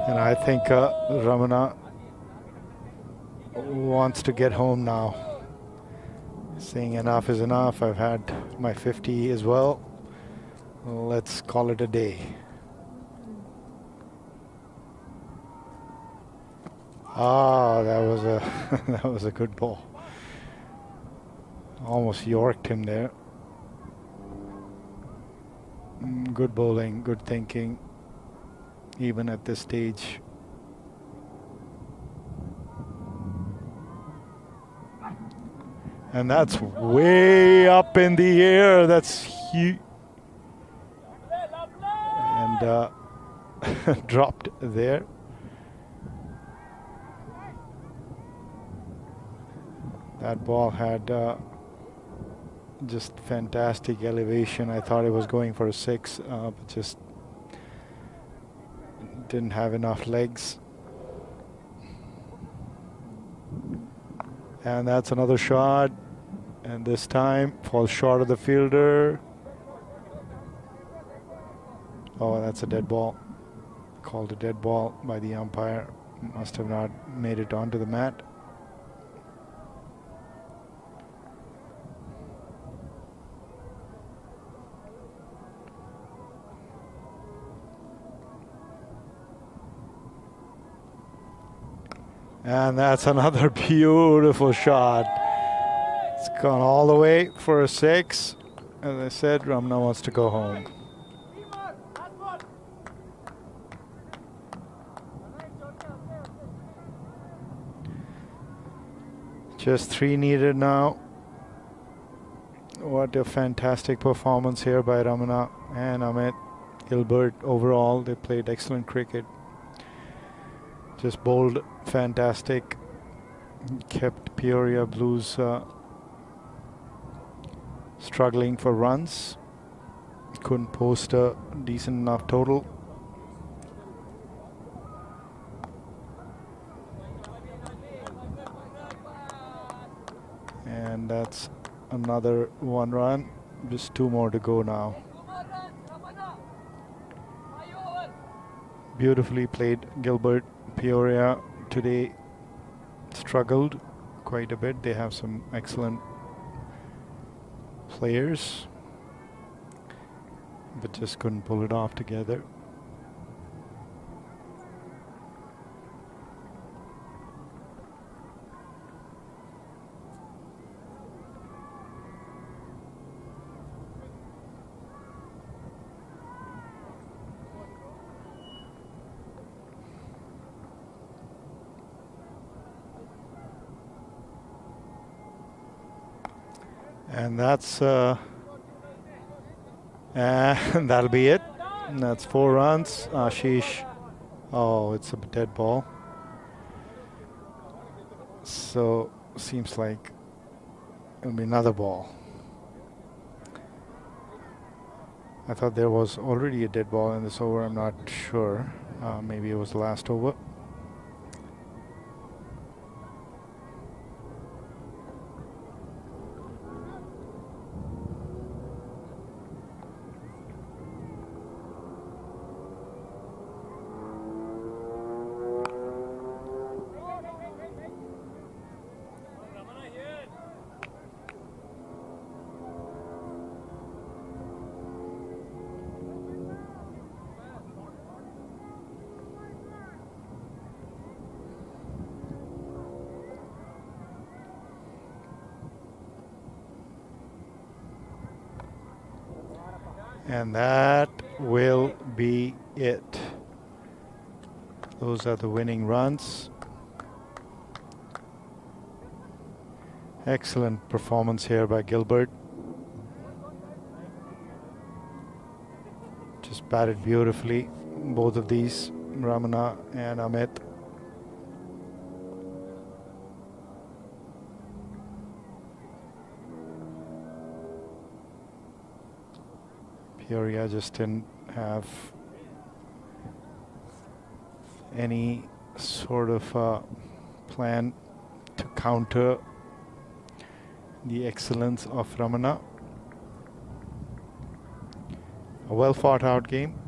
And I think Ramana wants to get home now. Saying enough is enough. I've had my 50 as well. Let's call it a day. Ah, that was a that was a good ball. Almost yorked him there. Good bowling, good thinking, even at this stage. And that's way up in the air. That's huge. And dropped there. That ball had just fantastic elevation. I thought it was going for a 6, but just didn't have enough legs. And that's another shot. And this time falls short of the fielder. Oh, that's a dead ball. Called a dead ball by the umpire. Must have not made it onto the mat. And that's another beautiful shot. It's gone all the way for a 6. As I said, Ramana wants to go home. Just 3 needed now. What a fantastic performance here by Ramana and Amit. Gilbert overall, they played excellent cricket. Just bowled fantastic. Kept Peoria Blues struggling for runs. Couldn't post a decent enough total. And that's another 1 run. Just 2 more to go now. Beautifully played Gilbert. Peoria today struggled quite a bit. They have some excellent players, but just couldn't pull it off together. And that's and that'll be it. And that's 4 runs. Ashish, oh, it's a dead ball. So seems like it'll be another ball. I thought there was already a dead ball in this over. I'm not sure. Maybe it was the last over. And that will be it. Those are the winning runs. Excellent performance here by Gilbert. Just batted beautifully, both of these, Ramana and Amit. Peoria just didn't have any sort of plan to counter the excellence of Ramana. A well fought out game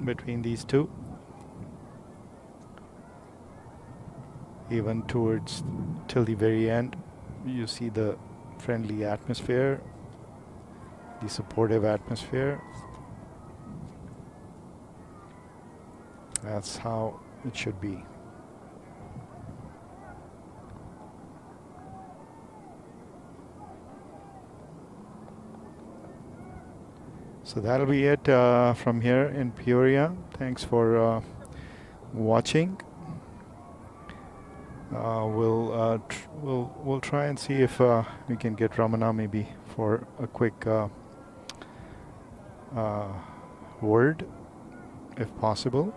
between these two. Even till the very end, you see the friendly atmosphere, the supportive atmosphere. That's how it should be. So that'll be it from here in Peoria. Thanks for watching. We'll try and see if we can get Ramana maybe for a quick word, if possible.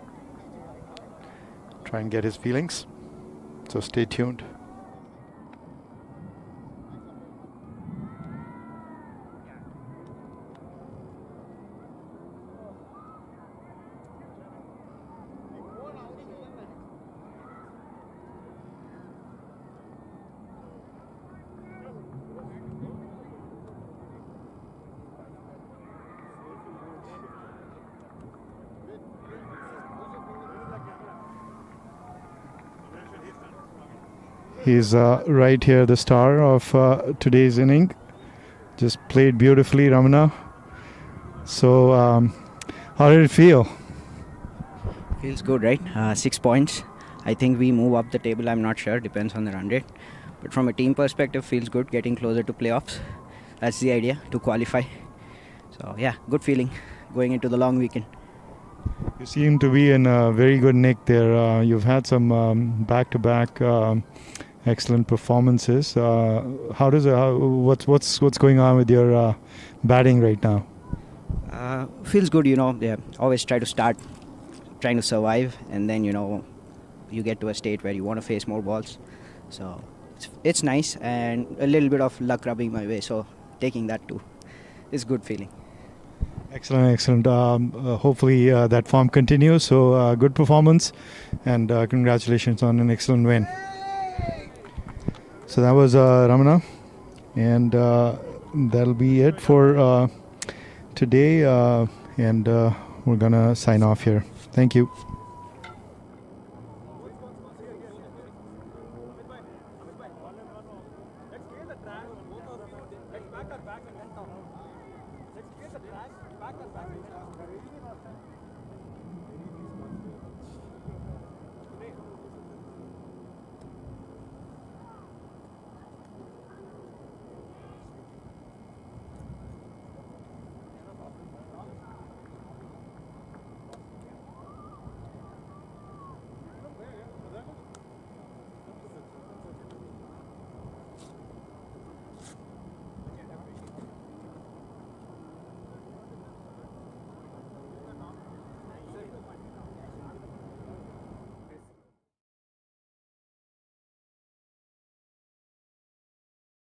Try and get his feelings. So stay tuned. He's right here, the star of today's inning. Just played beautifully, Ramana. So, how did it feel? Feels good, right? 6 points. I think we move up the table. I'm not sure. Depends on the run rate. But from a team perspective, feels good. Getting closer to playoffs. That's the idea, to qualify. So, yeah, good feeling going into the long weekend. You seem to be in a very good nick there. You've had some back-to-back excellent performances. What's going on with your batting right now? Feels good, Yeah, always try to start trying to survive, and then you get to a state where you want to face more balls. So it's nice, and a little bit of luck rubbing my way. So taking that too is good feeling. Excellent. Hopefully that form continues. So good performance, and congratulations on an excellent win. So that was Ramana, and that'll be it for today, and we're gonna sign off here. Thank you.